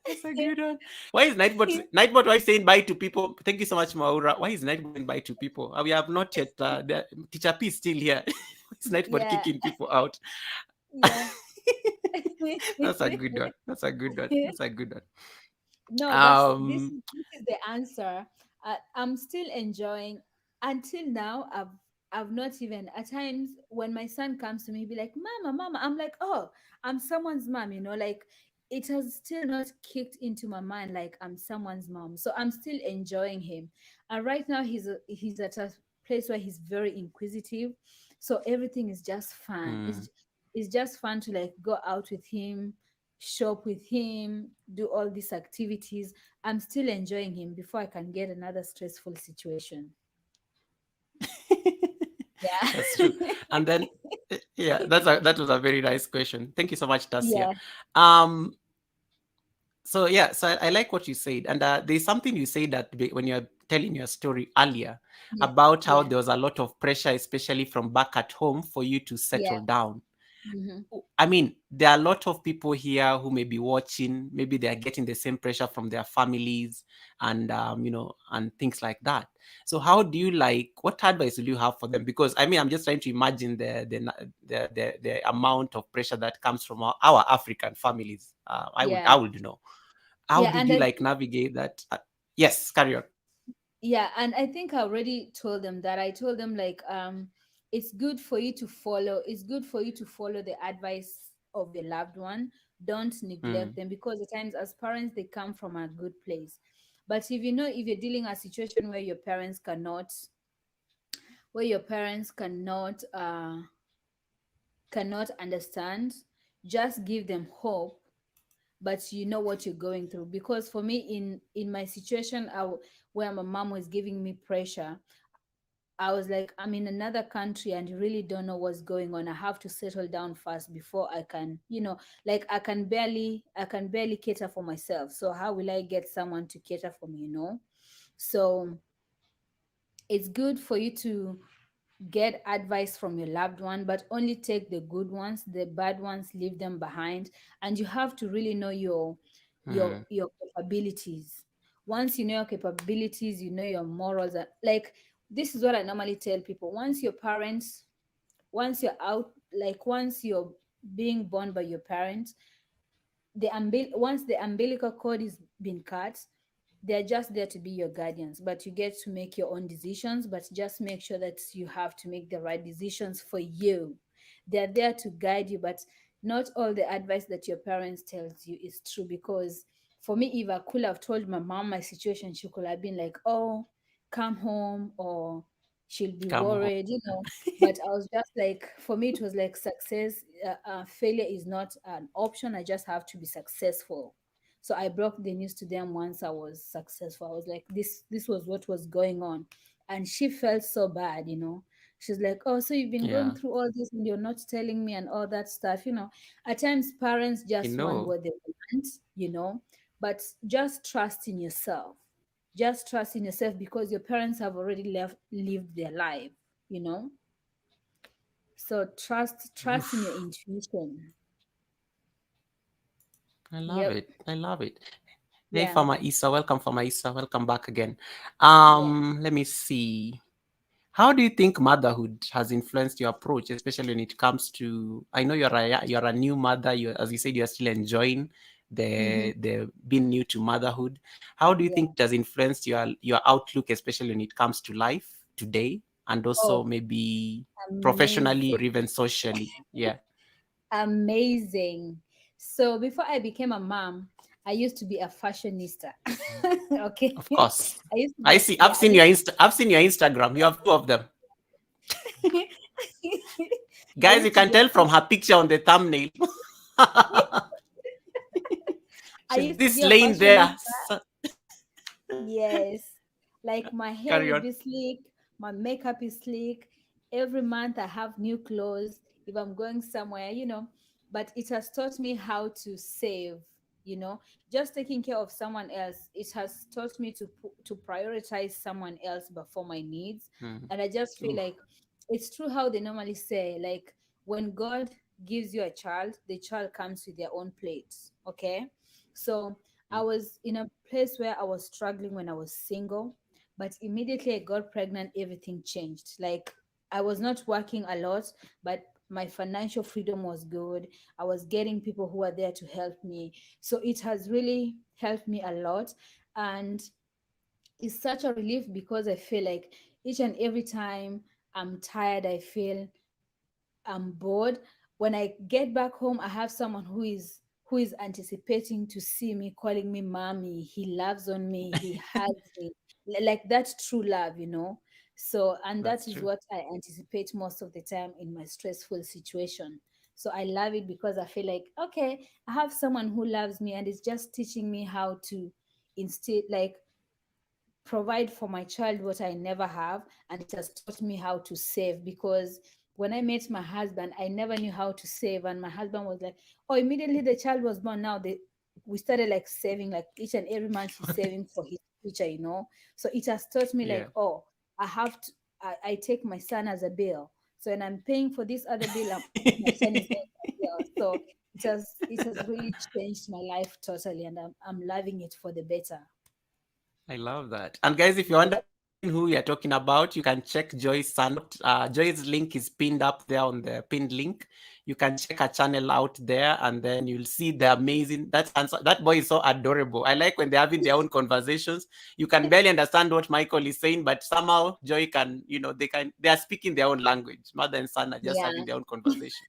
That's a good one. Why is Nightbot? Why is saying bye to people? Thank you so much, Maura. Why is Nightbot saying bye to people? We have not yet. Teacher P is still here. Why is Nightbot Yeah, kicking people out? yeah. That's a good one. That's a good one. That's a good one. No, that's Um, this is the answer. I'm still enjoying. Until now, I've not even, at times when my son comes to me, he'll be like, "Mama, Mama." I'm like, "Oh, I'm someone's mom," you know. Like, it has still not kicked into my mind like I'm someone's mom. So I'm still enjoying him. And right now he's at a place where he's very inquisitive. So everything is just fun. hmm. It's just fun to like go out with him, shop with him, do all these activities. I'm still enjoying him before I can get another stressful situation. Yeah. That's true. And then, yeah, that was a very nice question. Thank you so much, Tasia. Yeah. Um, so yeah, so I like what you said, and there's something you said that when you're telling your story earlier Yeah. about how Yeah. there was a lot of pressure, especially from back at home, for you to Yeah. settle down. Hmm. I mean, there are a lot of people here who may be watching. Maybe they are getting the same pressure from their families, and and things like that. So, how do you like? What advice will you have for them? Because I mean, I'm just trying to imagine the amount of pressure that comes from our African families. I Yeah. would know. How Yeah. did And you I like think, navigate that? Yes, carry on. yeah, and I think I already told them that. I told them like, it's good for you to follow the advice of your loved one. Don't neglect Mm. them, because at times as parents they come from a good place. But if you know, if you're dealing a situation where your parents cannot understand, just give them hope but you know what you're going through. Because for me, in my situation, where my mom was giving me pressure, I was like, I'm in another country and you really don't know what's going on. I have to settle down first before I can, like I can barely cater for myself. So how will I get someone to cater for me? So it's good for you to get advice from your loved one, but only take the good ones. The bad ones, leave them behind. And you have to really know your capabilities. Once you know your capabilities, you know your morals. Like, this is what I normally tell people. Once you're being born by your parents, once the umbilical cord is been cut, they're just there to be your guardians, but you get to make your own decisions. But just make sure that you have to make the right decisions for you. They're there to guide you, but not all the advice that your parents tells you is true. Because for me, if I could have told my mom my situation, she could have been like, oh, come home, or she'll be Come on. worried. But I was just like, for me, it was like failure is not an option. I just have to be successful. So I broke the news to them once I was successful. I was like, this was what was going on. And she felt so bad. She's like, oh, so you've been going Yeah, through all this and you're not telling me and all that stuff. At times parents I just want know. what they want. But just trust in yourself. Just trust in yourself, because your parents have already lived their life. So trust in your Oof, intuition. I love Yep. it. I love it. Hey, Yeah. Farmer Isa, welcome, Farmer Isa. Welcome back again. Yeah. Let me see. How do you think motherhood has influenced your approach, especially when it comes to? I know you're a new mother. You, as you said, you're still enjoying Mm-hmm. the being new to motherhood. How do you Yeah. think it has influenced your outlook, especially when it comes to life today, and also Oh, maybe professionally or amazing. even socially? Yeah, Amazing. So before I became a mom, I used to be a fashionista. Okay. of course. I used to I be, see. yeah, I used I've seen your Instagram. You have two of them, I guys. You used to can be a tell from her picture on the thumbnail. I She's used to this be a lane there. fashionista. Yes. Like, my hair Carry will on. be sleek, my makeup is sleek. Every month I have new clothes if I'm going somewhere. But it has taught me how to save. Just taking care of someone else, it has taught me to prioritize someone else before my needs. Mhm. And I just feel Oof. like it's true how they normally say, like, when God gives you a child, the child comes with their own plates. Okay. So I was in a place where I was struggling when I was single, but immediately I got pregnant, everything changed. Like, I was not working a lot, but my financial freedom was good. I was getting people who are there to help me. So it has really helped me a lot. And it's such a relief, because I feel like each and every time I'm tired, I feel I'm bored. When I get back home, I have someone who is anticipating to see me, calling me mommy. He loves on me. He hugs me. Like, that's true love. So, and that That's is true. what I anticipate most of the time in my stressful situation. So I love it, because I feel like, okay, I have someone who loves me and is just teaching me how to instead, like, provide for my child what I never have. And it has taught me how to save, because when I met my husband, I never knew how to save. And my husband was like, oh, immediately the child was born. Now we started like saving, like each and every month he's saving for his future. So it has taught me, Yeah. like, oh, I take my son as a bill. So when I'm paying for this other bill, my son is paying for a bill. So it has really changed my life totally, and I'm loving it for the better. I love that. And guys, if you're Yeah. wondering who we are talking about, you can check Joy's son out. Joy's link is pinned up there on the pinned link. You can check her channel out there, and then you'll see the amazing. That boy is so adorable. I like when they're having their own conversations. You can barely understand what Michael is saying, but somehow Joy can. They are speaking their own language. Mother and son are just Yeah. having their own conversation.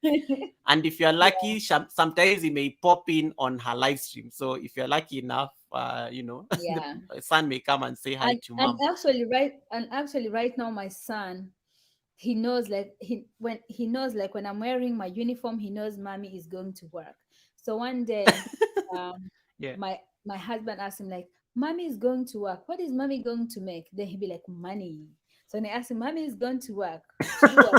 And if you're Yeah. lucky, sometimes he may pop in on her live stream. So if you're lucky enough, the Yeah. son may come and say hi and to and mom. actually right now, my son, he knows, like, when I'm wearing my uniform, he knows mommy is going to work. So one day, um, Yeah. my husband asked him like, "Mommy is going to work. What is mommy going to make?" Then he'd be like, "Money." So when I asked him, "Mommy is going to work to do what?"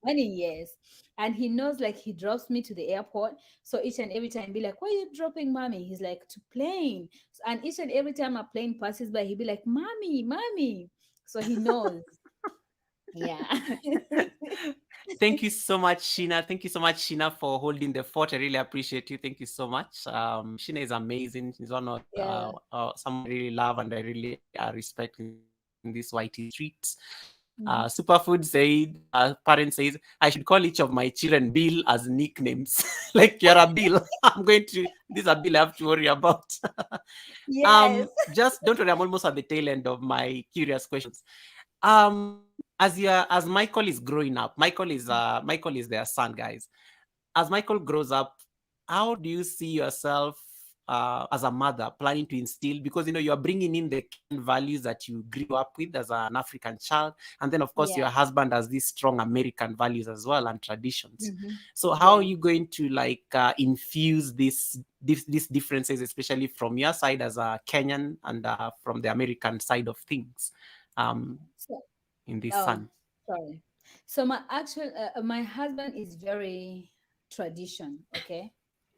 "Money, yes." And he knows like he drops me to the airport. So each and every time, be like, "Why are you dropping mommy?" He's like, "To plane." And each and every time a plane passes by, he'd be like, "Mommy, mommy." So he knows. Yeah. Thank you so much, Sheena. Thank you so much, Sheena, for holding the fort. I really appreciate you. Thank you so much. Sheena is amazing. She's one of Yeah. someone I really love and I really respect in these YT streets. Superfood Mhm. parent says, I should call each of my children Bill as nicknames. Like you're a Bill. This is a Bill I have to worry about. Yes. Just don't worry, I'm almost at the tail end of my curious questions. As Michael is growing up, Michael is their son, guys. As Michael grows up, how do you see yourself as a mother planning to instill? Because you're bringing in the Kenyan values that you grew up with as an African child, and then of course your Yeah. husband has these strong American values as well and traditions. Hmm. So how are Yeah. you going to infuse these differences, especially from your side as a Kenyan and from the American side of things, um, So, in this oh, son? sorry. So my husband is very tradition. Okay,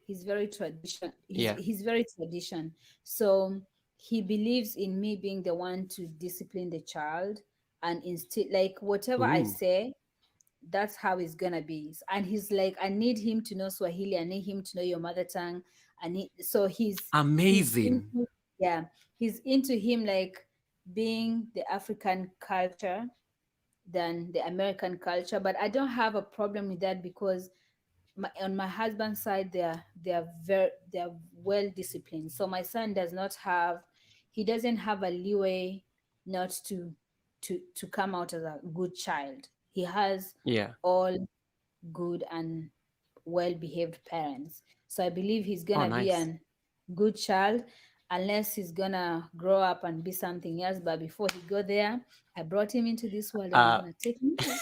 he's very tradition. Yeah. He's very tradition. So he believes in me being the one to discipline the child and instead, like whatever I Ooh, say, that's how it's gonna be. And he's like, I need him to know Swahili. I need him to know your mother tongue. So he's amazing. into, yeah, he's into him like being the African culture than the American culture. But I don't have a problem with that because on my husband's side, they're well disciplined. So my son does not have, he doesn't have a leeway not to come out as a good child. He has Yeah. all good and well behaved parents. So I believe he's Oh, gonna be nice. an good child unless he's gonna grow up and be something else. But before he go there, I brought him into this world and I'm Uh, gonna take him out.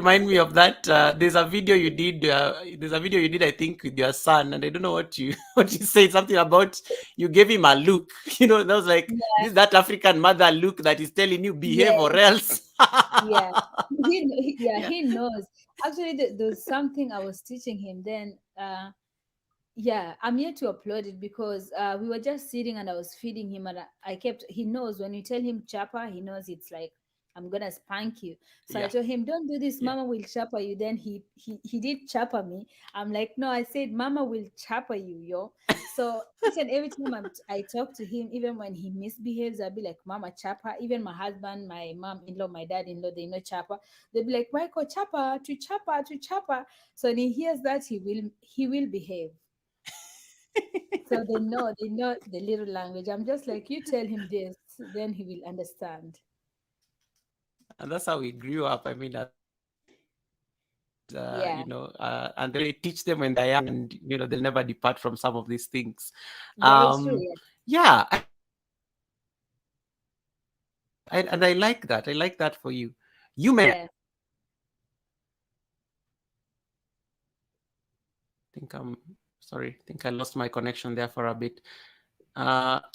remind me of that. There's a video you did. There's a video you did, I think, with your son, and I don't know what you what you said. Something about you gave him a look. That was like Yeah, this that African mother look that is telling you behave or yes, else. yeah. Yeah, Yeah. he knows. Actually, there's something I was teaching him then. Yeah, I'm here to upload it because we were just sitting and I was feeding him and I kept, he knows when you tell him chapa, he knows it's like I'm gonna spank you. So I Yeah. told him, don't do this, Yeah. mama will chapa you. Then he did chapa me. I'm like, no, I said mama will chapa you, yo. So each and every time I talk to him, even when he misbehaves, I'll be like, mama chapa. Even my husband, my mom-in-law, my dad-in-law, they know chapa. They'll be like, Michael, chapa, to chapa, to chapa. So when he hears that, he will behave. So they know the little language. I'm just like, you tell him this, then he will understand. And that's how we grew up. I mean, as and Yeah, then they teach them when they're young, and they'll never depart from some of these things. very true. Um, Yeah, yeah, and I like that. I like that for you. You mentioned, yeah, I think I'm sorry. I think I lost my connection there for a bit.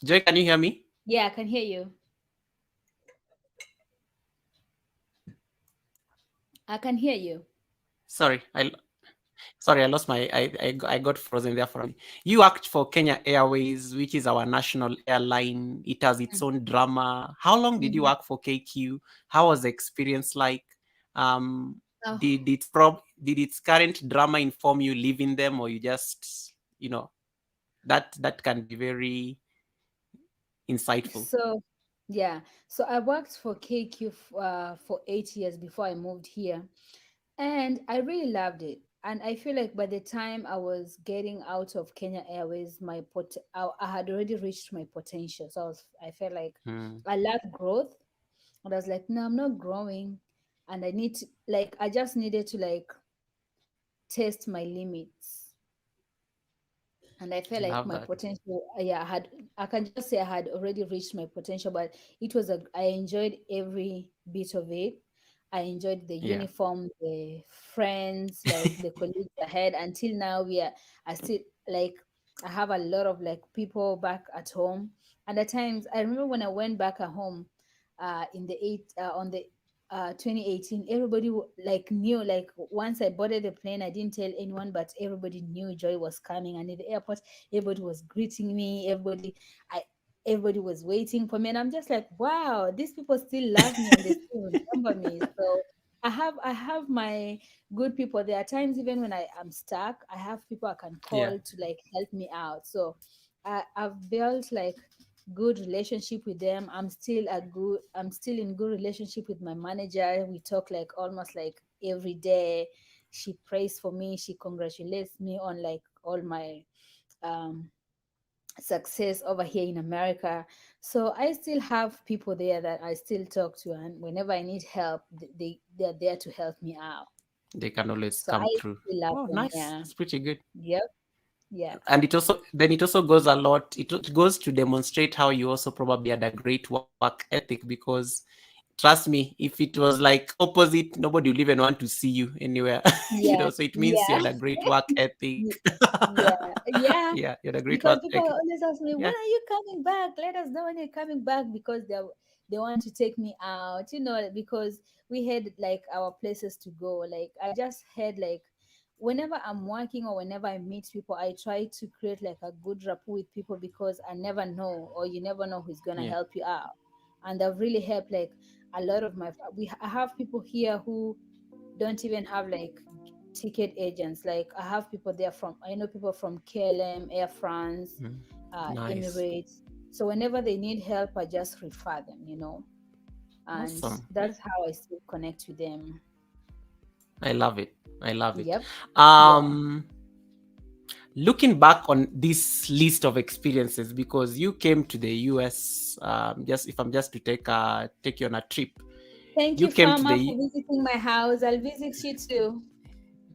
Joy, can you hear me? yeah. I can hear you. I can hear you. Sorry, sorry, I lost I got frozen there for a minute. You worked for Kenya Airways, which is our national airline. It has its own drama. How long did you Mm-hmm. work for KQ? How was the experience like? Um, Oh, did its current drama inform you leaving them, or you just that can be very insightful? so yeah. So I worked for KQ for 8 years before I moved here, and I really loved it. And I feel like by the time I was getting out of Kenya Airways, I had already reached my potential. So I felt like Hmm. I love growth, and I was like, no, I'm not growing, and I need to, like, I just needed to like test my limits. And I felt like Love my that. potential, yeah, I can just say I had already reached my potential, but I enjoyed every bit of it. I enjoyed the Yeah. uniform, the friends, like the colleagues I had. Until now, I still like, I have a lot of like people back at home. And at times, I remember when I went back at home, in the on the 2018, everybody like knew. Like once I boarded the plane, I didn't tell anyone, but everybody knew Joy was coming. And in the airport, everybody was greeting me. Everybody was waiting for me, and I'm just like, wow, these people still love me and they still remember me. So I have my good people. There are times even when I am stuck, I have people I can Yeah. call to like help me out. So I've built like good relationship with them. I'm still in good relationship with my manager. We talk like almost like every day. She prays for me, she congratulates me on like all my um success over here in America. So I still have people there that I still talk to, and whenever I need help, they're there to help me out. They can always So I come through. still love Oh, them. nice. Yeah. That's pretty good. Yep. Yeah. And it also goes a lot. It goes to demonstrate how you also probably had a great work ethic, because trust me, if it was like opposite, nobody will even want to see you anywhere. Yeah. So it means you Yeah. had a great work ethic. Y- Yeah. Yeah. Yeah, you had a great Because work people ethic. always ask me, Yeah. when are you coming back? Let us know when you're coming back, because they want to take me out, because we had like our places to go. Like I just had like, whenever I'm working or whenever I meet people, I try to create like a good rapport with people, because I never know, or you never know who's gonna Yeah. help you out. And they've really helped like a lot of I have people here who don't even have like ticket agents. Like I know people from KLM, Air France, Mm. Nice. Emirates. So whenever they need help, I just refer them. And Awesome. that's how I still connect with them. I love it. I love it. Yep. Yeah. Um, Looking back on this list of experiences, because you came to the US, just if I'm just to take you on a trip, Thank you you, came to Farmer, for the visiting my house. I'll visit you too.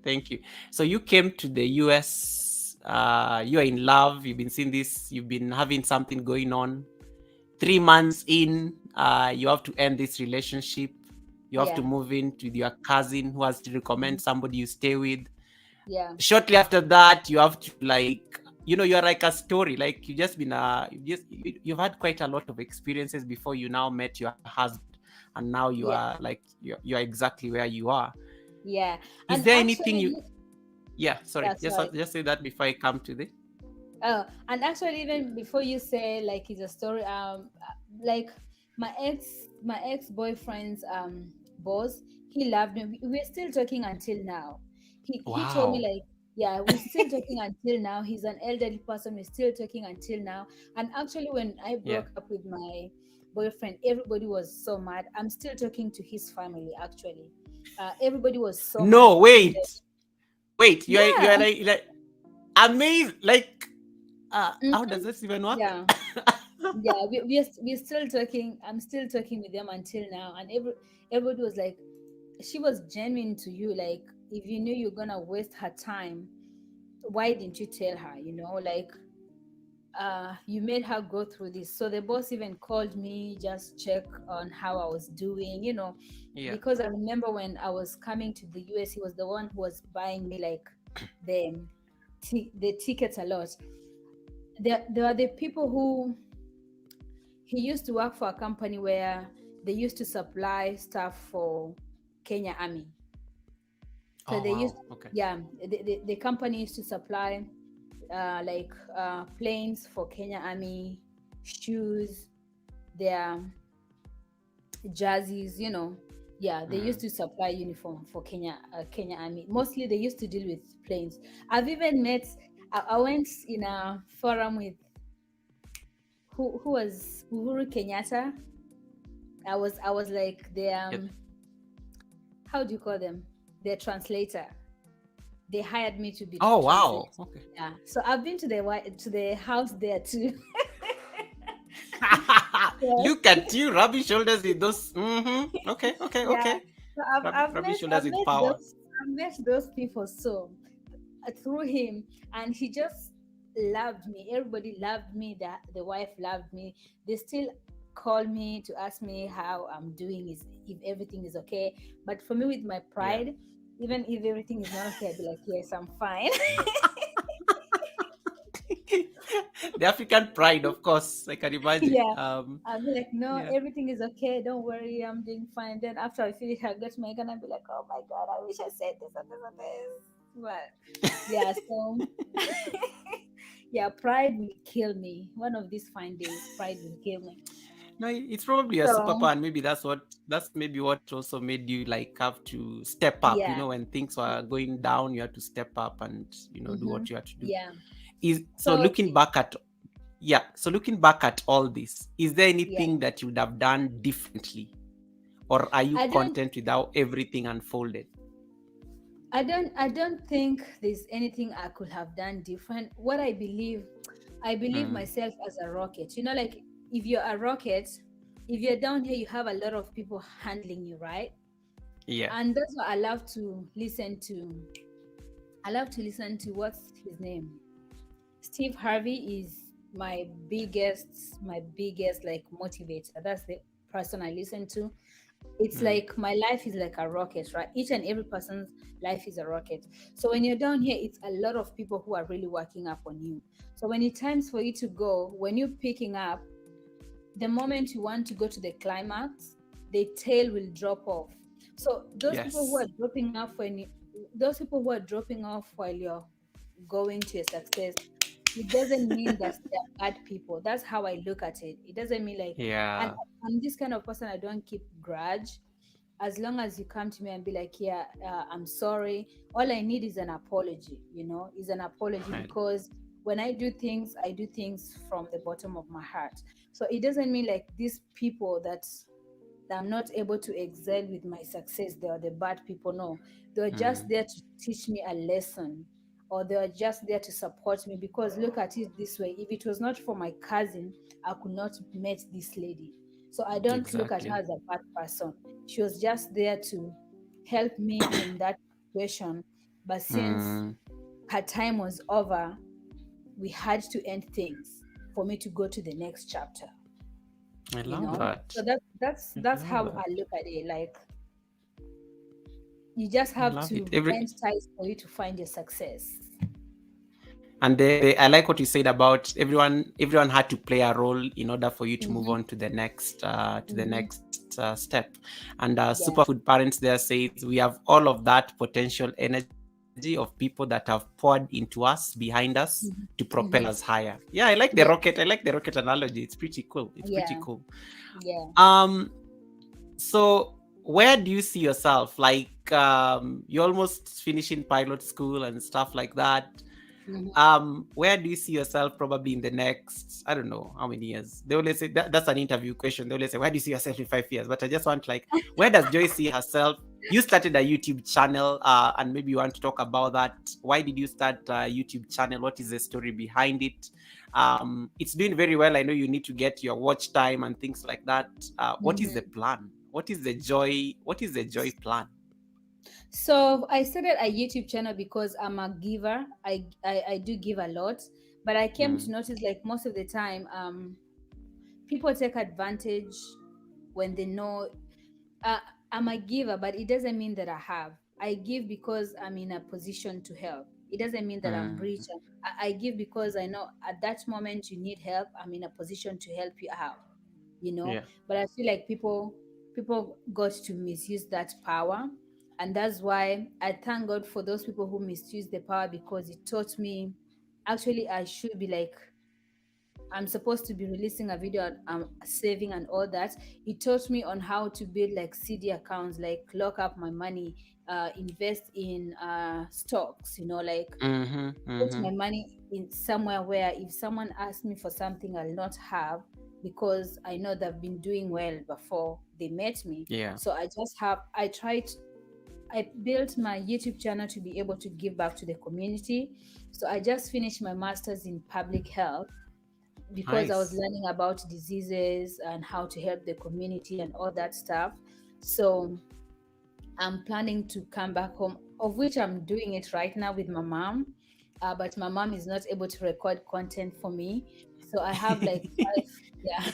thank you. So you came to the US. You are in love. You've been seeing this. You've been having something going on. 3 months in, you have to end this relationship. You have to Yeah. move in with your cousin who has to Mhm. recommend somebody you stay with. Yeah. Shortly after that, you have to like, you're like a story. Like you just been you've had quite a lot of experiences before you now met your husband, and now you Yeah. are like you're exactly where you are. Yeah. Is And there anything actually, you Yeah, sorry. yeah, Just sorry. just say that before I come to the Oh, and actually, even before you say like it's a story, like my ex boyfriend's boss, he loved me. We're still talking until now. He told me Wow. like, yeah, we're still talking until now. He's an elderly person. We're still talking until now. And actually, when I Yeah. broke up with my boyfriend, everybody was so mad. I'm still talking to his family. Actually, everybody was so mad. No, wait. You are Yeah. like amazed. Like, how Mhm. does this even work? Yeah. Yeah, we're still talking. I'm still talking with them until now, and everybody was like, she was genuine to you. Like, if you knew you're gonna waste her time, why didn't you tell her? Like, you made her go through this. So the boss even called me, just check on how I was doing. Yeah. Because I remember when I was coming to the US, he was the one who was buying me like the the tickets a lot. There are the people who, he used to work for a company where they used to supply stuff for Kenya Army. So Oh they used, wow. Okay. yeah, the company used to supply like planes for Kenya Army, shoes, their jerseys. Yeah, they used Mm. to supply uniform for Kenya Army. Mostly they used to deal with planes. I've even met, I went in a forum with, who was Uhuru Kenyatta. I was like the Yeah. how do you call them? Their translator. They hired me to be Oh translator. wow. Okay. Yeah. So I've been to the house there too. Yeah. Look at you, rubbing shoulders with those. Okay. Okay. Yeah. Okay. So I've Rubbing met I've shoulders with met power. those I've met those people, so through him, and he just loved me. Everybody loved me. That the wife loved me. They still call me to ask me how I'm doing, is if everything is okay. But for me, with my Yeah. pride, even if everything is not okay, I'd be like, yes, I'm fine. The African pride, of course, I can imagine. Yeah. I'll be like, no, Yeah. everything is okay. Don't worry, I'm doing fine. Then after I finish, I'll get my gun and be like, oh my God, I wish I said this and this and this. But yeah, so yeah, pride will kill me. One of these fine days, pride will kill me. No, it's probably a So superpower, and maybe that's maybe what also made you like have to step up. yeah. When things were going down, you had to step up and do Mm-hmm. what you had to do. Yeah. Is so So looking back at Yeah, so looking back at all this, is there yeah, anything that you would have done differently, or are you I don't content with how everything unfolded? I don't think there's anything I could have done different. What I believe Mm, myself as a rocket. Like if you're a rocket, if you're down here, you have a lot of people handling you, right? yeah. And that's what I love to listen to. I love to listen to, what's his name? Steve Harvey is my biggest like motivator. That's the person I listen to. It's Mm, like my life is like a rocket, right? Each and every person's life is a rocket. So when you're down here, it's a lot of people who are really working up on you. So when it's times for you to go, when you're picking up, the moment you want to go to the climax, the tail will drop off. So those people who yes. are dropping off those people who are dropping off while you're going to your success, it doesn't mean that they're bad people. That's how I look at it. It doesn't mean like, and Yeah. I'm this kind of person. I don't keep grudge. As long as you come to me and be like, yeah, I'm sorry. All I need is an apology. Is an apology, Right. because when I do things from the bottom of my heart. So it doesn't mean like these people that I'm not able to excel with my success, they are the bad people. No, they're just Mm, there to teach me a lesson, or they're just there to support me. Because look at it this way: if it was not for my cousin, I could not met this lady. So I don't look at her exactly. as a bad person. She was just there to help me in that situation. But since Mm, her time was over, we had to end things for me to go to the next chapter. I you love know that. so that's I that's love how that. I look at it. Like, you just I have love it. to end ties for you to find your success. And I like what you said about everyone had to play a role in order for you to move Mm-hmm. on to the Mm-hmm. next step. And Yeah. Superfood Parents there says we have all of that potential energy of people that have poured into us, behind us, to Mm-hmm. propel us Mm-hmm. higher. Yeah, Yeah. I like the rocket analogy. It's pretty cool. Yeah. Yeah. Um so where do you see yourself, like you're almost finishing pilot school and stuff like that? Mm-hmm. Where do you see yourself probably in the next, I don't know how many years? They always say that's an interview question. They always say, where do you see yourself in 5 years? But I just want, like, where does Joy see herself? You started a YouTube channel, and maybe you want to talk about that. Why did you start a YouTube channel? What is the story behind it? It's doing very well. I know you need to get your watch time and things like that. What is the Mm-hmm. plan? What is the joy? What is the joy plan? So I started a YouTube channel because I'm a giver. I do give a lot, but I came to Mm, notice, like, most of the time, people take advantage when they know. uh, I'm a giver, but it doesn't mean that I have. I give because I'm in a position to help. It doesn't mean that I'm mm, rich. I give because I know at that moment you need help. I'm in a position to help you out. yeah. But I feel like people got to misuse that power, and that's why I thank God for those people who misuse the power, because it taught me, actually, I should be like, I'm supposed to be releasing a video on saving and all that. It taught me on how to build like CD accounts, like lock up my money, invest in stocks, like Mm-hmm, put mm-hmm. my money in somewhere where if someone asks me for something, I'll not have, because I know they've been doing well before they met me. Yeah. So I built my YouTube channel to be able to give back to the community. So I just finished my master's in public health because I was Nice. learning about diseases and how to help the community and all that stuff. So I'm planning to come back home, of which I'm doing it right now with my mom. But my mom is not able to record content for me. So I have like five. Yeah.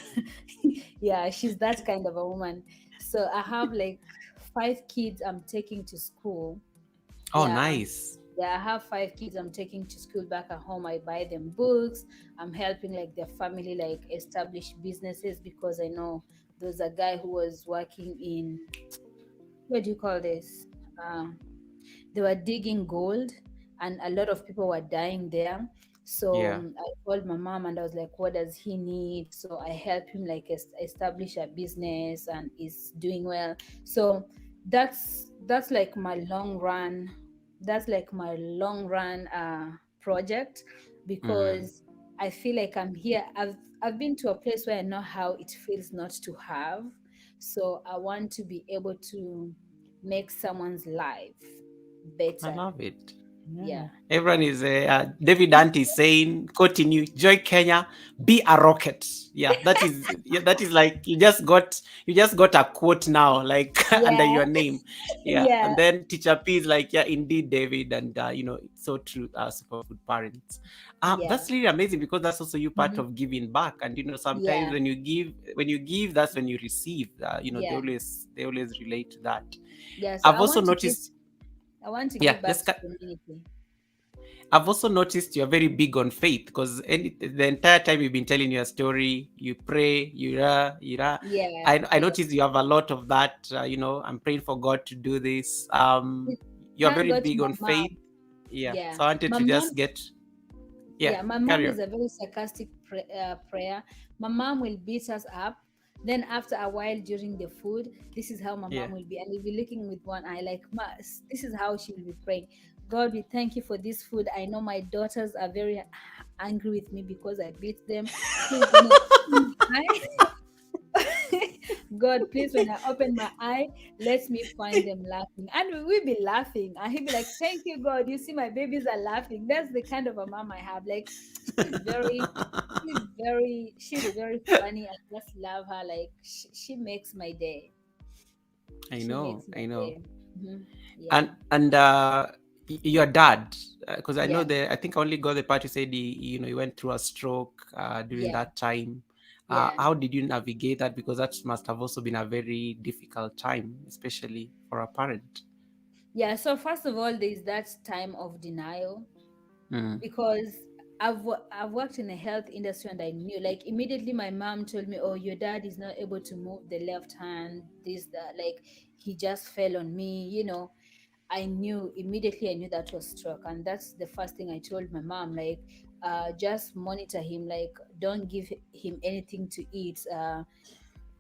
Yeah, she's that kind of a woman. So I have like 5 kids I'm taking to school. Oh, Yeah. nice. Yeah, I have 5 kids I'm taking to school back at home. I buy them books. I'm helping like their family like establish businesses because I know there's a guy who was working in, what do you call this? They were digging gold, and a lot of people were dying there. So Yeah. I called my mom and I was like, what does he need? So I helped him like establish a business, and is doing well. So that's like my long run, project, Mm. because I feel like I'm here. I've been to a place where I know how it feels not to have. So I want to be able to make someone's life I better. love it. Yeah. Yeah. Everyone is David Ant is saying, continue, joy Kenya, be a rocket. That is like you just got a quote now, like under Yeah. your name. Yeah. Yeah. And then teacher P is like, yeah, indeed, David, and it's so true, superfood parents. Yeah. That's really amazing because that's also you part Mhm. of giving back. And sometimes Yeah. when you give, that's when you receive. They Yeah. always relate to that. Yeah. So I've also noticed. I want to Yeah, give back to community. I've also noticed you're very big on faith because the entire time you've been telling your story, you pray, Yeah. I Yes. noticed you have a lot of that. I'm praying for God to do this. You're Thank very God to big my on mom. faith. Yeah. Yeah. So I wanted My to mom just get, yeah, Yeah, my mom carry is on. a very sarcastic prayer. My mom will beat us up. Then after a while during the food, this is how my Yeah. mom will be, and we'll be looking with one eye like, this is how she will be praying. God, we thank you for this food. I know my daughters are very angry with me because I beat them. Please, God, please, when I open my eye, let me find them laughing. And we will be laughing. And he'll be like, thank you, God. You see, my babies are laughing. That's the kind of a mom I have. Like, she's very, she's very funny. I just love her. Like, she makes my day. I She know. makes my I know. day. Hmm. Yeah. And your dad, because I know Yeah. I think I only got the part you said he went through a stroke during Yeah. that time. Yeah. How did you navigate that? Because that must have also been a very difficult time, especially for a parent. Yeah. So, first of all, there's that time of denial, Mm. because I've worked in the health industry, and I knew, like, immediately my mom told me, oh, your dad is not able to move the left hand, this, that, like, he just fell on me. I knew immediately, I knew that was stroke, and that's the first thing I told my mom, like, just monitor him, like, don't give him anything to eat,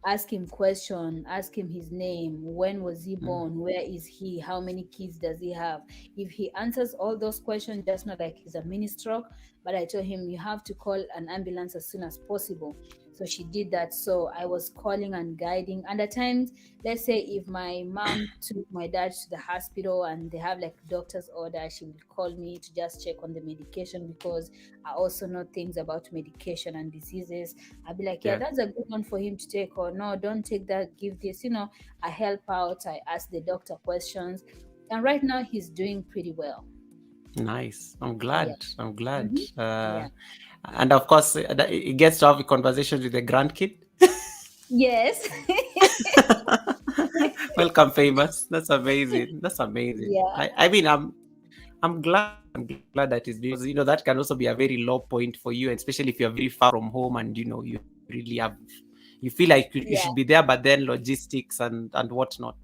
ask him question, ask him his name, when was he Mm. born, where is he, how many kids does he have. If he answers all those questions, just not like he's a mini stroke. But I told him, you have to call an ambulance as soon as possible. So she did that. So I was calling and guiding, and at times, let's say if my mom took my dad to the hospital and they have like doctor's order, she will call me to just check on the medication, because I also know things about medication and diseases. I'll be like, yeah, Yeah. that's a good one for him to take, or no, don't take that, give this. I help out, I ask the doctor questions. And right now, he's doing pretty well. Nice. I'm Yeah. glad. I'm glad. Hmm. Yeah. And of course, it gets to have conversations with the grandkid. Yes. Welcome, famous. That's amazing. That's amazing. Yeah. I mean, I'm glad. I'm glad that is doing, because that can also be a very low point for you, and especially if you're very far from home and you really you feel like you Yeah. should be there, but then logistics and whatnot.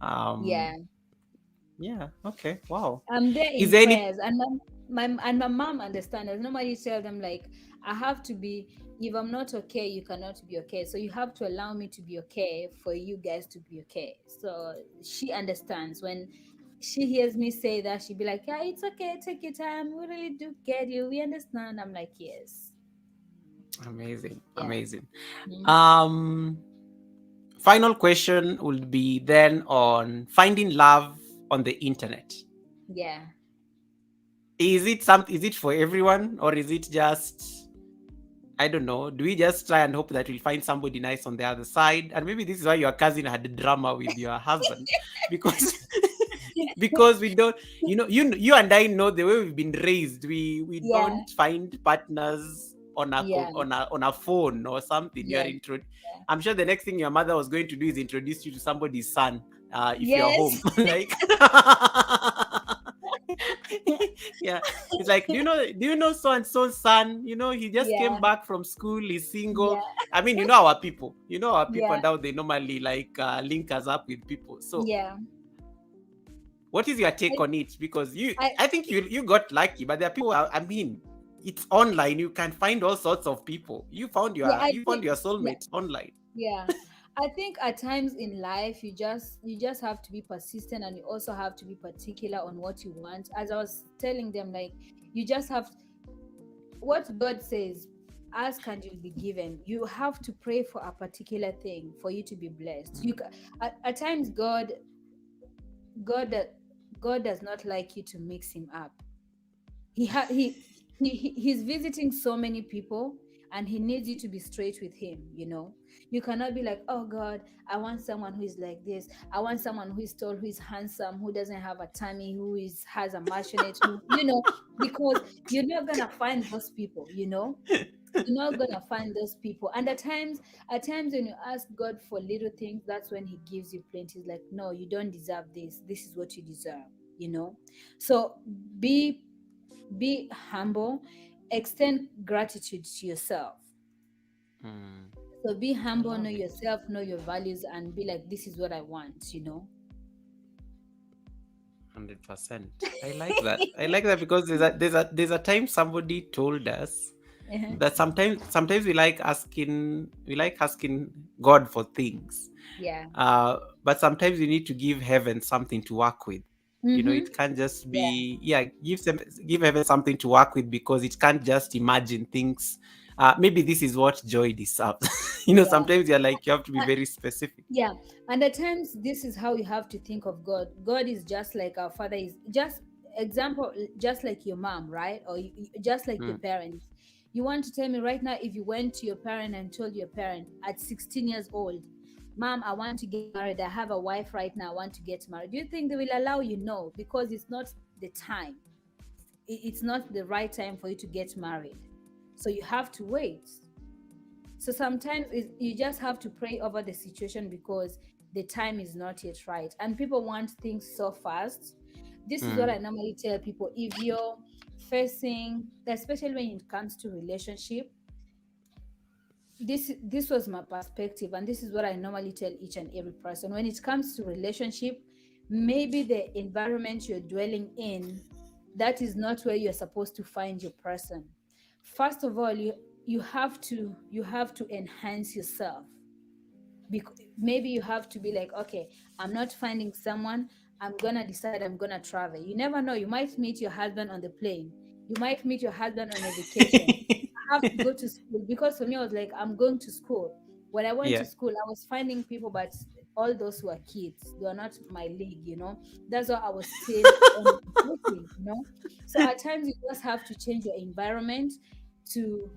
Um, Yeah. yeah. Okay. Wow. I'm there Is in there any? prayers, and my mom understands. Normally tell them, like, I have to be. If I'm not okay, you cannot be okay. So you have to allow me to be okay for you guys to be okay. So she understands. When she hears me say that, she'd be like, yeah, it's okay, take your time, we really do get you, we understand. I'm like, yes. Amazing. Yeah. Amazing. Mhm. Um, Final question would be then on finding love on the internet. Yeah. Is it for everyone, or is it just, I don't know, do we just try and hope that we'll find somebody nice on the other side? And maybe this is why your cousin had a drama with your husband, because because we don't, you and I know the way we've been raised, we Yeah. don't find partners Yeah. on a phone or something. You are Yes. Yeah. I'm sure the next thing your mother was going to do is introduce you to somebody's son, if you're home. Yes. Like, yeah, it's like, do you know so and so's son? He just came Yeah. back from school. He's single. Yeah. I mean, our people, Yeah. and how they normally like link us up with people. So, Yeah. what is your take I, on it? Because I I think you got lucky, but there are people. I mean, it's online. You can find all sorts of people. yeah, I You found think your yeah, soulmate online. yeah. I think at times in life you just have to be persistent, and you also have to be particular on what you want. As I was telling them, like, you just have what God says, ask and you'll be given. You have to pray for a particular thing for you to be blessed. At times God that God does not like you to mix him up. He ha- he's visiting so many people, and he needs you to be straight with him. You cannot be like, oh God, I want someone who is like this. I want someone who is tall, who is handsome, who doesn't have a tummy, who is has a passionate because you're not gonna find those people. You're not gonna find those people. And at times when you ask God for little things, that's when he gives you plenty. He's like, no, you don't deserve this. This is what you deserve. So be be humble, extend gratitude to yourself. Hmm. So be I humble, know love it. yourself, know your values, and be like, this is what I want. 100%. I like that. I like that because there's a time somebody told us Uh-huh. that sometimes we like asking God for things. Yeah. But sometimes you need to give heaven something to work with. Mm-hmm. It can't just Yeah. be, yeah, give heaven something to work with, because it can't just imagine things. Maybe this is what joy deserves. Yeah. Sometimes you're like, you have to be very specific. Yeah. And at times, this is how you have to think of God. God is just like our father is just example, just like your mom, right? Or just like your Mm. parents. You want to tell me right now, if you went to your parent and told your parent at 16 years old, Mom, I want to get married. I have a wife right now. I want to get married. Do you think they will allow you? No, because it's not the time. It's not the right time for you to get married. So you have to wait. So sometimes you just have to pray over the situation because the time is not yet right. And people want things so fast. This is what I Mm. normally tell people. If you're facing, especially when it comes to relationship, this was my perspective, and this is what I normally tell each and every person. When it comes to relationship, maybe the environment you're dwelling in, that is not where you're supposed to find your person. First of all, you have to enhance yourself. Maybe you have to be like, okay, I'm not finding someone. I'm gonna decide I'm gonna travel. You never know, you might meet your husband on the plane. You might meet your husband on a vacation. I have to go to school, because for me I was like, I'm going to school. When I went to Yeah. school, I was finding people, but all those were kids. They were not my league. That's why I was still on looking. So at times you just have to change your environment to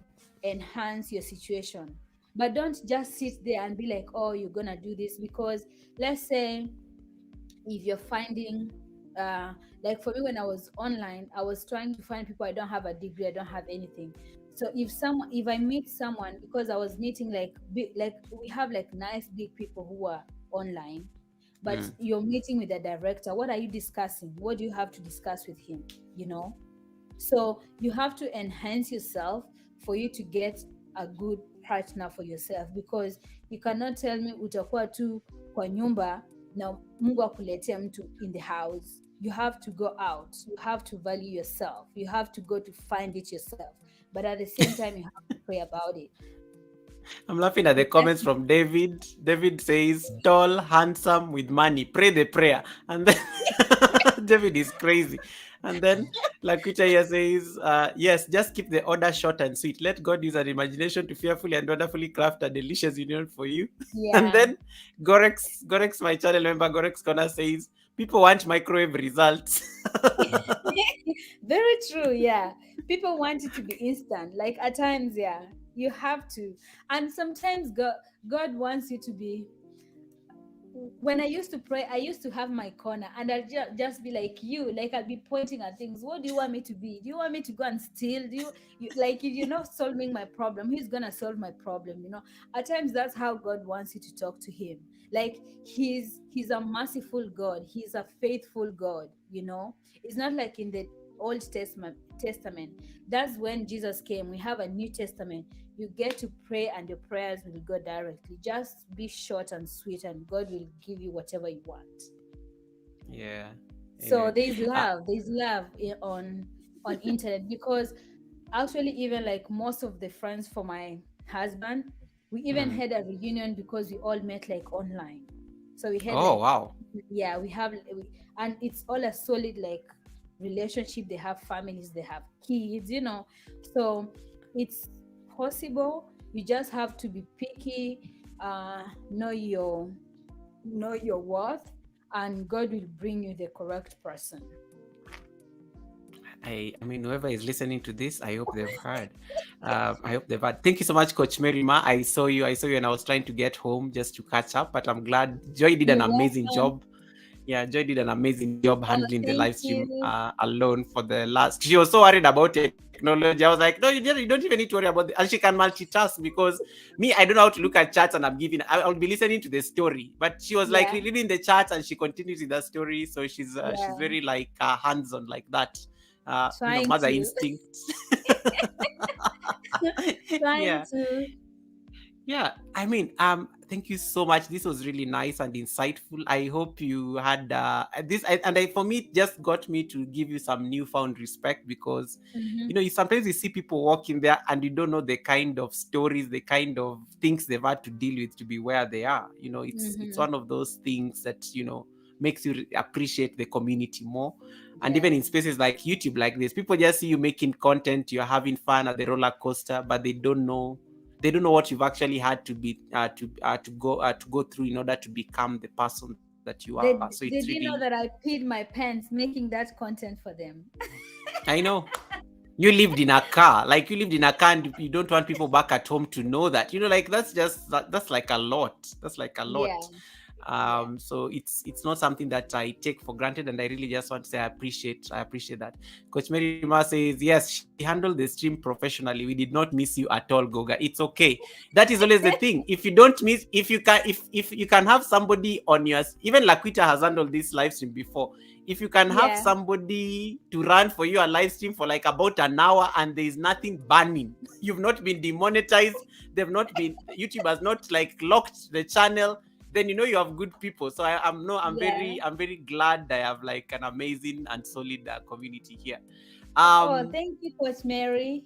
enhance your situation. But don't just sit there and be like, oh, you're gonna do this. Because let's say if you're finding like for me, when I was online, I was trying to find people. I don't have a degree, I don't have anything. So if I meet someone, because I was meeting like big, like we have like nice big people who are online, but Mm. you're meeting with the director, what are you discussing? What do you have to discuss with him? you know so you have to enhance yourself for you to get a good partner for yourself, because you cannot tell me utakuwa tu kwa nyumba na Mungu akuletea mtu in the house. You have to go out, you have to value yourself, you have to go to find it yourself, but at the same time you have to pray about it. I'm laughing at the Yes. comments from David. David says, tall, handsome, with money. Pray the prayer. And then David is crazy. And then Lakucha here says, yes, just keep the order short and sweet. Let God use an imagination to fearfully and wonderfully craft a delicious union for you. And Yeah. then Gorex, my channel member, Gorex Corner says, people want microwave results. Very true. Yeah, people want it to be instant, like at times. Yeah, you have to. And sometimes God wants you to be when I used to pray, I used to have my corner, and I'll just be like you, like I'll be pointing at things. What do you want me to be? Do you want me to go and steal? You like, if you're not solving my problem, who's gonna solve my problem? At times that's how God wants you to talk to Him. Like He's a merciful God. He's a faithful God. It's not like in the Old Testament. That's when Jesus came. We have a New Testament. You get to pray and your prayers will go directly. Just be short and sweet, and God will give you whatever you want. Yeah. So Amen. there's love on internet, because actually, even like most of the friends for my husband, we even Mhm. had a reunion because we all met like online. So we had Oh, like, wow. yeah, and it's all a solid like relationship. They have families, they have kids. So it's possible. You just have to be picky, know your worth, and God will bring you the correct person. I mean, whoever is listening to this, I hope they've heard. I hope they've heard. Thank you so much, Coach Merima. I saw you, and I was trying to get home just to catch up, but I'm glad Joy did an You're amazing welcome. job. Yeah, Joy did an amazing job Oh, handling the thank live stream you. alone for the last. She was so worried about technology. I was like, no, you don't even need to worry about it. And she can multitask because me, I don't know how to look at chats, and I'll be listening to the story. But she was like Yeah, reading the chats, and she continues with the story. So she's yeah. very like hands on like that. Trying Mother to, instinct. trying Yeah. to. Yeah, I mean, thank you so much. This was really nice and insightful. I hope you had for me, it just got me to give you some newfound respect because, Mm-hmm, you sometimes you see people walking there and you don't know the kind of stories, the kind of things they've had to deal with to be where they are. It's mm-hmm. one of those things that makes you appreciate the community more. And even Yeah, in spaces like YouTube, like this, people just see you making content, you're having fun at the roller coaster, but they don't know what you've actually had to be to go through in order to become the person that you are. So it's really, they didn't know that I peed my pants making that content for them. I know. You lived in a car and you don't want people back at home to know that, like that's like a lot. That's like a lot. Yeah, yeah. So it's not something that I take for granted, and I really just want to say I appreciate that. Coach Merima says yes, she handled the stream professionally. We did not miss you at all, Goga. It's okay. That is always the thing. If you don't miss, if you can have somebody on your, even Laquita has handled this live stream before. If you can have Yeah, somebody to run for you a live stream for like about an hour and there is nothing burning, you've not been demonetized, they've not been, YouTube has not like locked the channel, then you have good people. So I'm no, yeah. I'm very glad I have like an amazing and solid community here. Oh, Um, thank you, Coach Mary.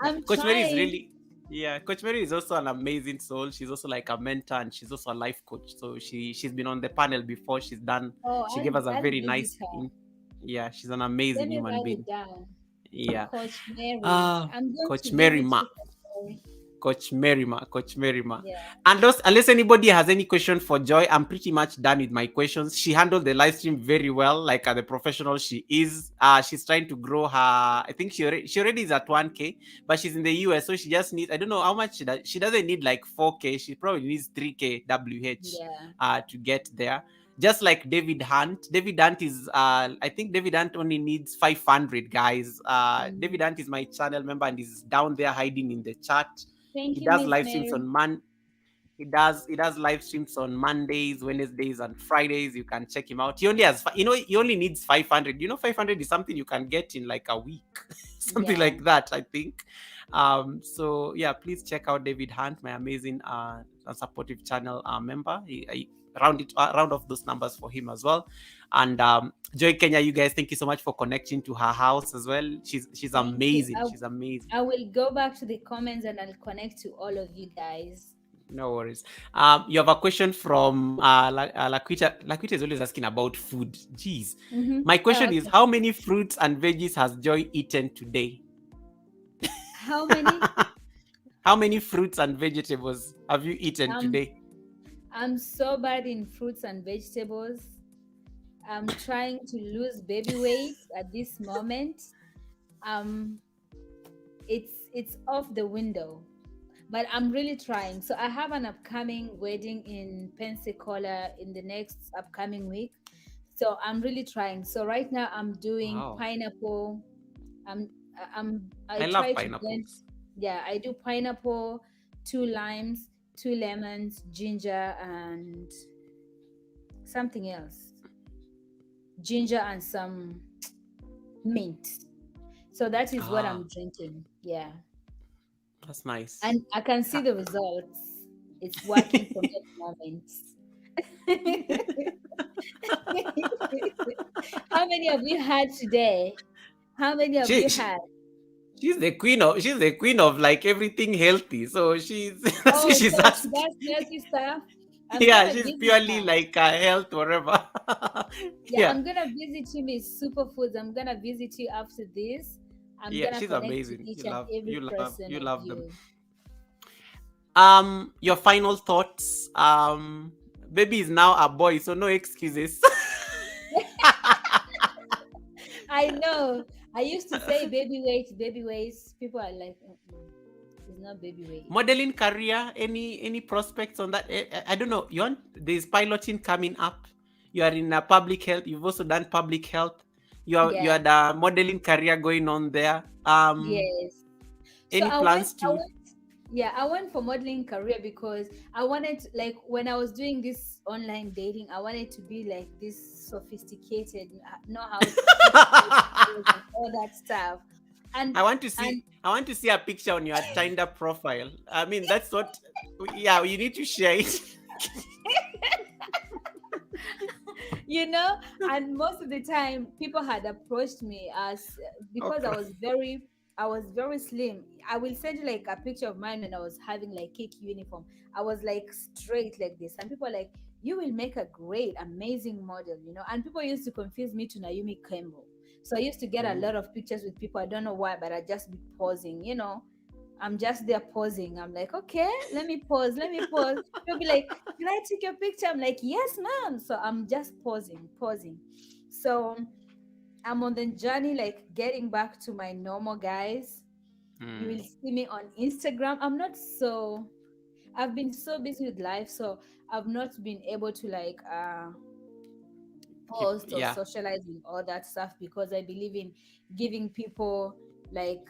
I'm Coach Mary is trying. really, yeah. Coach Mary is also an amazing soul. She's also like a mentor and she's also a life coach. So she's been on the panel before. Oh, She gave us a I'll very visit nice. her. Yeah, she's an Let amazing me human write being. it down. Yeah. Coach Mary. I'm going Coach to visit Merima. you, Coach Mary. Coach Merima. Yeah. And unless anybody has any question for Joy, I'm pretty much done with my questions. She handled the live stream very well, like the professional she is. She's trying to grow her. I think she already is at 1K, but she's in the US, so she just needs. I don't know how much she does. She doesn't need like 4K. She probably needs 3K WH Yeah. to get there. Just like David Hunt. David Hunt is I think David Hunt only needs 500 guys. Mm. David Hunt is my channel member and is down there hiding in the chat. Thank He you, does Miss live streams Mary. on he does live streams on Mondays, Wednesdays, and Fridays. You can check him out. He only needs 500. 500 is something you can get in like a week, something Yeah. like that, I think. So yeah, please check out David Hunt, my amazing and supportive channel member. I round off those numbers for him as well. And Joy Kenya, you guys, thank you so much for connecting to her house as well. She's Thank you. amazing. She's amazing. I will go back to the comments and I'll connect to all of you guys. No worries. You have a question from Laquita. Laquita is always asking about food. Jeez. Mm-hmm. My Oh, question is, okay. how many fruits and veggies has Joy eaten today? How many? How many fruits and vegetables have you eaten Um, today? I'm so bad in fruits and vegetables. I'm trying to lose baby weight at this moment. Um, it's off the window. but I'm really trying. So I have an upcoming wedding in Pensacola in the next upcoming week. So I'm really trying. So right now I'm doing Wow. pineapple. I'm I I love try to blend. pineapples. Yeah, I do pineapple, two limes, two lemons, ginger, and something else. Ginger and some mint. So that is what Ah, I'm drinking. Yeah. that's nice. And I can see Ah. the results. It's working for me at the moment. How many of you had today? How many of she, you she had? she's the queen of like everything healthy. So she's that's what Oh, she's so she asking. does healthy stuff. I'm Yeah, gonna she's visit purely her. like health whatever. Yeah, Yeah. I'm gonna visit you, Miss Superfoods. I'm gonna visit you after this. I'm Yeah, gonna she's connect to amazing. each and every person You of love them. you. Your final thoughts. Baby is now a boy, so no excuses. I know. I used to say baby weight, baby weights. People are like, "Mm-mm, it's not baby weight." Modeling career, any prospects on that? I don't know. You want there's piloting coming up. You are in public health. You've also done public health. You Yeah. had a modeling career going on there. Yes. So Any plans I to? went, yeah, I went for modeling career because I wanted like when I was doing this online dating, I wanted to be like this sophisticated, know how to pick photos and all that stuff. And I want to see. and I want to see a picture on your Tinder profile. I mean, that's what. Yeah, you need to share it. you know, and most of the time people had approached me as because Okra. I was very slim. I will send you like a picture of mine when I was having like cake uniform. I was like straight like this, and people are like, you will make a great amazing model, you know. And people used to confuse me to Naomi Campbell. So I used to get a Ooh. lot of pictures with people. I don't know why, but I just be pausing, you know. I'm just there pausing. I'm like, okay, let me pause, let me pause. They'll be like, can I take your picture? I'm like, yes, ma'am. So I'm just pausing, pausing. So I'm on the journey, like getting back to my normal guys. You Hmm. will see me on Instagram. I've been so busy with life, so I've not been able to like Keep. post or Yeah. socialize and all that stuff because I believe in giving people like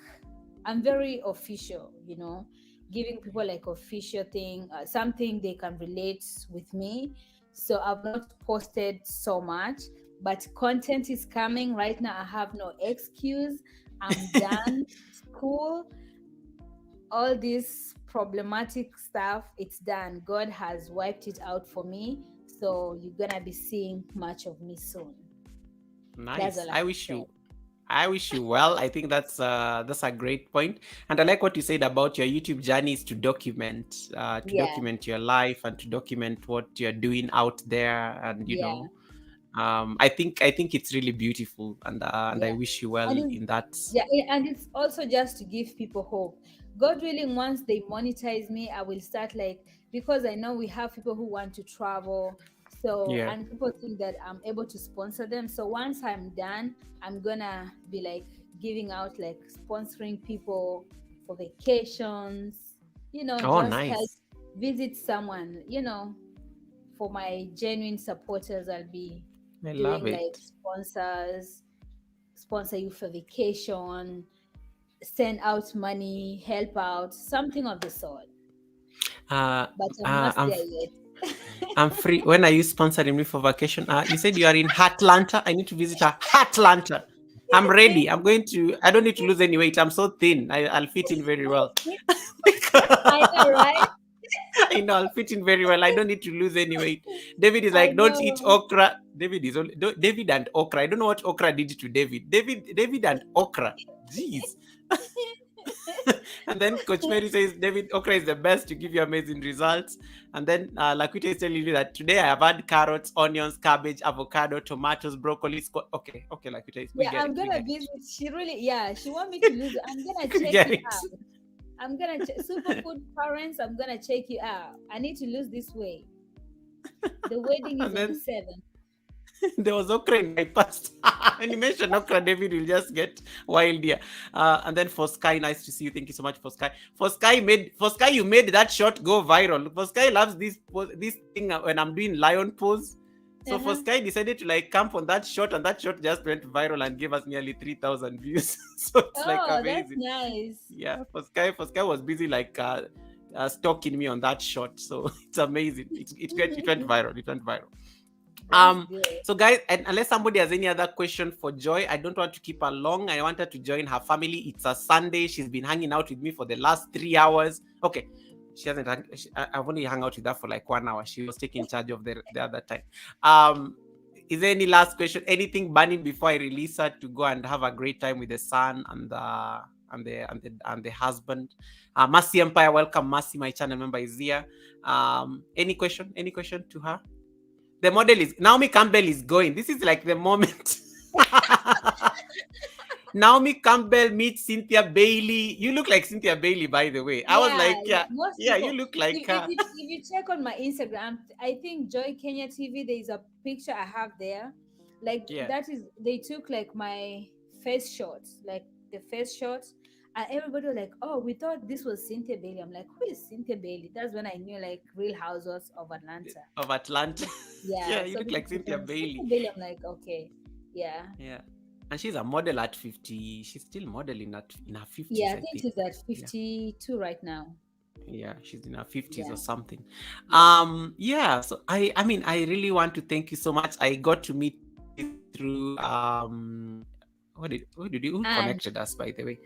I'm very official, you know, giving people like official thing, something they can relate with me. So I've not posted so much, but content is coming right now. I have no excuse. I'm done. School, all this problematic stuff, it's done. God has wiped it out for me. So you're gonna be seeing much of me soon. That's Nice. all I can say. I wish you well. I think that's a great point, and I like what you said about your YouTube journey is to Yeah, document your life and to document what you're doing out there, and yeah, I think it's really beautiful, and I yeah. wish you well And it's, in that. yeah, and it's also just to give people hope. God willing, once they monetize me, I will start like because I know we have people who want to travel. So Yeah. and people think that I'm able to sponsor them. So once I'm done, I'm gonna be like giving out like sponsoring people for vacations, you know, Oh, just help nice. visit someone, you know, for my genuine supporters, I'll be I love doing like it. sponsor you for vacation, send out money, help out, something of the sort. Uh, But I'm not I'm there yet. I'm free. When are you sponsoring me for vacation? You said you are in Atlanta. I need to visit Atlanta. I'm ready. I'm going to. I don't need to lose any weight. I'm so thin. I'll fit in very well. I know, right? I know I'll fit in very well. I don't need to lose any weight. David is I like, don't eat know. okra. David and okra. I don't know what okra did to David. David and okra. Jeez. And then Coach Mary says David okra is the best to give you amazing results. And then Laquita is telling you that today I have had carrots, onions, cabbage, avocado, tomatoes, broccoli. Okay, okay, Laquita, we Yeah, get it. I'm We gonna get visit. She really, yeah, she want me to lose it. I'm gonna it. We check get you it. out. I'm gonna superfood parents. I'm gonna check you out. I need to lose this weight. The wedding is And on the then 7th. There was okra in my past. When you mention okra, David will just get wild here. And then for Sky, nice to see you. Thank you so much for Sky. For Sky, you made that shot go viral. For Sky loves this thing when I'm doing lion pose. So for Uh-huh. Sky decided to like camp on that shot, and that shot just went viral and gave us nearly 3,000 views. So it's like Oh, that's amazing. nice. Yeah, for Sky was busy like stalking me on that shot. So it's amazing. It went viral. It went viral. That's good. So guys, and unless somebody has any other question for Joy, I don't want to keep her long. I want her to join her family. It's a Sunday. She's been hanging out with me for the last 3 hours. Okay, she hasn't. I've only hung out with her for like 1 hour. She was taking charge of the other time. Is there any last question? Anything burning before I release her to go and have a great time with the son and the husband? Mercy Empire, welcome. Mercy, my channel member, is here. Any question? Any question to her? The model is Naomi Campbell is going. This is like the moment. Naomi Campbell meets Cynthia Bailey. You look like Cynthia Bailey, by the way. I was Yeah, like, yeah. yeah, Most yeah, you people, look like her. if you check on my Instagram, I think Joy Kenya TV, there is a picture I have there. Like Yeah, that is they took like my face shots, like the face shots, and everybody was like, "Oh, we thought this was Cynthia Bailey." I'm like, "Who is Cynthia Bailey?" That's when I knew like Real Housewives of Atlanta. of Atlanta. Yeah, Yeah, you so look people like keep Cynthia on Cynthia Bailey. Bailey. I'm like, okay, yeah, Yeah, and she's a model at 50. She's still modeling in her yeah. 50s, I I think think. she's at Yeah, 52 right now. yeah, she's in her 50s or Yeah, something. yeah. Yeah. So I mean, I really want to thank you so much. I got to meet you through who And connected us, by the way?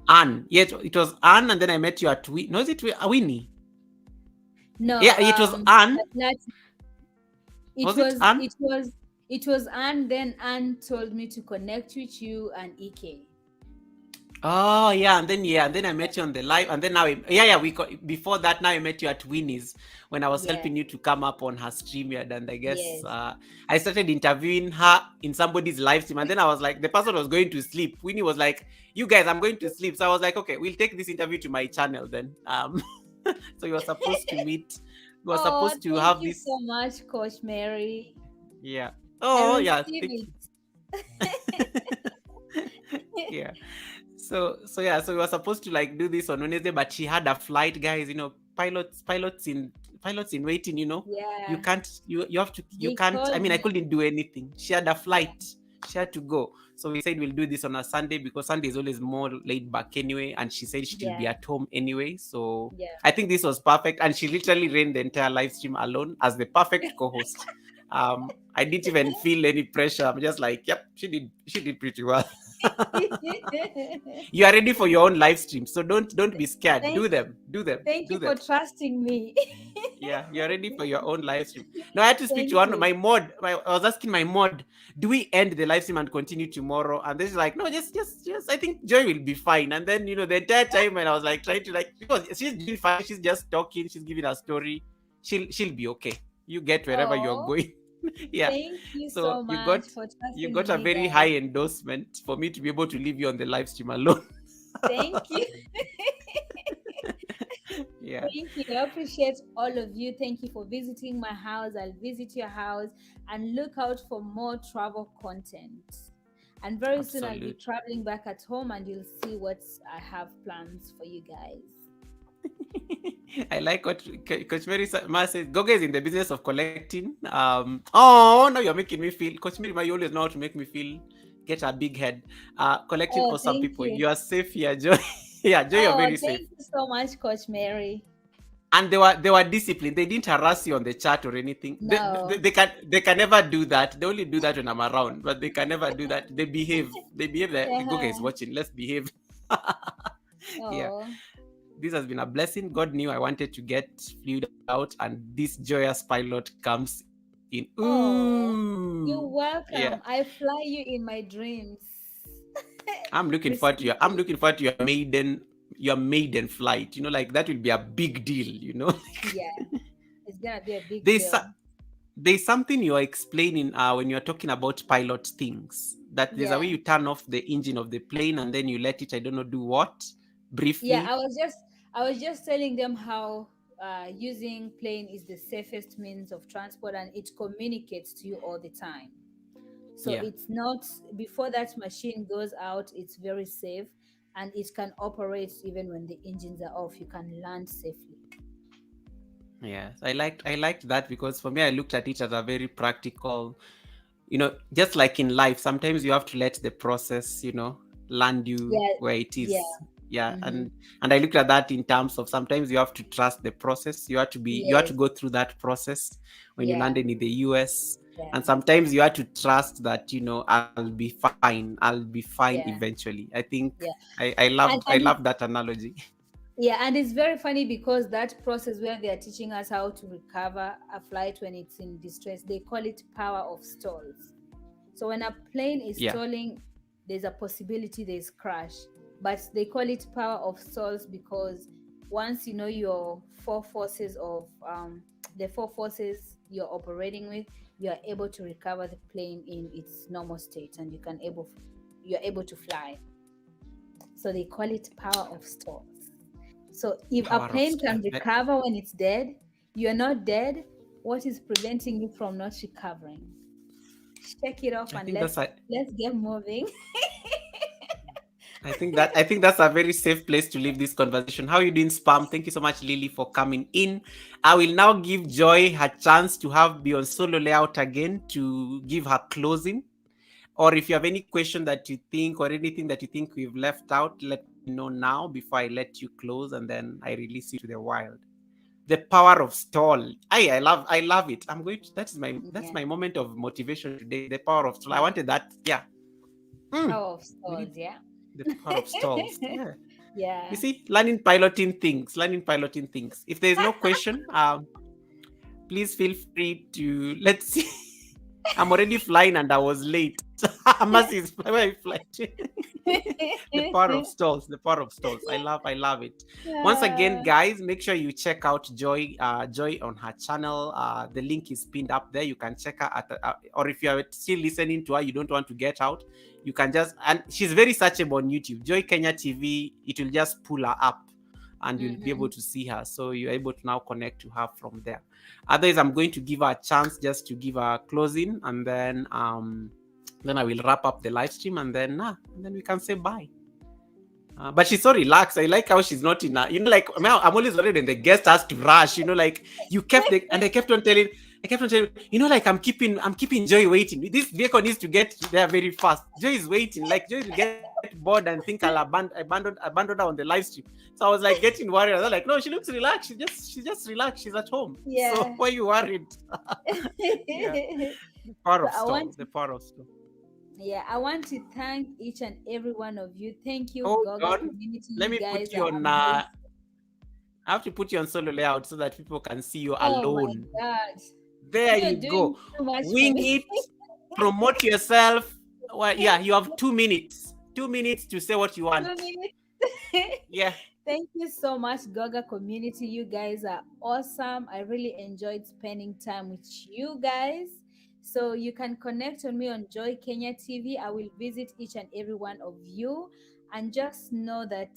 Anne. Yeah, it was Anne, and then I met you at no, is it Winnie? no, Yeah, it was Anne. that it Was it was Anne? it was it was Anne. Then Anne told me to connect with you and Ike. Oh yeah, and then I met you on the live, and then before that now I met you at Winnie's when I was Yeah, helping you to come up on her StreamYard, and I guess yes. I started interviewing her in somebody's live stream, and then I was like, the person was going to sleep. Winnie was like, "You guys, I'm going to sleep," so I was like, "Okay, we'll take this interview to my channel then." So you were supposed to meet, you were Oh, supposed to thank have you this, so much, Coach Mary. yeah. I Oh yeah, receive yeah. So we were supposed to like do this on Wednesday, but she had a flight, guys. Pilots in waiting. You Yeah, can't. You have to. You they can't. I called mean, I me. couldn't do anything. She had a Yeah, flight. She had to go. So we said we'll do this on a Sunday because Sunday is always more laid back anyway. And she said she'll be yeah, at home anyway. So yeah. I think this was perfect. And she literally ran the entire live stream alone as the perfect co-host. I didn't even feel any pressure. I'm just like, yep, she did pretty well. You are ready for your own live stream, so don't be scared. thank Do them, do them, thank do you them. for trusting me. Yeah, you're ready for your own live stream. Now I had to speak to Thank one of you. my mod. I was asking my mod, do we end the live stream and continue tomorrow? And this is like, no, just. I think Joy will be fine. And then the entire time when I was like trying to because she's doing fine, she's just talking, she's giving a story. She'll be okay. You get wherever you're Oh, going. Yeah. thank you So so you much got for you trusting got in a me, very high guys. endorsement for me to be able to leave you on the live stream alone. Thank you. Yeah. Thank you. I appreciate all of you. Thank you for visiting my house. I'll visit your house and look out for more travel content. And very soon I'll be Absolutely. traveling back at home and you'll see what I have plans for you guys. I like what Coach Mary says. Goga is in the business of collecting. Oh, now you're making me feel. Coach Mary, you always know how to make me feel. Get a big head. Collecting Oh, for some thank people. you. You are safe here, Joy. Yeah, Joy, you're Oh, very safe. thank you so much, Coach Mary. And they were disciplined. They didn't harass you on the chat or anything. No. They can never do that. They only do that when I'm around, but they can never do that. They behave. They behave that Goga is Uh-huh. watching. Let's behave. Yeah. Oh. This has been a blessing. God knew I wanted to get fluid out, and this joyous pilot comes in. Oh. Ooh, You're yeah. welcome. I fly you in my dreams. I'm looking forward to Receive your. I'm it. looking forward to your maiden flight. Like that will be a big deal. Yeah, it's gonna be a big there's deal. so- there's something you're explaining when you're talking about pilot things. That there's a way Yeah. you turn off the engine of the plane and then you let it. I don't know do what Yeah, briefly. I was just telling them how using plane is the safest means of transport, and it communicates to you all the time. So Yeah. it's not, before that machine goes out, it's very safe, and it can operate even when the engines are off. You can land safely. Yes, I liked that because for me I looked at it as a very practical, just like in life, sometimes you have to let the process, land you Yeah, where it yeah, is. Yeah, mm-hmm. and I looked at that in terms of sometimes you have to trust the process. You have to Yes, go through that process when you yeah, landed in the US. yeah. And sometimes you have to trust that, I'll be fine. I'll be fine Yeah, eventually. I think yeah. I love and I and love that analogy. yeah, and it's very funny because that process where they are teaching us how to recover a flight when it's in distress, they call it power of stalls. So when a plane is Yeah. stalling, there's a possibility there's crash, but they call it power of stalls because once you know your four forces of the four forces you're operating with, you are able to recover the plane in its normal state, and you're able to fly. So they call it power of stalls. So if a Power of plane can I recover when it's dead, you're not dead. What is preventing you from not recovering? Shake it off I and think that's a let's get moving. I think that's a very safe place to leave this conversation. How are you doing, Spam? Thank you so much, Lily, for coming in. I will now give Joy her chance to have be on solo layout again to give her closing. Or if you have any question that you think or anything that you think we've left out, let me know now before I let you close and then I release you to the wild. The power of stall. I love it. That's Yeah, my moment of motivation today. The power of stall. I yeah. wanted that. Yeah. Mm, Power of we need stalls, yeah. the power of stalls. Yeah. You Yeah. see, learning piloting things. If there is no question, please feel free to let's see. I'm already flying and I was late. Mercy is flight. The power of stalls, the power of stalls. I love it. Once again, Uh, guys, make sure you check out Joy on her channel. The link is pinned up there. You can check her or if you are still listening to her, you don't want to get out, you can and she's very searchable on YouTube. Joy Kenya TV, it will just pull her up and you'll be able mhm. to see her. So you're able to now connect to her from there. Otherwise, I'm going to give her a chance just to give her a closing, and then I will wrap up the live stream, and then we can say bye. But she's so relaxed. I like how she's not in a, like I'm always worried when the guest has to rush. Like you kept and I kept on telling, like I'm keeping Joy waiting. This vehicle needs to get there very fast. Joy is waiting. Like Joy will get bored and think I'll abandon her on the live stream. So I was like getting worried. I was like, no, she looks relaxed. She's just relaxed. She's at home. So Yeah. why are you worried? Yeah, the power So of I want stall. The power of stall. yeah, I want to thank each and every one of you. Thank you, Oh Goga God, community. let You me guys put you are on. amazing. I have to put you on solo layout so that people can see you Oh my alone. God. There You're you doing go. too much for Wing me. it. Promote yourself. Well, yeah, you have 2 minutes. 2 minutes to say what you want. 2 minutes. Yeah. Thank you so much, Goga community. You guys are awesome. I really enjoyed spending time with you guys. So you can connect on me on Joy Kenya TV. I will visit each and every one of you. And just know that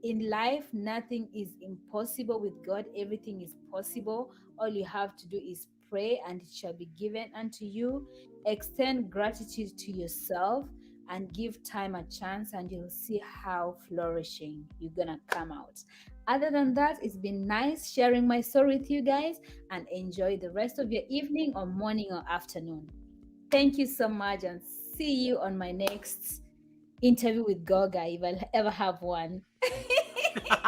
in life, nothing is impossible with God. Everything is possible. All you have to do is pray, and it shall be given unto you. Extend gratitude to yourself and give time a chance, and you'll see how flourishing you're gonna come out. Other than that, it's been nice sharing my story with you guys, and enjoy the rest of your evening or morning or afternoon. Thank you so much, and see you on my next interview with Goga if I ever have one.